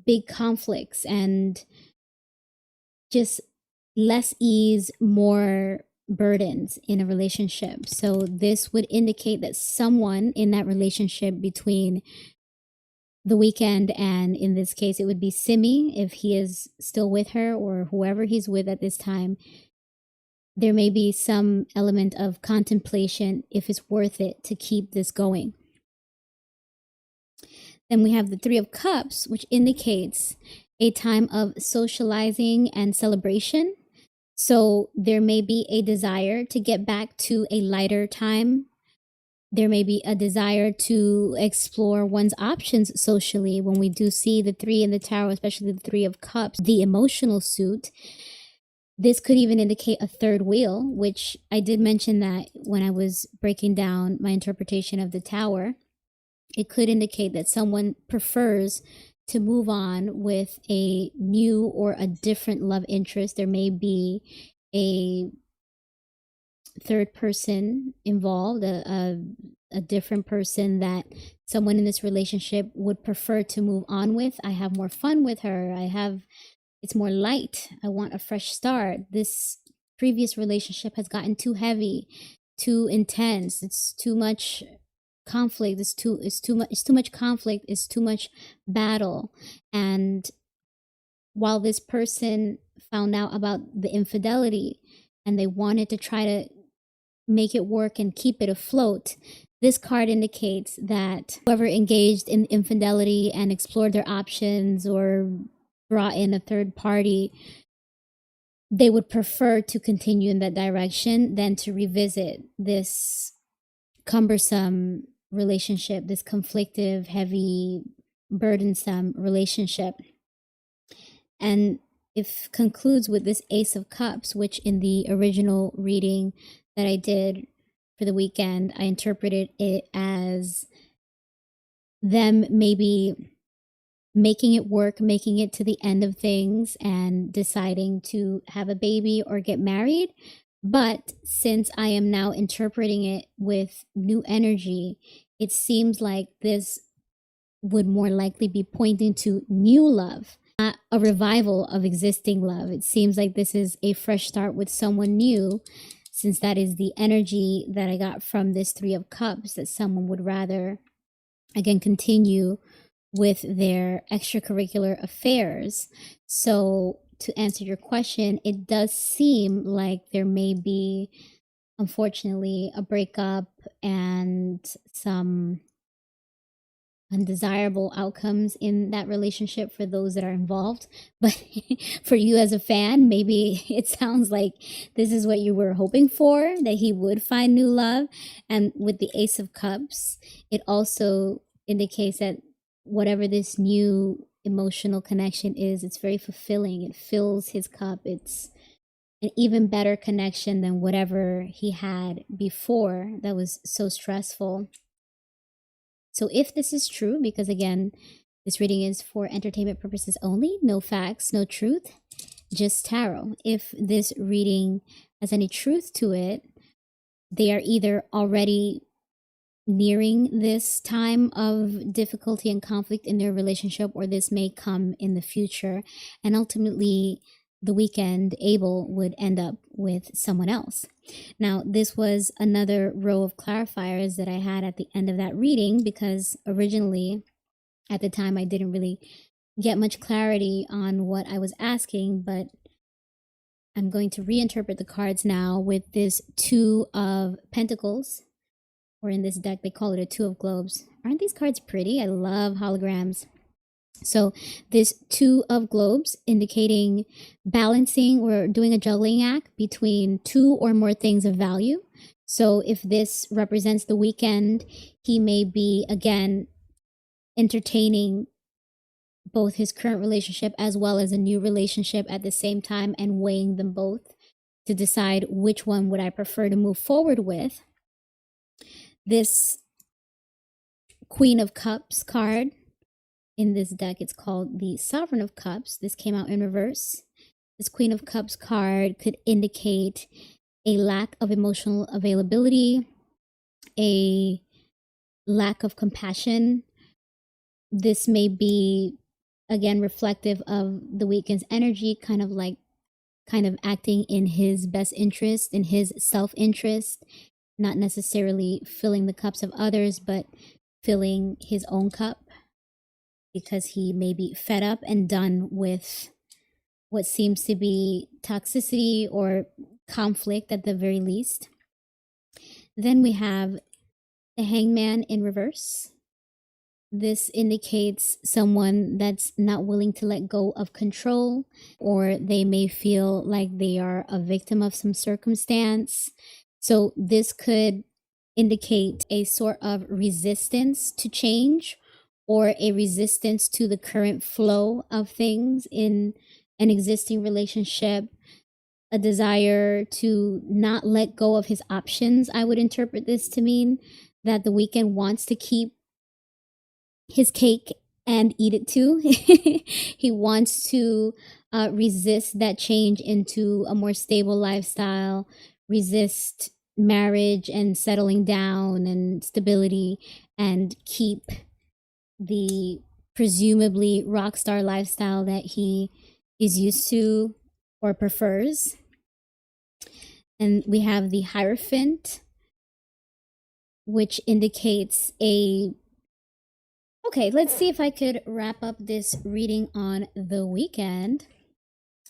big conflicts and just less ease, more burdens in a relationship. So this would indicate that someone in that relationship between the Weeknd, and in this case it would be Simi if he is still with her, or whoever he's with at this time, there may be some element of contemplation if it's worth it to keep this going. Then we have the Three of Cups, which indicates a time of socializing and celebration. So there may be a desire to get back to a lighter time. There may be a desire to explore one's options socially. When we do see the three in the tarot, especially the Three of Cups, the emotional suit, this could even indicate a third wheel, which I did mention that when I was breaking down my interpretation of the Tower. It could indicate that someone prefers to move on with a new or a different love interest. There may be a third person involved, a different person that someone in this relationship would prefer to move on with. I have more fun with her. It's more light. I want a fresh start. This previous relationship has gotten too heavy, too intense. It's too much conflict. It's too much conflict. It's too much battle. And while this person found out about the infidelity and they wanted to try to make it work and keep it afloat, This card indicates that whoever engaged in infidelity and explored their options or brought in a third party, they would prefer to continue in that direction than to revisit this cumbersome relationship, this conflictive, heavy, burdensome relationship. And it concludes with this Ace of Cups, which in the original reading that I did for the Weeknd, I interpreted it as them maybe making it work, making it to the end of things and deciding to have a baby or get married. But since I am now interpreting it with new energy, it seems like this would more likely be pointing to new love, not a revival of existing love. It seems like this is a fresh start with someone new, since that is the energy that I got from this Three of Cups, that someone would rather, again, continue with their extracurricular affairs. So to answer your question, it does seem like there may be, unfortunately, a breakup and some undesirable outcomes in that relationship for those that are involved. But for you as a fan, maybe it sounds like this is what you were hoping for, that he would find new love. And with the Ace of Cups, it also indicates that whatever this new emotional connection is, it's very fulfilling. It fills his cup. It's an even better connection than whatever he had before that was so stressful. So if this is true, because again, this reading is for entertainment purposes only, no facts, no truth, just tarot. If this reading has any truth to it, they are either already nearing this time of difficulty and conflict in their relationship, or this may come in the future. And ultimately, the Weeknd, Abel, would end up with someone else. Now, this was another row of clarifiers that I had at the end of that reading, because originally, at the time, I didn't really get much clarity on what I was asking, but I'm going to reinterpret the cards now with this Two of Pentacles, or in this deck, they call it a Two of Globes. Aren't these cards pretty? I love holograms. So this Two of Globes indicating balancing or doing a juggling act between two or more things of value. So if this represents the Weeknd, he may be, again, entertaining both his current relationship as well as a new relationship at the same time, and weighing them both to decide which one would I prefer to move forward with. This Queen of Cups card in this deck, it's called the Sovereign of Cups. This came out in reverse. This Queen of Cups card could indicate a lack of emotional availability, a lack of compassion. This may be, again, reflective of the Weeknd's energy, kind of acting in his best interest, in his self-interest, not necessarily filling the cups of others, but filling his own cup, because he may be fed up and done with what seems to be toxicity or conflict at the very least. Then we have the Hangman in reverse. This indicates someone that's not willing to let go of control, or they may feel like they are a victim of some circumstance. So this could indicate a sort of resistance to change, or a resistance to the current flow of things in an existing relationship, a desire to not let go of his options. I would interpret this to mean that the Weeknd wants to keep his cake and eat it too. He wants to resist that change into a more stable lifestyle, resist marriage and settling down and stability, and keep the presumably rock star lifestyle that he is used to or prefers. And we have the Hierophant, which indicates a... Okay, let's see if I could wrap up this reading on the Weeknd.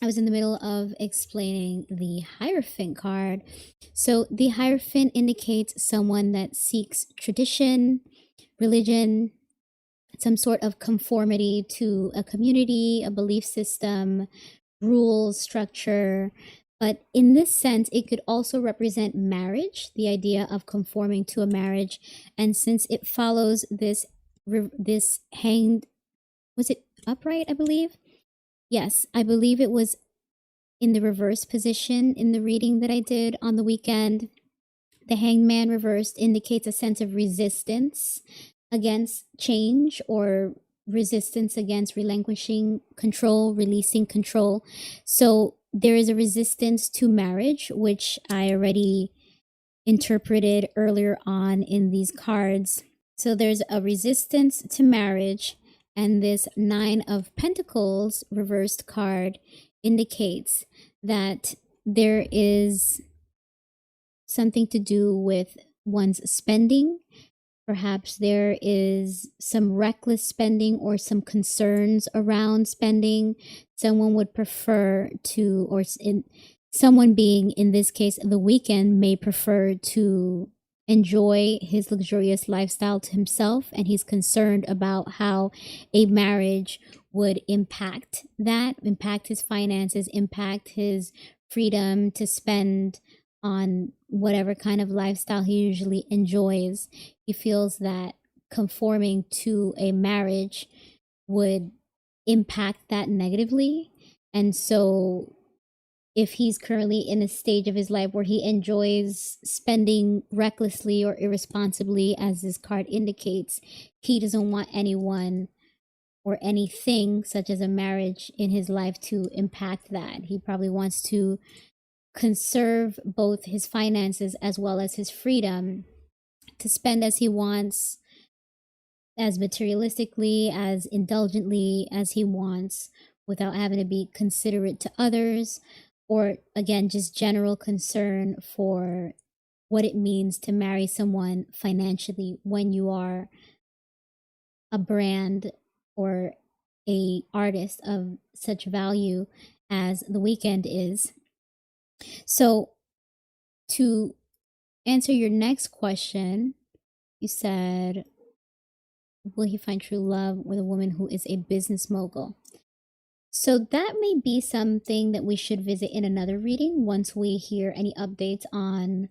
I was in the middle of explaining the Hierophant card. So the Hierophant indicates someone that seeks tradition, religion, some sort of conformity to a community, a belief system, rules, structure. But in this sense, it could also represent marriage, the idea of conforming to a marriage. And since it follows this hanged, was it upright, I believe? Yes, I believe it was in the reverse position in the reading that I did on the weekend. The Hanged Man reversed indicates a sense of resistance against change, or resistance against relinquishing control, releasing control. So there is a resistance to marriage, which I already interpreted earlier on in these cards. So there's a resistance to marriage, and this Nine of Pentacles reversed card indicates that there is something to do with one's spending. Perhaps there is some reckless spending or some concerns around spending. Someone would prefer to, or someone being, in this case, the Weeknd, may prefer to enjoy his luxurious lifestyle to himself, and he's concerned about how a marriage would impact that, impact his finances, impact his freedom to spend on whatever kind of lifestyle he usually enjoys. He feels that conforming to a marriage would impact that negatively. And so if he's currently in a stage of his life where he enjoys spending recklessly or irresponsibly, as this card indicates, he doesn't want anyone or anything such as a marriage in his life to impact that. He probably wants to conserve both his finances as well as his freedom to spend as he wants, as materialistically, as indulgently as he wants, without having to be considerate to others, or again, just general concern for what it means to marry someone financially when you are a brand or a artist of such value as the Weeknd is. So to answer your next question, you said, will he find true love with a woman who is a business mogul? So that may be something that we should visit in another reading once we hear any updates on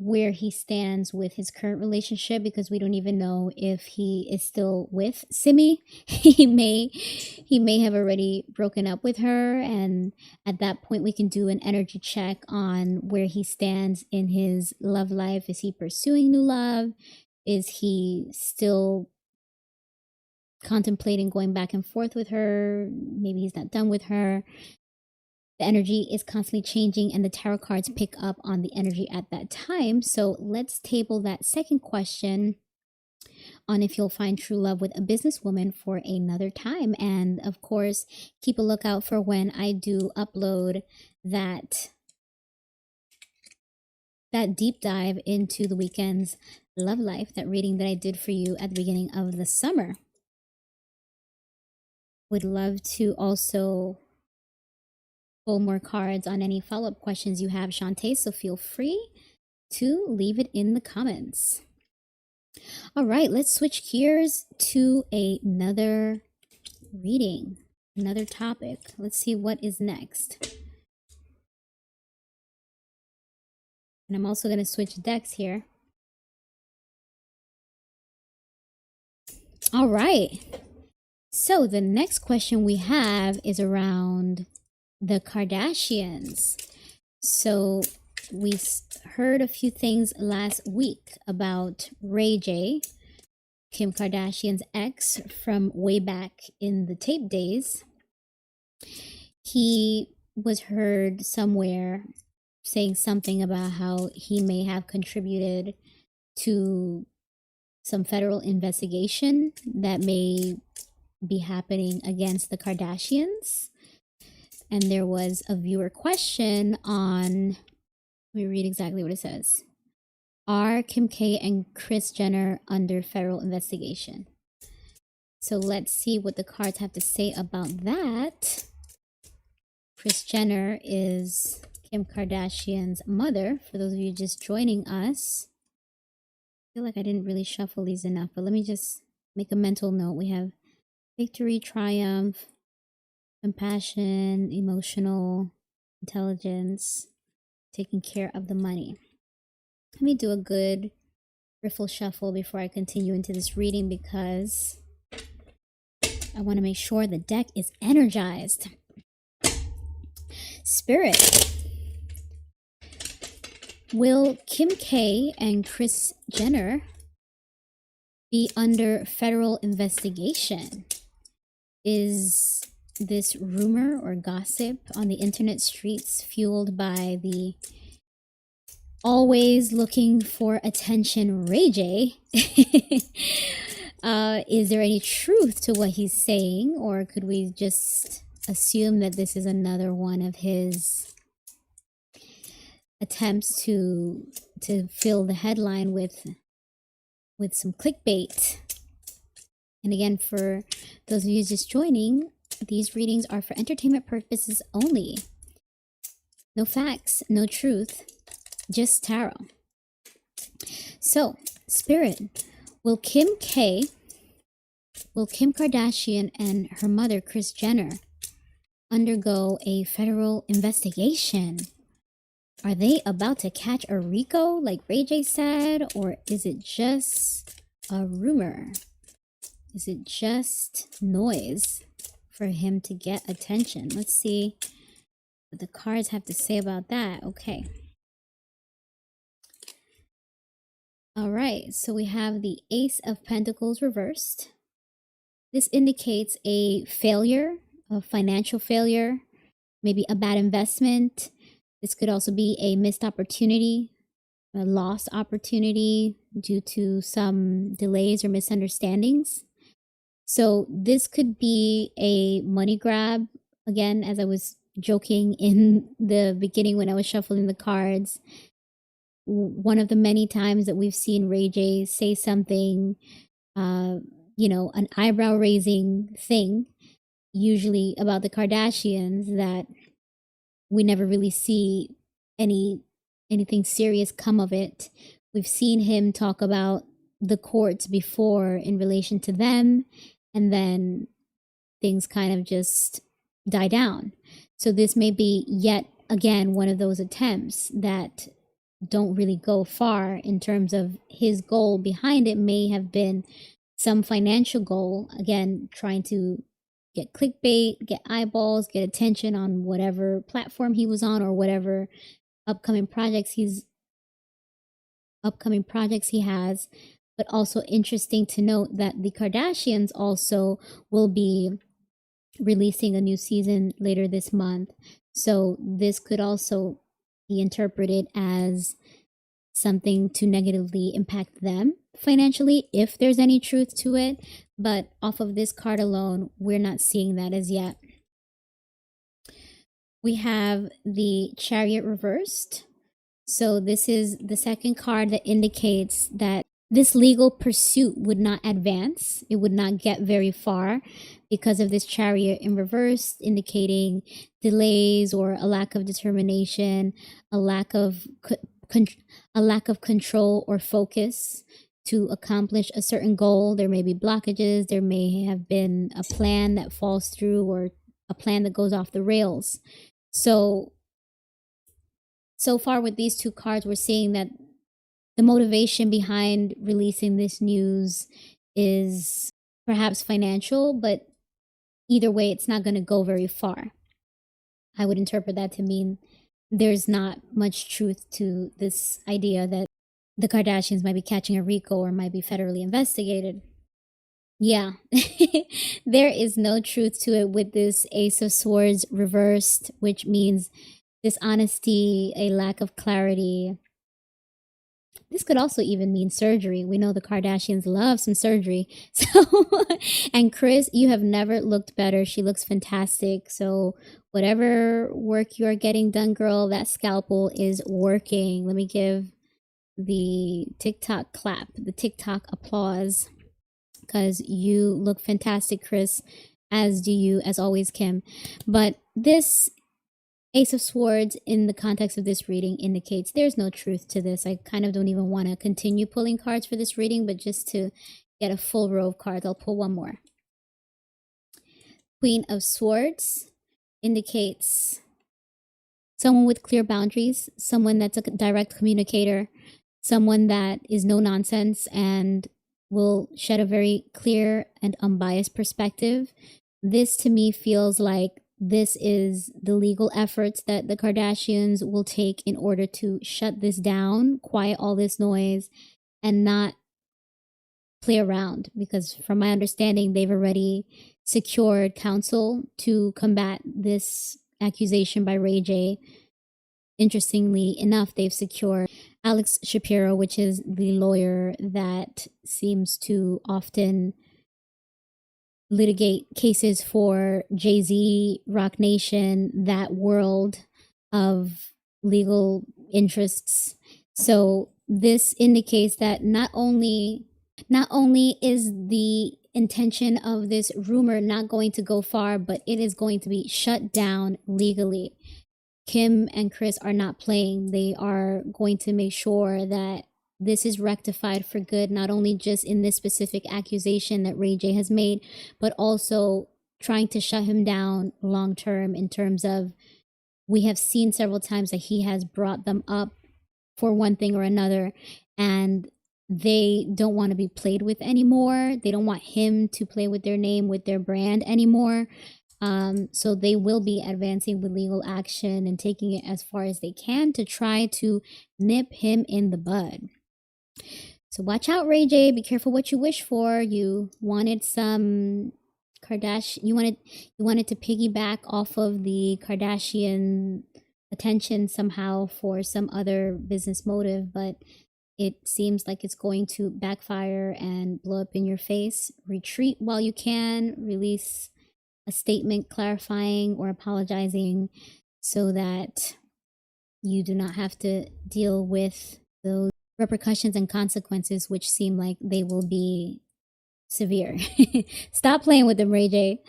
where he stands with his current relationship, because we don't even know if he is still with Simi. he may have already broken up with her, and at that point we can do an energy check on where he stands in his love life. Is he pursuing new love? Is he still contemplating going back and forth with her? Maybe he's not done with her. The energy is constantly changing, and the tarot cards pick up on the energy at that time. So let's table that second question on if you'll find true love with a businesswoman for another time. And of course, keep a lookout for when I do upload that deep dive into the Weeknd's love life, that reading that I did for you at the beginning of the summer. Would love to also pull more cards on any follow-up questions you have, Shantae, so feel free to leave it in the comments. All right, let's switch gears to another reading, another topic. Let's see what is next. And I'm also going to switch decks here. All right. So the next question we have is around the Kardashians. So we heard a few things last week about Ray J, Kim Kardashian's ex from way back in the tape days. He was heard somewhere saying something about how he may have contributed to some federal investigation that may be happening against the Kardashians. And there was a viewer question on, let me read exactly what it says. Are Kim K and Kris Jenner under federal investigation? So let's see what the cards have to say about that. Kris Jenner is Kim Kardashian's mother, for those of you just joining us. I feel like I didn't really shuffle these enough, but let me just make a mental note. We have victory, triumph, compassion, emotional intelligence, taking care of the money. Let me do a good riffle shuffle before I continue into this reading, because I want to make sure the deck is energized. Spirit. Will Kim K and Kris Jenner be under federal investigation? Is this rumor or gossip on the internet streets fueled by the always looking for attention Ray J? Is there any truth to what he's saying, or could we just assume that this is another one of his attempts to fill the headline with some clickbait? And again, for those of you just joining, these readings are for entertainment purposes only. No facts, no truth, just tarot. So, Spirit, will Kim Kardashian and her mother, Kris Jenner, undergo a federal investigation? Are they about to catch a RICO, like Ray J said, or is it just a rumor? Is it just noise for him to get attention? Let's see what the cards have to say about that. Okay. All right, so we have the Ace of Pentacles reversed. This indicates a failure, a financial failure, maybe a bad investment. This could also be a missed opportunity, a lost opportunity due to some delays or misunderstandings. So this could be a money grab. Again, as I was joking in the beginning when I was shuffling the cards, one of the many times that we've seen Ray J say something, an eyebrow raising thing, usually about the Kardashians, that we never really see anything serious come of it. We've seen him talk about the courts before in relation to them, and then things kind of just die down. So this may be yet again one of those attempts that don't really go far in terms of his goal behind it. May have been some financial goal, again, trying to get clickbait, get eyeballs, get attention on whatever platform he was on, or whatever upcoming projects he has. But also interesting to note that the Kardashians also will be releasing a new season later this month. So this could also be interpreted as something to negatively impact them financially, if there's any truth to it. But off of this card alone, we're not seeing that as yet. We have the Chariot reversed. So this is the second card that indicates that this legal pursuit would not advance. It would not get very far because of this Chariot in reverse, indicating delays or a lack of determination, a lack of control or focus to accomplish a certain goal. There may be blockages. There may have been a plan that falls through, or a plan that goes off the rails. So far with these two cards, we're seeing that the motivation behind releasing this news is perhaps financial, but either way, it's not going to go very far. I would interpret that to mean there's not much truth to this idea that the Kardashians might be catching a RICO or might be federally investigated. Yeah, there is no truth to it with this Ace of Swords reversed, which means dishonesty, a lack of clarity. This could also even mean surgery. We know the Kardashians love some surgery. So, and Kris, you have never looked better. She looks fantastic. So whatever work you're getting done, girl, that scalpel is working. Let me give the TikTok clap, the TikTok applause, because you look fantastic, Kris, as do you, as always, Kim. But this Ace of Swords in the context of this reading indicates there's no truth to this. I kind of don't even want to continue pulling cards for this reading, but just to get a full row of cards, I'll pull one more. Queen of Swords indicates someone with clear boundaries, someone that's a direct communicator, someone that is no nonsense and will shed a very clear and unbiased perspective. This to me feels like this is the legal efforts that the Kardashians will take in order to shut this down, quiet all this noise, and not play around. Because from my understanding, they've already secured counsel to combat this accusation by Ray J. Interestingly enough, they've secured Alex Shapiro, which is the lawyer that seems to often litigate cases for Jay-Z, Rock Nation, that world of legal interests. So this indicates that not only is the intention of this rumor not going to go far, but it is going to be shut down legally. Kim and Chris are not playing. They are going to make sure that this is rectified for good, not only just in this specific accusation that Ray J has made, but also trying to shut him down long term in terms of, we have seen several times that he has brought them up for one thing or another, and they don't want to be played with anymore. They don't want him to play with their name, with their brand anymore. So they will be advancing with legal action and taking it as far as they can to try to nip him in the bud. So watch out, Ray J. Be careful what you wish for. You wanted some Kardashian. You wanted to piggyback off of the Kardashian attention somehow for some other business motive, but it seems like it's going to backfire and blow up in your face. Retreat while you can. Release a statement clarifying or apologizing so that you do not have to deal with those repercussions and consequences, which seem like they will be severe. Stop playing with them, Ray J.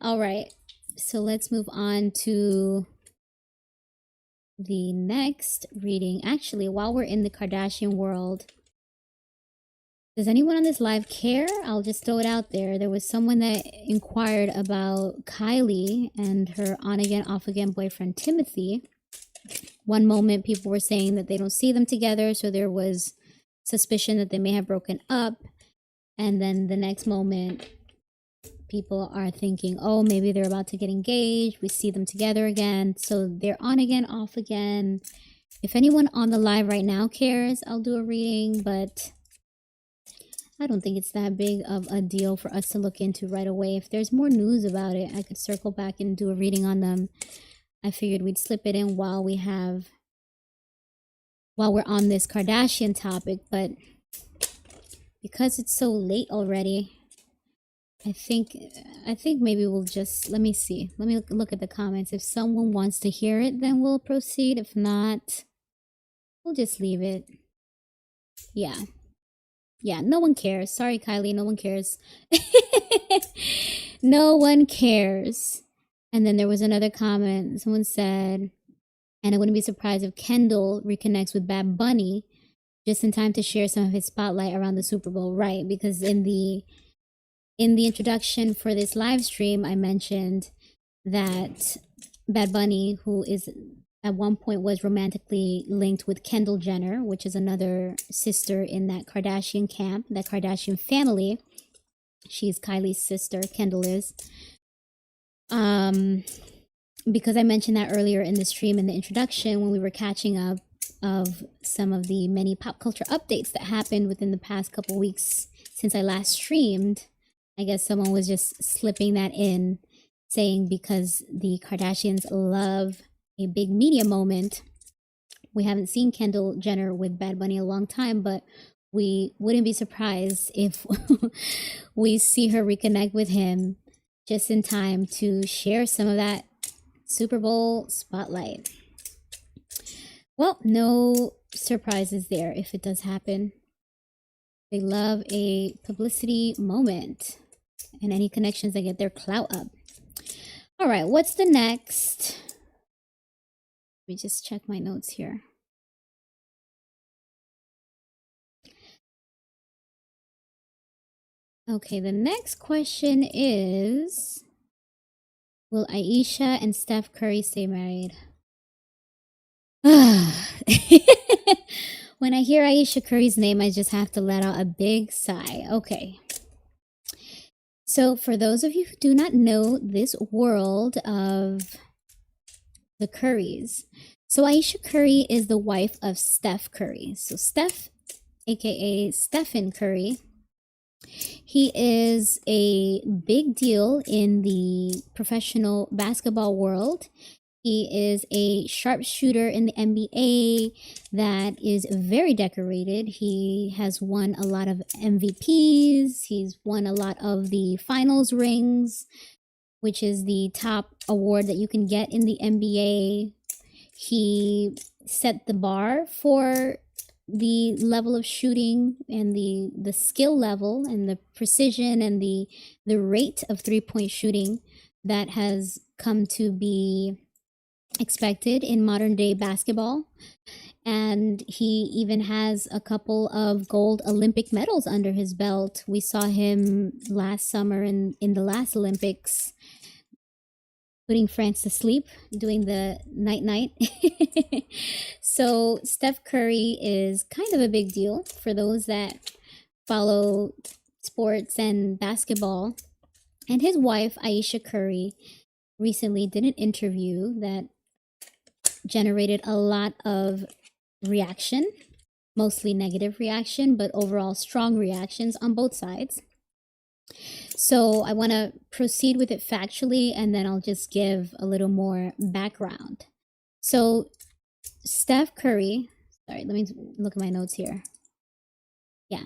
All right, so let's move on to the next reading. Actually, while we're in the Kardashian world, does anyone on this live care? I'll just throw it out there. There was someone that inquired about Kylie and her on-again, off-again boyfriend, Timothee. One moment, people were saying that they don't see them together, so there was suspicion that they may have broken up. And then the next moment, people are thinking, oh, maybe they're about to get engaged. We see them together again. So they're on again, off again. If anyone on the live right now cares, I'll do a reading, but I don't think it's that big of a deal for us to look into right away. If there's more news about it, I could circle back and do a reading on them. I figured we'd slip it in while we're on this Kardashian topic, but because it's so late already, I think maybe we'll just, let me see. Let me look at the comments. If someone wants to hear it, then we'll proceed. If not, we'll just leave it. Yeah, no one cares. Sorry, Kylie, no one cares. No one cares. And then there was another comment. Someone said, and I wouldn't be surprised if Kendall reconnects with Bad Bunny just in time to share some of his spotlight around the Super Bowl. Right, because in the introduction for this live stream, I mentioned that Bad Bunny, who is at one point was romantically linked with Kendall Jenner, which is another sister in that Kardashian camp, that Kardashian family. She's Kylie's sister, Kendall is. Because I mentioned that earlier in the stream in the introduction when we were catching up of some of the many pop culture updates that happened within the past couple weeks since I last streamed. I guess someone was just slipping that in, saying because the Kardashians love a big media moment. We haven't seen Kendall Jenner with Bad Bunny in a long time, but we wouldn't be surprised if we see her reconnect with him just in time to share some of that Super Bowl spotlight. Well, no surprises there if it does happen. They love a publicity moment and any connections that get their clout up. All right, what's the next me just check my notes here. Okay, the next question is, will Ayesha and Steph Curry stay married? When I hear Ayesha Curry's name, I just have to let out a big sigh. Okay. So for those of you who do not know this world of the Currys, so Ayesha Curry is the wife of Steph Curry. So Steph, aka Stephen Curry, he is a big deal in the professional basketball world. He is a sharpshooter in the NBA that is very decorated. He has won a lot of MVPs. He's won a lot of the finals rings, which is the top award that you can get in the NBA. He set the bar for the level of shooting and the skill level and the precision and the rate of 3-point shooting that has come to be expected in modern day basketball. And he even has a couple of gold Olympic medals under his belt. We saw him last summer in the last Olympics putting France to sleep, doing the night. So Steph Curry is kind of a big deal for those that follow sports and basketball. And his wife, Ayesha Curry, recently did an interview that generated a lot of reaction, mostly negative reaction, but overall strong reactions on both sides. So I want to proceed with it factually, and then I'll just give a little more background. So Steph Curry, sorry, let me look at my notes here. Yeah.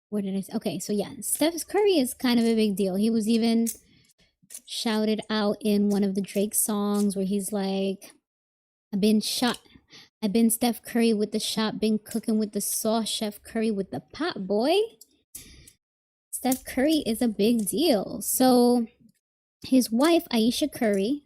What did I say? Okay, so yeah, Steph Curry is kind of a big deal. He was even shouted out in one of the Drake songs where he's like, I've been Steph Curry with the shot, been cooking with the sauce, Chef Curry with the pot, boy. Steph Curry is a big deal. So his wife, Ayesha Curry,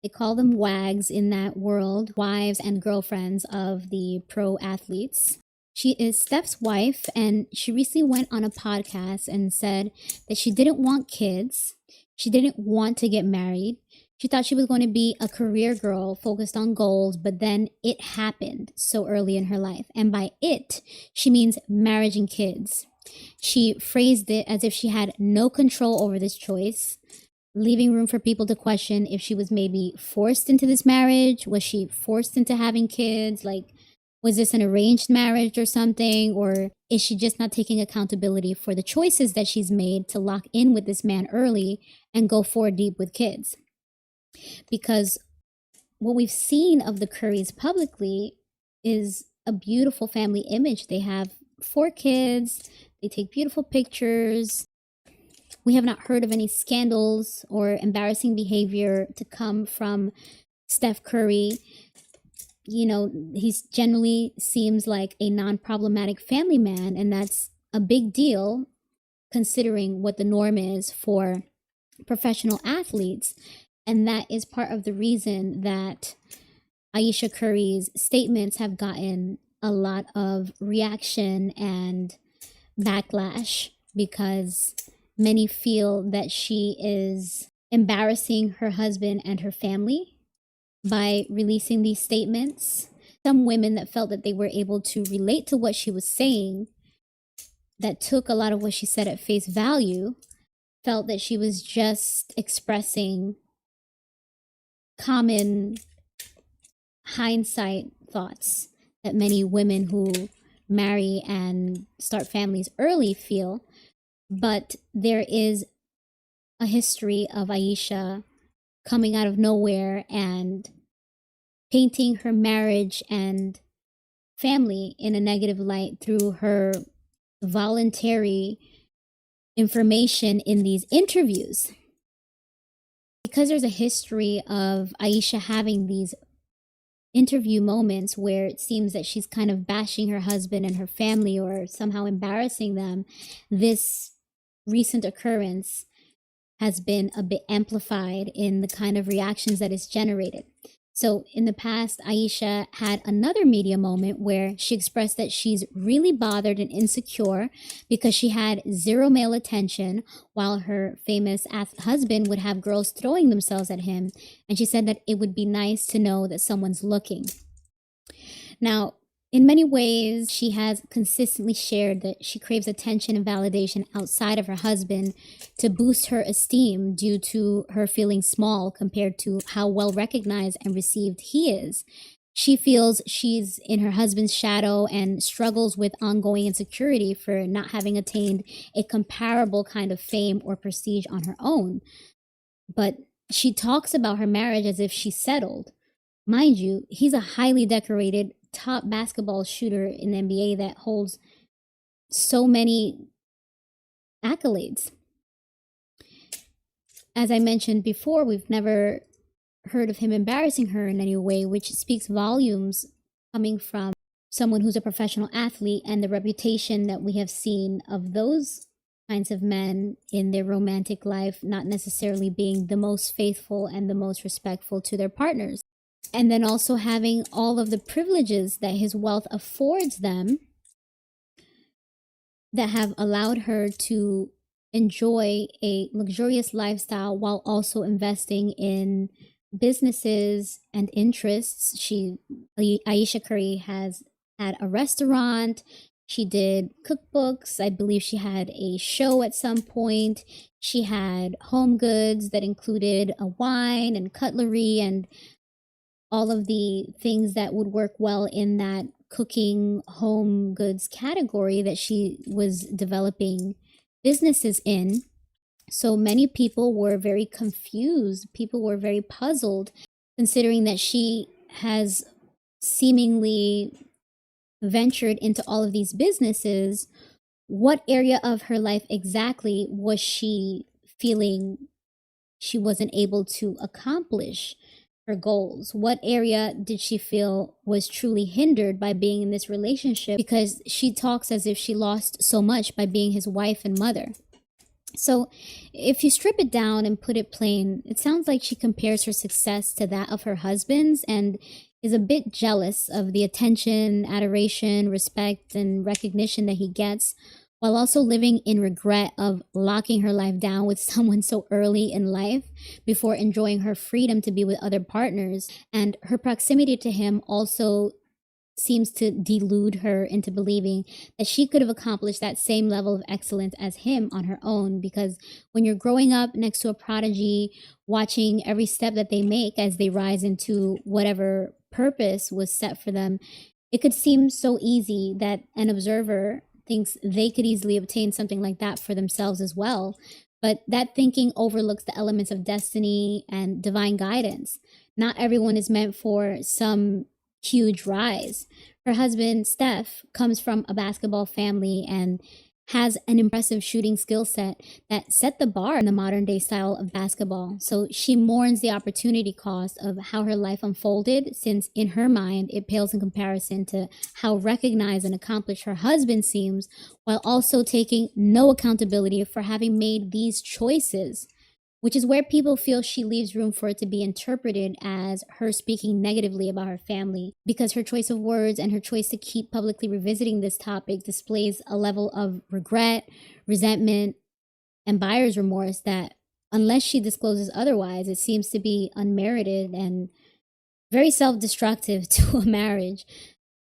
they call them WAGs in that world, wives and girlfriends of the pro athletes. She is Steph's wife, and she recently went on a podcast and said that she didn't want kids. She didn't want to get married. She thought she was going to be a career girl focused on goals, but then it happened so early in her life. And by it, she means marriage and kids. She phrased it as if she had no control over this choice, leaving room for people to question if she was maybe forced into this marriage. Was she forced into having kids? Like, was this an arranged marriage or something? Or is she just not taking accountability for the choices that she's made to lock in with this man early and go 4 deep with kids? Because what we've seen of the Currys publicly is a beautiful family image. They have 4 kids. They take beautiful pictures. We have not heard of any scandals or embarrassing behavior to come from Steph Curry. You know, he's generally seems like a non-problematic family man, and that's a big deal considering what the norm is for professional athletes. And that is part of the reason that Ayesha Curry's statements have gotten a lot of reaction and backlash, because many feel that she is embarrassing her husband and her family by releasing these statements. Some women that felt that they were able to relate to what she was saying, that took a lot of what she said at face value, felt that she was just expressing common hindsight thoughts that many women who marry and start families early feel. But there is a history of Ayesha coming out of nowhere and painting her marriage and family in a negative light through her voluntary information in these interviews. Because there's a history of Ayesha having these interview moments where it seems that she's kind of bashing her husband and her family or somehow embarrassing them, this recent occurrence has been a bit amplified in the kind of reactions that it's generated. So in the past, Ayesha had another media moment where she expressed that she's really bothered and insecure because she had zero male attention while her famous husband would have girls throwing themselves at him. And she said that it would be nice to know that someone's looking. Now, in many ways, she has consistently shared that she craves attention and validation outside of her husband to boost her esteem due to her feeling small compared to how well recognized and received he is. She feels she's in her husband's shadow and struggles with ongoing insecurity for not having attained a comparable kind of fame or prestige on her own. But she talks about her marriage as if she's settled. Mind you, he's a highly decorated top basketball shooter in the NBA that holds so many accolades. As I mentioned before, we've never heard of him embarrassing her in any way, which speaks volumes coming from someone who's a professional athlete and the reputation that we have seen of those kinds of men in their romantic life not necessarily being the most faithful and the most respectful to their partners. And then also having all of the privileges that his wealth affords them that have allowed her to enjoy a luxurious lifestyle while also investing in businesses and interests. Ayesha Curry has had a restaurant. She did cookbooks. I believe she had a show at some point. She had home goods that included a wine and cutlery and all of the things that would work well in that cooking home goods category that she was developing businesses in. So many people were very confused. People were very puzzled, considering that she has seemingly ventured into all of these businesses. What area of her life exactly was she feeling she wasn't able to accomplish her goals? What area did she feel was truly hindered by being in this relationship? Because she talks as if she lost so much by being his wife and mother. So if you strip it down and put it plain, it sounds like she compares her success to that of her husband's and is a bit jealous of the attention, adoration, respect, and recognition that he gets, while also living in regret of locking her life down with someone so early in life before enjoying her freedom to be with other partners. And her proximity to him also seems to delude her into believing that she could have accomplished that same level of excellence as him on her own. Because when you're growing up next to a prodigy, watching every step that they make as they rise into whatever purpose was set for them, it could seem so easy that an observer thinks they could easily obtain something like that for themselves as well. But that thinking overlooks the elements of destiny and divine guidance. Not everyone is meant for some huge rise. Her husband, Steph, comes from a basketball family and has an impressive shooting skill set that set the bar in the modern day style of basketball. So she mourns the opportunity cost of how her life unfolded, since in her mind, it pales in comparison to how recognized and accomplished her husband seems, while also taking no accountability for having made these choices, which is where people feel she leaves room for it to be interpreted as her speaking negatively about her family, because her choice of words and her choice to keep publicly revisiting this topic displays a level of regret, resentment, and buyer's remorse that, unless she discloses otherwise, it seems to be unmerited and very self-destructive to a marriage.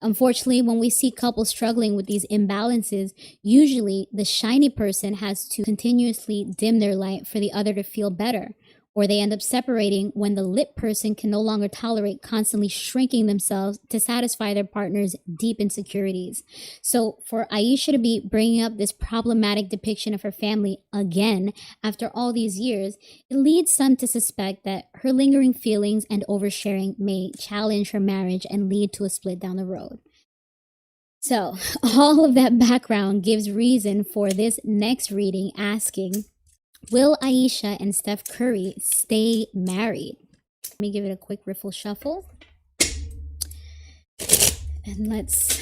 Unfortunately, when we see couples struggling with these imbalances, usually the shiny person has to continuously dim their light for the other to feel better, or they end up separating when the lit person can no longer tolerate constantly shrinking themselves to satisfy their partner's deep insecurities. So for Ayesha to be bringing up this problematic depiction of her family again after all these years, it leads some to suspect that her lingering feelings and oversharing may challenge her marriage and lead to a split down the road. So all of that background gives reason for this next reading asking, will Ayesha and Steph Curry stay married? Let me give it a quick riffle shuffle. And let's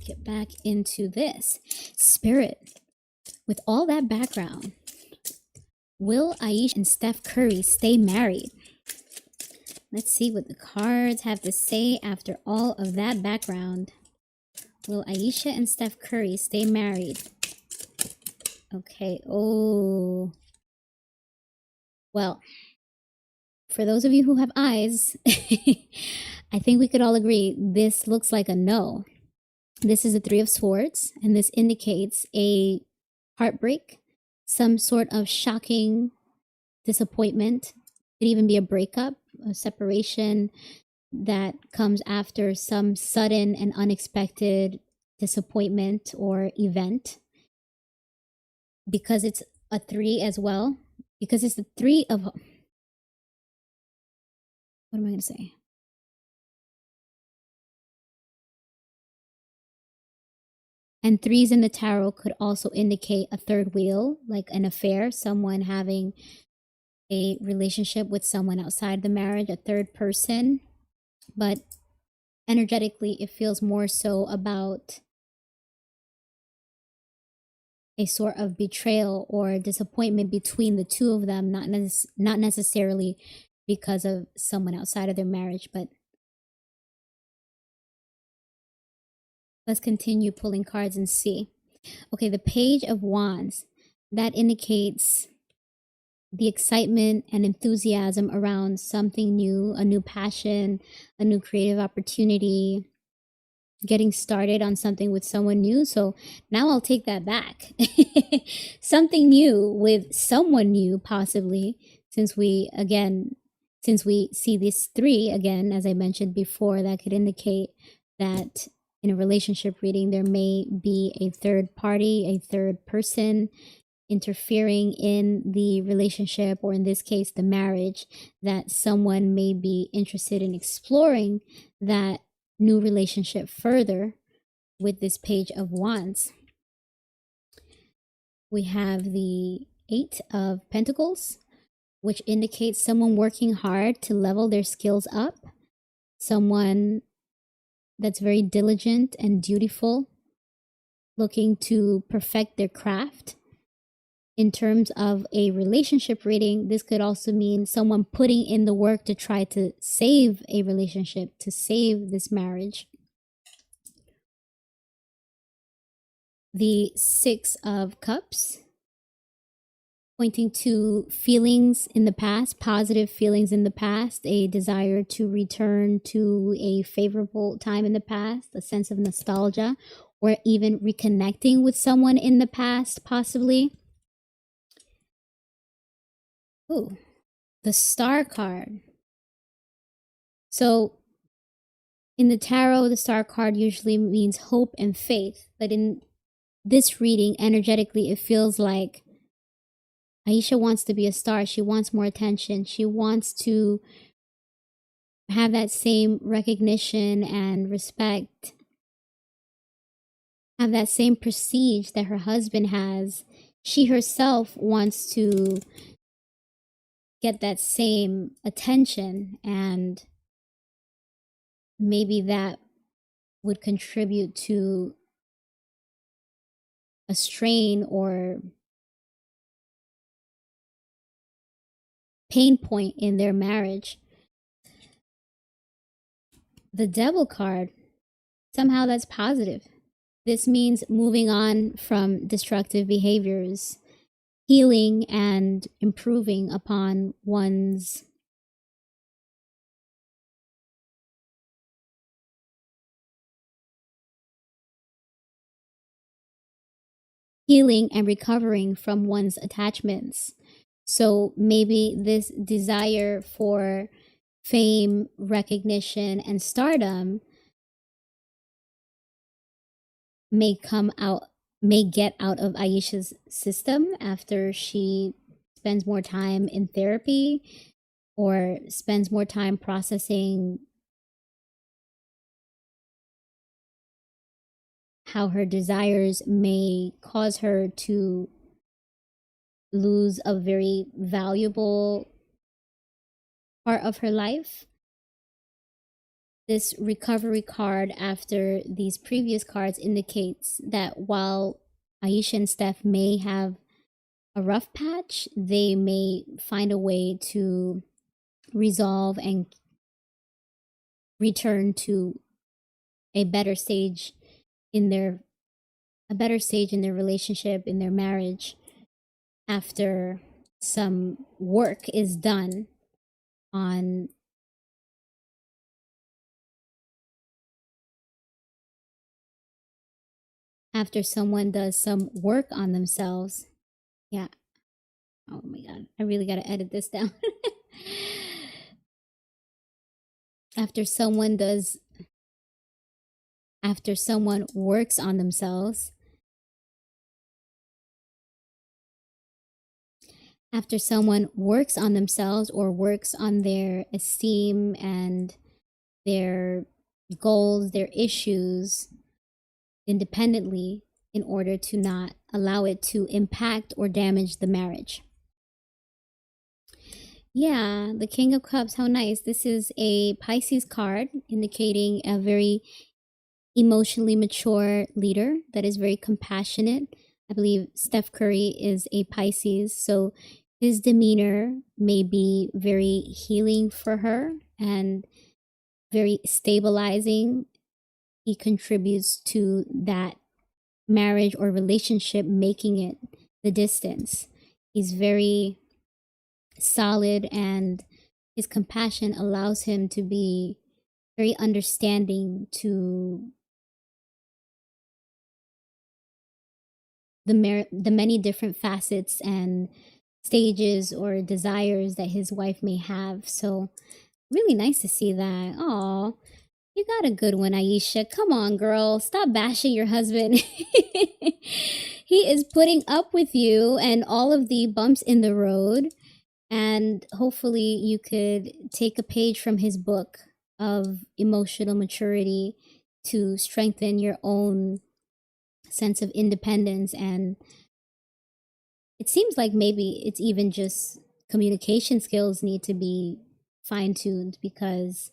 get back into this. Spirit, with all that background, will Ayesha and Steph Curry stay married? Let's see what the cards have to say after all of that background. Will Ayesha and Steph Curry stay married? Okay. Oh. Well, for those of you who have eyes, I think we could all agree this looks like a no. This is a Three of Swords, and this indicates a heartbreak, some sort of shocking disappointment. It could even be a breakup, a separation that comes after some sudden and unexpected disappointment or event. Because it's a 3 as well. Because it's the 3 of... What am I going to say? And 3s in the tarot could also indicate a third wheel, like an affair, someone having a relationship with someone outside the marriage, a third person. But energetically, it feels more so about a sort of betrayal or disappointment between the two of them, not necessarily because of someone outside of their marriage. But let's continue pulling cards and see. Okay, the Page of Wands. That indicates the excitement and enthusiasm around something new, a new passion, a new creative opportunity, getting started on something with someone new. So now I'll take that back. Something new with someone new, possibly, since we see this 3 again, as I mentioned before, that could indicate that in a relationship reading, there may be a third party, a third person interfering in the relationship, or in this case, the marriage, that someone may be interested in exploring that new relationship further with this Page of Wands. We have the 8 of Pentacles, which indicates someone working hard to level their skills up, someone that's very diligent and dutiful, looking to perfect their craft. In terms of a relationship reading, this could also mean someone putting in the work to try to save a relationship, to save this marriage. The 6 of Cups, pointing to feelings in the past, positive feelings in the past, a desire to return to a favorable time in the past, a sense of nostalgia, or even reconnecting with someone in the past, possibly. Ooh, the Star card. So in the tarot, the Star card usually means hope and faith. But in this reading, energetically, it feels like Ayesha wants to be a star. She wants more attention. She wants to have that same recognition and respect, have that same prestige that her husband has. She herself wants to get that same attention, and maybe that would contribute to a strain or pain point in their marriage. The Devil card, somehow that's positive. This means moving on from destructive behaviors, healing and improving upon one's healing and recovering from one's attachments. So maybe this desire for fame, recognition, and stardom may get out of Ayesha's system after she spends more time in therapy or spends more time processing how her desires may cause her to lose a very valuable part of her life. This recovery card after these previous cards indicates that while Ayesha and Steph may have a rough patch, they may find a way to resolve and return to a better stage in their relationship, in their marriage, after some work is done on after someone does some work on themselves. Yeah. Oh my god, I really got to edit this down. after someone works on themselves, or works on their esteem and their goals, their issues independently, in order to not allow it to impact or damage the marriage. Yeah, the King of Cups, how nice. This is a Pisces card indicating a very emotionally mature leader that is very compassionate. I believe Steph Curry is a Pisces, so his demeanor may be very healing for her and very stabilizing. He contributes to that marriage or relationship, making it the distance. He's very solid, and his compassion allows him to be very understanding to the many different facets and stages or desires that his wife may have. So really nice to see that. Oh, you got a good one, Ayesha. Come on, girl. Stop bashing your husband. He is putting up with you and all of the bumps in the road. And hopefully you could take a page from his book of emotional maturity to strengthen your own sense of independence. And it seems like maybe it's even just communication skills need to be fine-tuned, because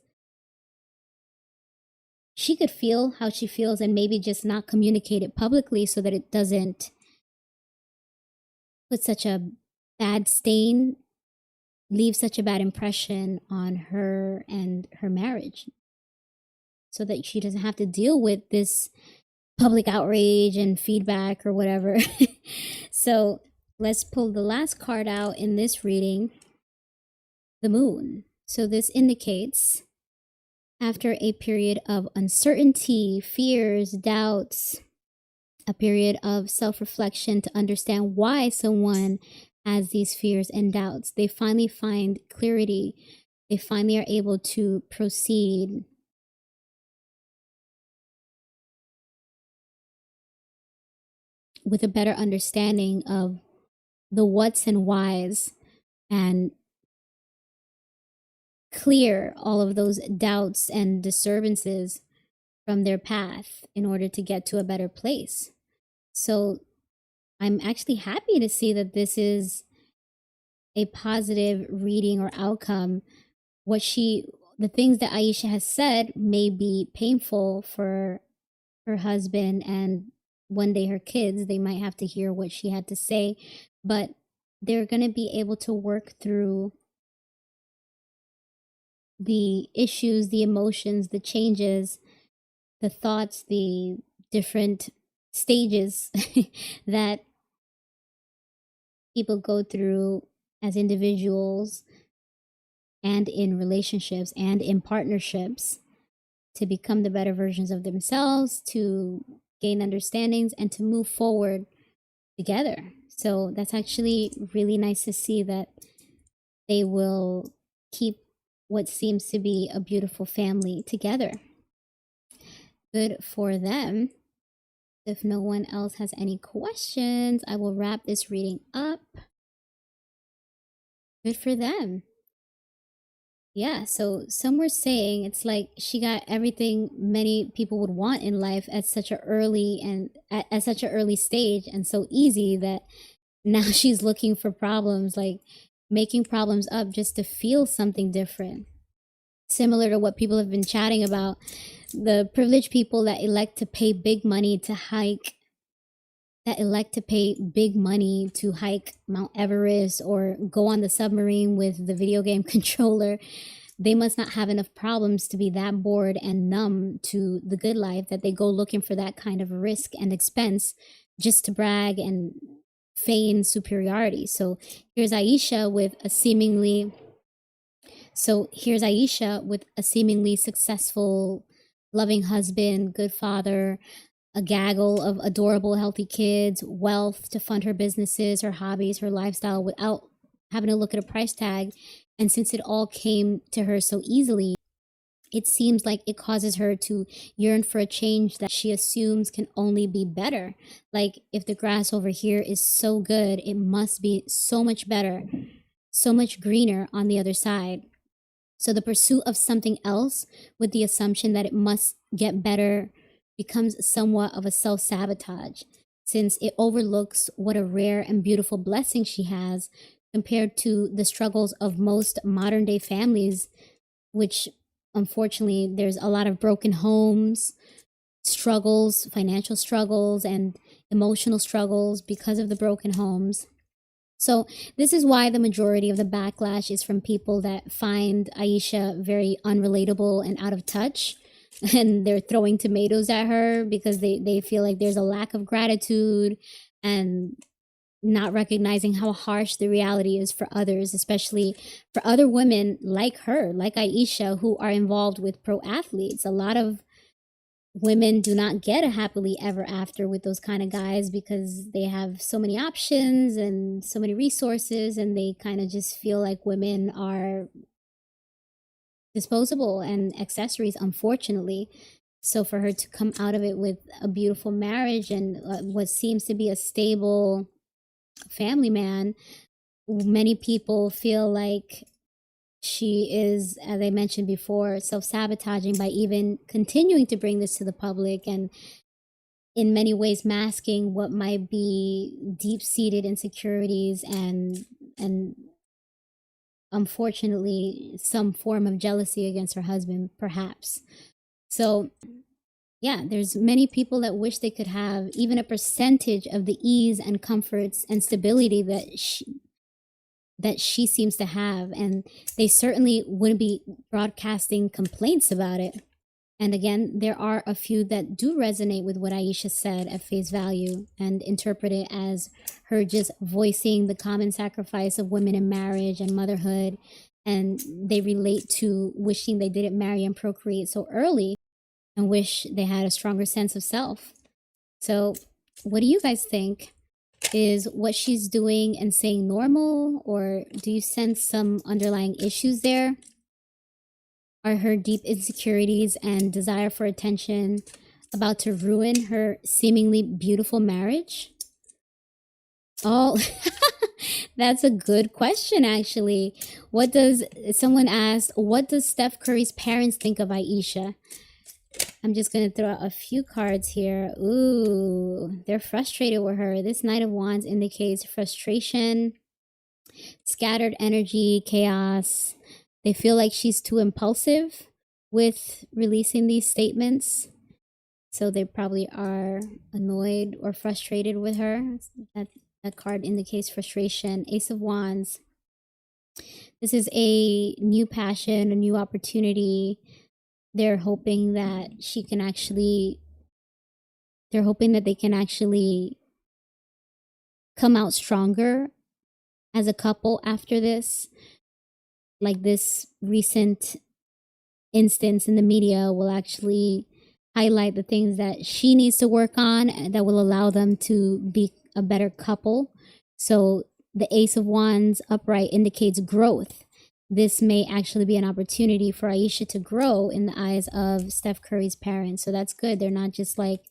she could feel how she feels and maybe just not communicate it publicly so that it doesn't put such a bad stain, leave such a bad impression on her and her marriage, so that she doesn't have to deal with this public outrage and feedback or whatever. So let's pull the last card out in this reading, the Moon. So this indicates, after a period of uncertainty, fears, doubts, a period of self-reflection to understand why someone has these fears and doubts, they finally find clarity. They finally are able to proceed with a better understanding of the what's and whys, and clear all of those doubts and disturbances from their path in order to get to a better place. So I'm actually happy to see that this is a positive reading or outcome. The things that Ayesha has said may be painful for her husband and one day her kids. They might have to hear what she had to say, but they're going to be able to work through the issues, the emotions, the changes, the thoughts, the different stages that people go through as individuals and in relationships and in partnerships, to become the better versions of themselves, to gain understandings, and to move forward together. So that's actually really nice to see that they will keep what seems to be a beautiful family together. Good for them. If no one else has any questions, I will wrap this reading up. Good for them. Yeah, so some were saying it's like she got everything many people would want in life at such an early stage, and so easy, that now she's looking for problems, like making problems up just to feel something different. Similar to what people have been chatting about, the privileged people that elect to pay big money to hike Mount Everest, or go on the submarine with the video game controller, they must not have enough problems to be that bored and numb to the good life that they go looking for that kind of risk and expense just to brag and feign superiority. So here's Ayesha with a seemingly successful, loving husband, good father, a gaggle of adorable, healthy kids, wealth to fund her businesses, her hobbies, her lifestyle without having to look at a price tag. And since it all came to her so easily, it seems like it causes her to yearn for a change that she assumes can only be better. Like, if the grass over here is so good, it must be so much better, so much greener on the other side. So the pursuit of something else with the assumption that it must get better becomes somewhat of a self-sabotage, since it overlooks what a rare and beautiful blessing she has compared to the struggles of most modern day families, which unfortunately there's a lot of broken homes, struggles, financial struggles, and emotional struggles because of the broken homes. So this is why the majority of the backlash is from people that find Ayesha very unrelatable and out of touch. And they're throwing tomatoes at her because they feel like there's a lack of gratitude and not recognizing how harsh the reality is for others, especially for other women like her, like Ayesha, who are involved with pro athletes. A lot of women do not get a happily ever after with those kind of guys because they have so many options and so many resources, and they kind of just feel like women are disposable and accessories, unfortunately. So for her to come out of it with a beautiful marriage and what seems to be a stable family man, many people feel like she is, as I mentioned before, self-sabotaging by even continuing to bring this to the public, and in many ways masking what might be deep-seated insecurities and unfortunately some form of jealousy against her husband, perhaps. So yeah, there's many people that wish they could have even a percentage of the ease and comforts and stability that she seems to have, and they certainly wouldn't be broadcasting complaints about it. And again, there are a few that do resonate with what Ayesha said at face value and interpret it as her just voicing the common sacrifice of women in marriage and motherhood, and they relate to wishing they didn't marry and procreate so early and wish they had a stronger sense of self. So what do you guys think? Is what she's doing and saying normal, or do you sense some underlying issues there? Are her deep insecurities and desire for attention about to ruin her seemingly beautiful marriage? Oh, that's a good question, actually. Someone asked, what does Steph Curry's parents think of Ayesha? I'm just going to throw out a few cards here. Ooh, they're frustrated with her. This Knight of Wands indicates frustration, scattered energy, chaos. They feel like she's too impulsive with releasing these statements. So they probably are annoyed or frustrated with her. That card indicates frustration. Ace of Wands. This is a new passion, a new opportunity. They're hoping that they can actually come out stronger as a couple after this. Like, this recent instance in the media will actually highlight the things that she needs to work on and that will allow them to be a better couple. So the Ace of Wands upright indicates growth. This may actually be an opportunity for Ayesha to grow in the eyes of Steph Curry's parents. So that's good. They're not just like,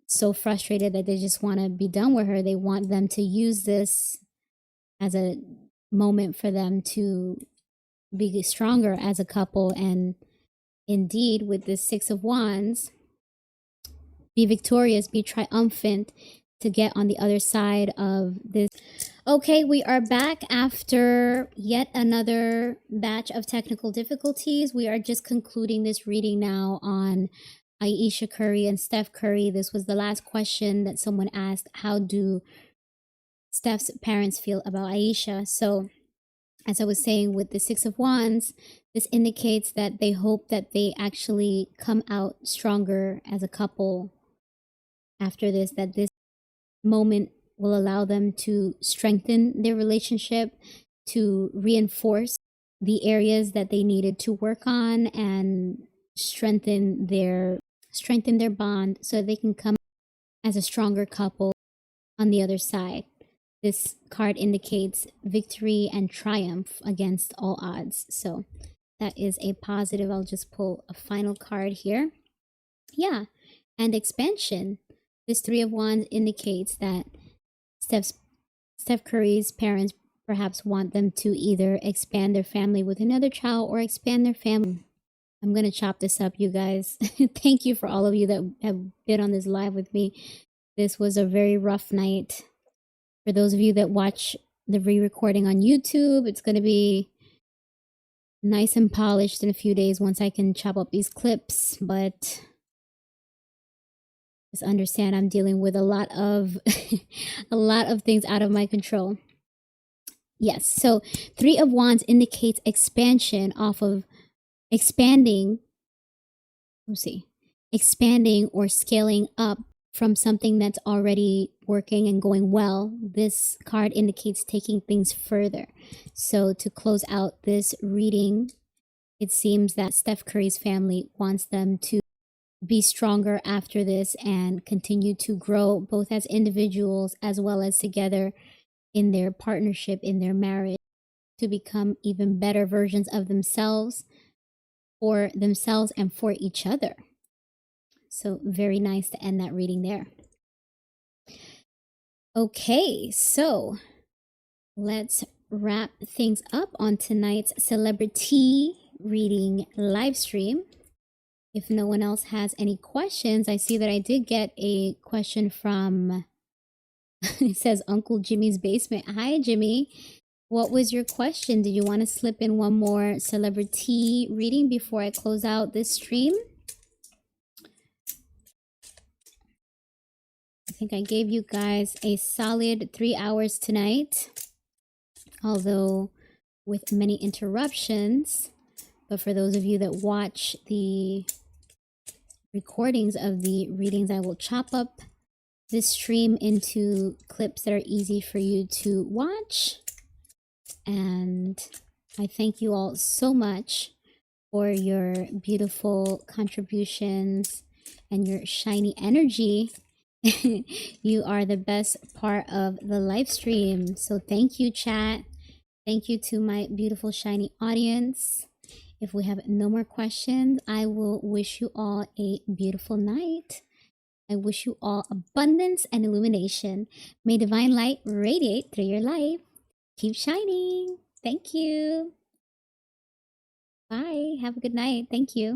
so frustrated that they just want to be done with her. They want them to use this as a moment for them to be stronger as a couple. And indeed, with this Six of Wands, be victorious, be triumphant to get on the other side of this. Okay, we are back after yet another batch of technical difficulties. We are just concluding this reading now on Ayesha Curry and Steph Curry. This was the last question that someone asked. How do Steph's parents feel about Ayesha? So As I was saying with the Six of Wands, this indicates that they hope that they actually come out stronger as a couple after this, that this moment will allow them to strengthen their relationship, to reinforce the areas that they needed to work on, and strengthen their bond so they can come as a stronger couple on the other side. This card indicates victory and triumph against all odds. So that is a positive. I'll just pull a final card here. Yeah, and expansion. This Three of Wands indicates that Steph Curry's parents perhaps want them to either expand their family with another child or expand their family. I'm going to chop this up, you guys. Thank you for all of you that have been on this live with me. This was a very rough night. For those of you that watch the re-recording on YouTube, it's going to be nice and polished in a few days once I can chop up these clips. But just understand I'm dealing with a lot of a lot of things out of my control. Yes, so Three of Wands indicates expansion off of expanding. Let's see. Expanding or scaling up from something that's already working and going well. This card indicates taking things further. So to close out this reading, it seems that Steph Curry's family wants them to be stronger after this and continue to grow both as individuals as well as together in their partnership, in their marriage, to become even better versions of themselves, for themselves and for each other. So very nice to end that reading there. Okay, so let's wrap things up on tonight's CelebriTEA reading live stream. If no one else has any questions, I see that I did get a question from, it says Uncle Jimmy's Basement. Hi, Jimmy. What was your question? Did you want to slip in one more CelebriTEA reading before I close out this stream? I think I gave you guys a solid 3 hours tonight, although with many interruptions. But for those of you that watch the recordings of the readings, I will chop up this stream into clips that are easy for you to watch. And I thank you all so much for your beautiful contributions and your shiny energy. You are the best part of the live stream. So thank you, chat. Thank you to my beautiful shiny audience. If we have no more questions, I will wish you all a beautiful night. I wish you all abundance and illumination. May divine light radiate through your life. Keep shining. Thank you. Bye. Have a good night. Thank you.